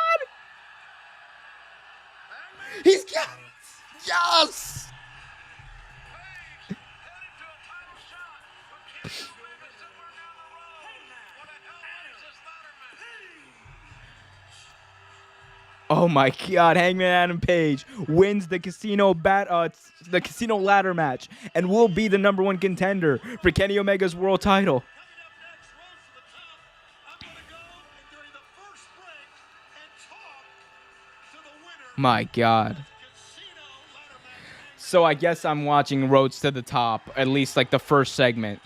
He's got it. Yes. Oh my God! Hangman Adam Page wins the casino ladder match and will be the #1 contender for Kenny Omega's world title. My God! So I guess I'm watching Roads to the Top, at least like the first segment.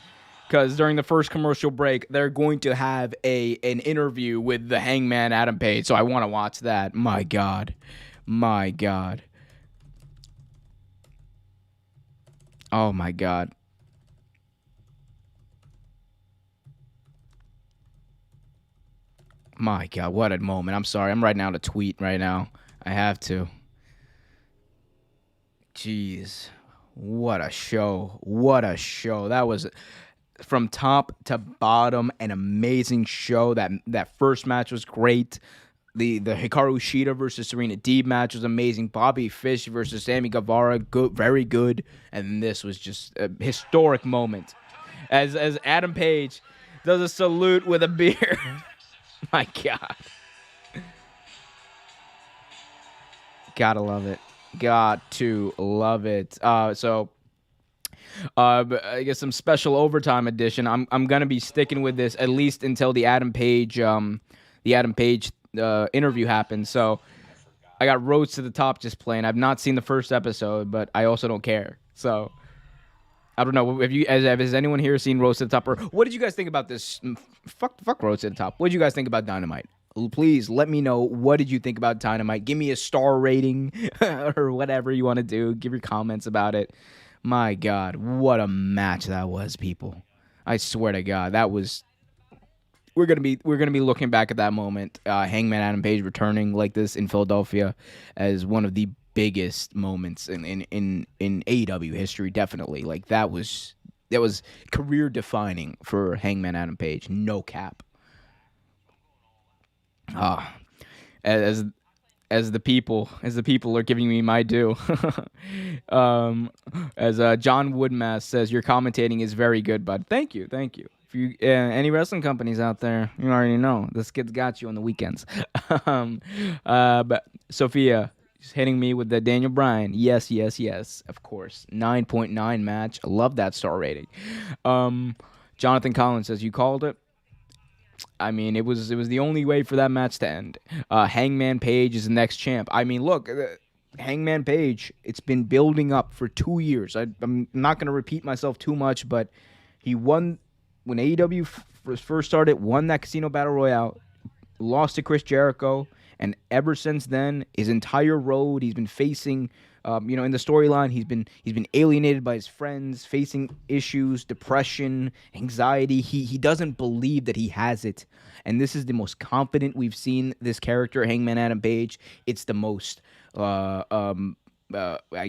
Because during the first commercial break, they're going to have an interview with the Hangman Adam Page. So I want to watch that. My God. My God. Oh, my God. My God, what a moment. I'm sorry. I'm writing out a tweet right now. I have to. Jeez. What a show. What a show. That was... from top to bottom, an amazing show. That first match was great. The Hikaru Shida versus Serena Deeb match was amazing. Bobby Fish versus Sami Gavarra, good, very good. And this was just a historic moment. As Adam Page does a salute with a beer. My God. Gotta love it. Got to love it. I guess some special overtime edition. I'm gonna be sticking with this at least until the Adam Page interview happens. So I got Roads to the Top just playing. I've not seen the first episode, but I also don't care. So I don't know. Has anyone here seen Roads to the Top? Or what did you guys think about this? Fuck Roads to the Top. What did you guys think about Dynamite? Please let me know. What did you think about Dynamite? Give me a star rating or whatever you want to do. Give your comments about it. My God, what a match that was, people! I swear to God, that was. We're gonna be looking back at that moment. Hangman Adam Page returning like this in Philadelphia as one of the biggest moments in AEW history. Definitely, like that was career defining for Hangman Adam Page. No cap. As the people are giving me my due. As John Woodmass says, your commentating is very good, bud. Thank you. If you any wrestling companies out there, you already know this kid's got you on the weekends. But Sophia is hitting me with the Daniel Bryan. Yes, of course. 9.9 match. I love that star rating. Jonathan Collins says, you called it. I mean, it was the only way for that match to end. Hangman Page is the next champ. I mean, look, Hangman Page, it's been building up for 2 years. I'm not going to repeat myself too much, but he won when AEW first started, won that Casino Battle Royale, lost to Chris Jericho, and ever since then, his entire road, he's been facing... in the storyline, he's been alienated by his friends, facing issues, depression, anxiety. He doesn't believe that he has it, and this is the most confident we've seen this character, Hangman Adam Page. It's the most, I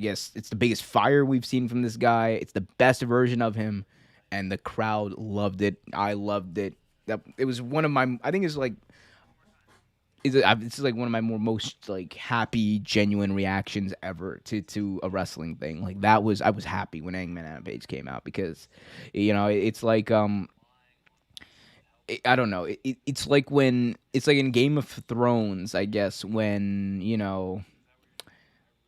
guess, it's the biggest fire we've seen from this guy. It's the best version of him, and the crowd loved it. I loved it. It was one of my, I think it's like. This is like one of my most like happy, genuine reactions ever to a wrestling thing. Like I was happy when Hangman Adam Page came out because, it's like I don't know. It's like in Game of Thrones, I guess, when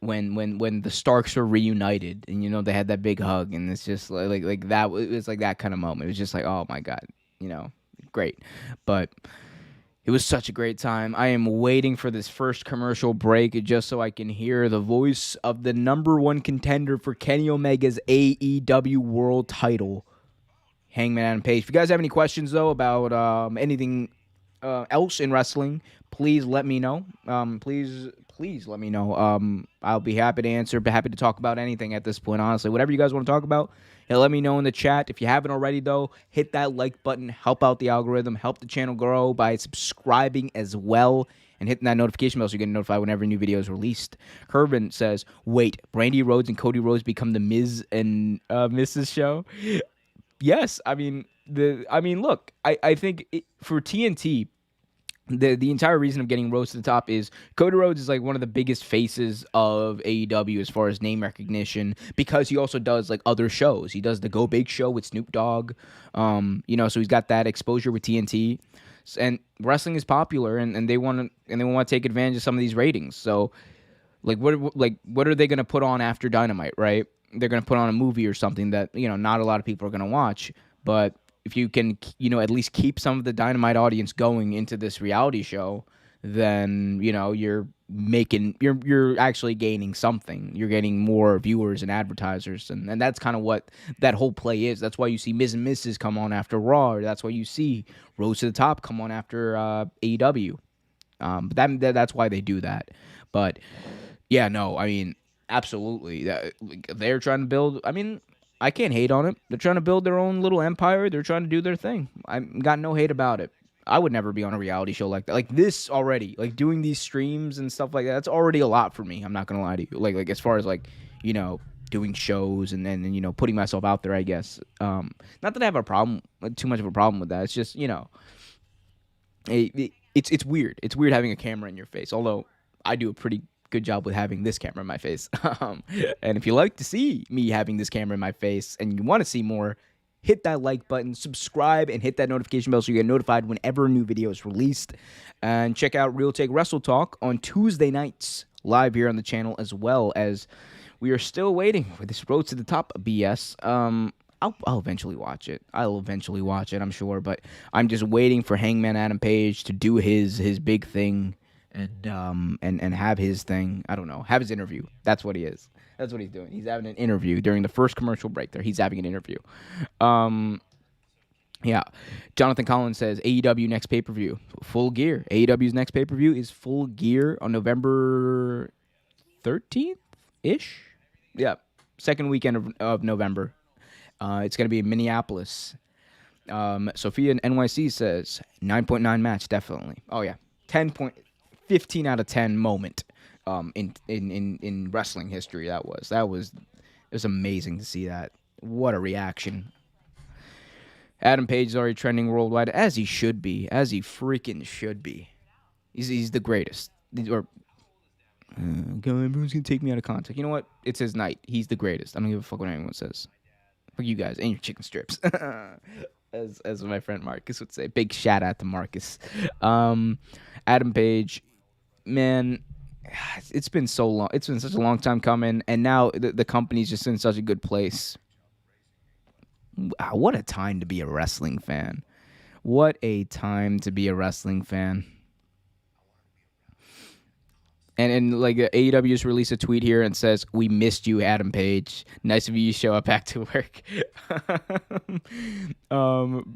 when the Starks were reunited and they had that big hug and it's just like that. It was like that kind of moment. It was just like, oh my God, great, but. It was such a great time. I am waiting for this first commercial break just so I can hear the voice of the number one contender for Kenny Omega's AEW World Title, Hangman Page. If you guys have any questions, though, about anything else in wrestling, please let me know. Please let me know. I'll be happy to answer, be happy to talk about anything at this point, honestly. Whatever you guys want to talk about, let me know in the chat. If you haven't already, though, hit that like button. Help out the algorithm. Help the channel grow by subscribing as well and hitting that notification bell so you get notified whenever a new video is released. Kervin says, wait, Brandy Rhodes and Cody Rhodes become the Miz and Mrs. show? Yes, I mean, look, I think for TNT, the entire reason of getting Rhodes to the top is Cody Rhodes is like one of the biggest faces of AEW as far as name recognition, because he also does like other shows. He does the Go Big show with Snoop Dogg, so he's got that exposure with TNT, and wrestling is popular, and they want to take advantage of some of these ratings. So, what are they going to put on after Dynamite, right? They're going to put on a movie or something that not a lot of people are going to watch, but if you can, at least keep some of the Dynamite audience going into this reality show, then, you're actually gaining something. You're getting more viewers and advertisers, and that's kind of what that whole play is. That's why you see Miz and Mrs. come on after Raw, or that's why you see Rose to the Top come on after AEW. But that's why they do that. But, yeah, no, I mean, absolutely. They're trying to build, I can't hate on it. They're trying to build their own little empire. They're trying to do their thing. I got no hate about it. I would never be on a reality show like that. Like this already, like doing these streams and stuff like that, that's already a lot for me. I'm not going to lie to you. Like as far as doing shows and then, putting myself out there, I guess. Not that I have too much of a problem with that. It's just, it's weird. It's weird having a camera in your face, although I do a pretty good job with having this camera in my face. And if you like to see me having this camera in my face and you want to see more, hit that like button, subscribe, and hit that notification bell so you get notified whenever a new video is released. And check out Real Take Wrestle Talk on Tuesday nights live here on the channel, as well as we are still waiting for this Road to the Top BS. I'll eventually watch it. I'm sure, but I'm just waiting for Hangman Adam Page to do his big thing. And have his thing. I don't know. Have his interview. That's what he is. That's what he's doing. He's having an interview during the first commercial break there. He's having an interview. Yeah. Jonathan Collins says AEW next pay-per-view. Full Gear. AEW's next pay-per-view is Full Gear on November 13th-ish? Yeah. Second weekend of November. It's going to be in Minneapolis. Sophia in NYC says 9.9 match, definitely. Oh, yeah. 15 out of 10 moment in wrestling history. It was amazing to see that. What a reaction. Adam Page is already trending worldwide, as he should be, as he freaking should be. He's the greatest. Everyone's gonna take me out of context. You know what? It's his night. He's the greatest. I don't give a fuck what anyone says. Fuck you guys and your chicken strips. As my friend Marcus would say. Big shout out to Marcus. Adam Page, man, it's been so long. It's been such a long time coming, and now the company's just in such a good place. Wow, what a time to be a wrestling fan. What a time to be a wrestling fan. And like AEW just released a tweet here and says, "We missed you, Adam Page. Nice of you to show up back to work."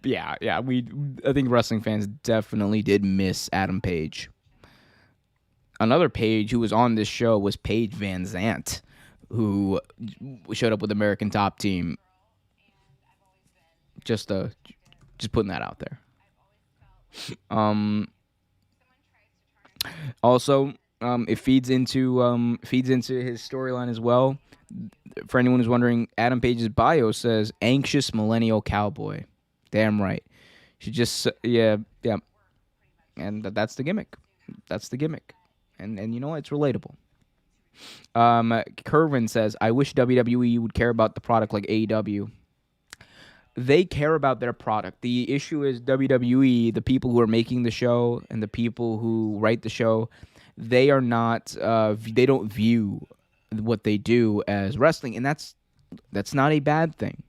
Yeah. I think wrestling fans definitely did miss Adam Page. Another Page who was on this show was Paige Van Zant, who showed up with American Top Team. Just putting that out there. Also, it feeds into his storyline as well. For anyone who's wondering, Adam Page's bio says anxious millennial cowboy. Damn right. She just yeah. And that's the gimmick. And you know what? It's relatable. Kerwin says, I wish WWE would care about the product like AEW. They care about their product. The issue is WWE, the people who are making the show and the people who write the show, they are not, they don't view what they do as wrestling, and that's not a bad thing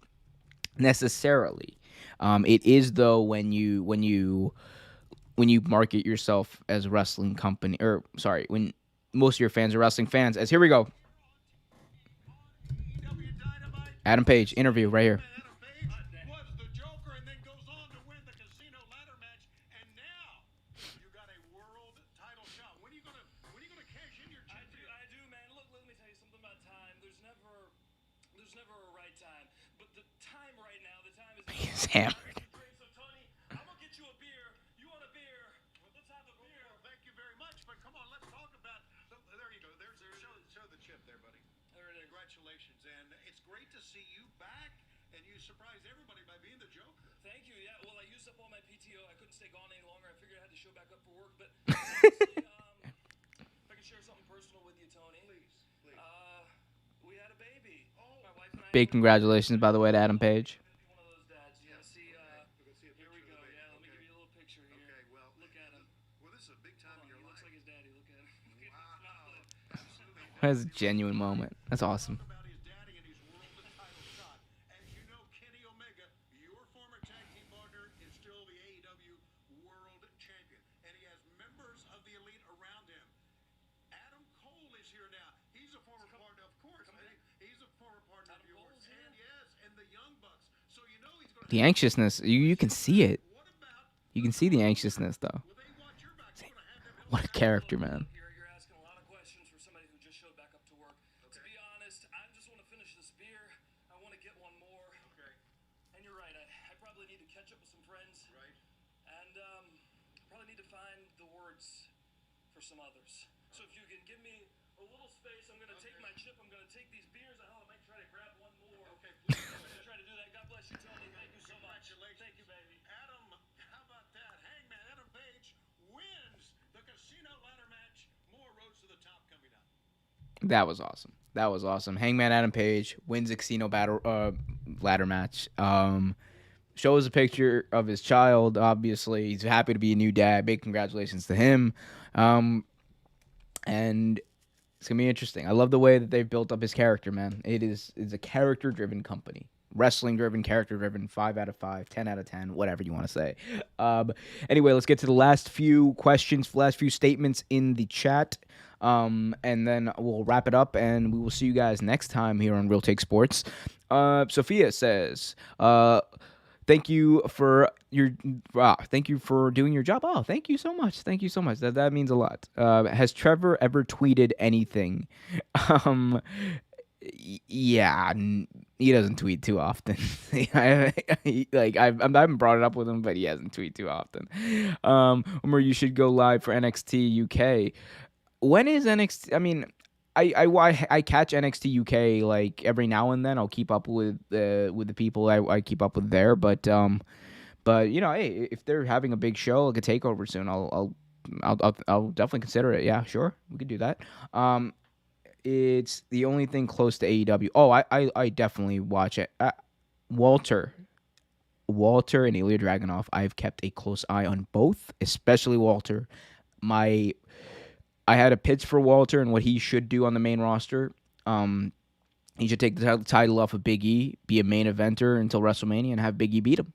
necessarily. It is though when you when you market yourself as a wrestling company, or sorry, when most of your fans are wrestling fans. As here we go, Adam Page interview right here. Adam Page was the Joker and then goes on to win the casino ladder match, and now you got a world title shot. When are you gonna cash in your championship? I do, man. Look, let me tell you something about time. There's never a right time. But the time right now, the time is. He's hammered. So Tony, I'm gonna get you a beer. You want a beer? Well, let's have a beer. Well, thank you very much, but come on, let's talk about. There you go. Show the chip there, buddy. There it is. Congratulations, and it's great to see you back, and you surprised everybody by being the Joker. Thank you. Yeah. Well, I used up all my PTO. I couldn't stay gone any longer. I figured I had to show back up for work. But honestly, if I could share something personal with you, Tony. Please. We had a baby. My wife and I. Big congratulations, by the way, to Adam Page. One of those dads. You gotta see. Here we go. Yeah. Let me give you a little picture here. Okay, well, Look at him. Well, this is a big time in your He looks life. like his daddy. Look at him. Wow. Absolutely. That's a genuine moment. That's awesome. About his daddy and his world title shot. As you know, Kenny Omega, your former tag team partner, is still the AEW World Champion, and he has members of the Elite around him. Adam Cole is here now. He's a former partner, of course. He's a former partner of yours, and yes, and the Young Bucks. So you know he's going to. The anxiousness, you can see it. What about? You can see the anxiousness, though. Will they watch your back? You're going to have them. What a character, man. You're asking a lot of questions for somebody who just showed back up to work. To be honest, I just want to finish this beer. I want to get one more. Okay. And you're right. I probably need to catch up with some friends. Right. And probably need to find the words for some others. So if you can give me a little space, I'm going to take my chip. I'm going to take these beers. I might try to grab one more. Okay, please. I'm going to try to do that. God bless you, Tony. Thank you so much. Congratulations. Thank you, baby. Adam, how about that? Hangman Adam Page wins the casino ladder match. More roads to the top coming up. That was awesome. That was awesome. Hangman Adam Page wins the casino ladder match. Shows a picture of his child. Obviously, he's happy to be a new dad. Big congratulations to him. And it's gonna be interesting. I love the way that they've built up his character, man. It's a character-driven company. Wrestling-driven, character-driven, 5 out of 5, 10 out of 10, whatever you want to say. Anyway, let's get to the last few questions, last few statements in the chat. And then we'll wrap it up, and we will see you guys next time here on Real Take Sports. Sophia says, thank you for doing your job. Oh, thank you so much. Thank you so much. That means a lot. Has Trevor ever tweeted anything? Yeah, he doesn't tweet too often. I haven't brought it up with him, but he hasn't tweeted too often. Or you should go live for NXT UK. When is NXT? I mean, I catch NXT UK like every now and then. I'll keep up with the people I keep up with there, but you know, hey, if they're having a big show like a takeover soon, I'll definitely consider it. Yeah, sure, we could do that. It's the only thing close to AEW. Oh, I definitely watch it. Walter and Ilya Dragunov. I've kept a close eye on both, especially Walter. I had a pitch for Walter and what he should do on the main roster. He should take the title off of Big E, be a main eventer until WrestleMania, and have Big E beat him.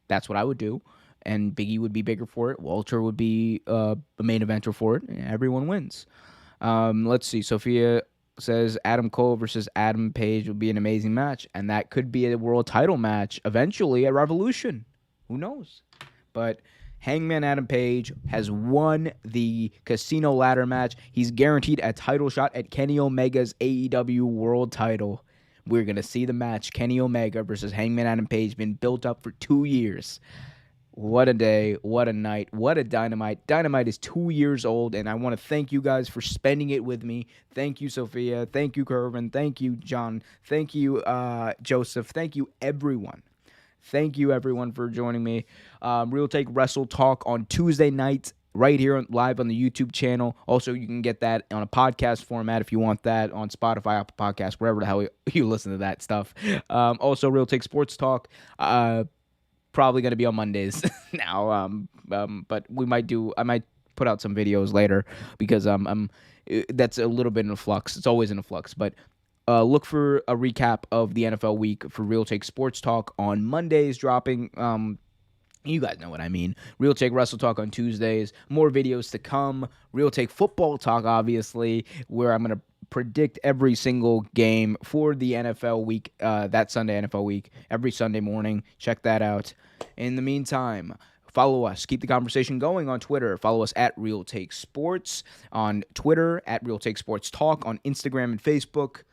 That's what I would do, and Big E would be bigger for it. Walter would be a main eventer for it, and everyone wins. Let's see. Sophia says Adam Cole versus Adam Page would be an amazing match, and that could be a world title match eventually at Revolution. Who knows? But Hangman Adam Page has won the casino ladder match. He's guaranteed a title shot at Kenny Omega's AEW world title. We're going to see the match, Kenny Omega versus Hangman Adam Page, been built up for 2 years. What a day, what a night, what a Dynamite. Dynamite is 2 years old, and I want to thank you guys for spending it with me. Thank you, Sophia. Thank you, Kervin. Thank you, John. Thank you, Joseph. Thank you, everyone. Thank you, everyone, for joining me. Real Take Wrestle Talk on Tuesday nights, right here live on the YouTube channel. Also, you can get that on a podcast format if you want that on Spotify, Apple Podcasts, wherever the hell you listen to that stuff. Also, Real Take Sports Talk. Probably going to be on Mondays now, but I might put out some videos later because that's a little bit in a flux. It's always in a flux, but look for a recap of the NFL week for Real Take Sports Talk on Mondays, dropping You guys know what I mean. Real Take Wrestle Talk on Tuesdays. More videos to come. Real Take Football Talk, obviously, where I'm going to predict every single game for the NFL week, that Sunday NFL week, every Sunday morning. Check that out. In the meantime, follow us. Keep the conversation going on Twitter. Follow us at Real Take Sports on Twitter, at Real Take Sports Talk on Instagram and Facebook.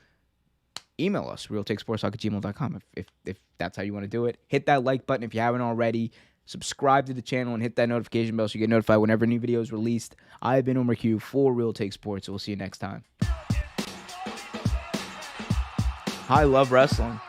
Email us, realtakesportstalk@gmail.com if that's how you want to do it. Hit that like button if you haven't already. Subscribe to the channel and hit that notification bell so you get notified whenever new video is released. I've been Omar Q for Real Take Sports. We'll see you next time. I love wrestling.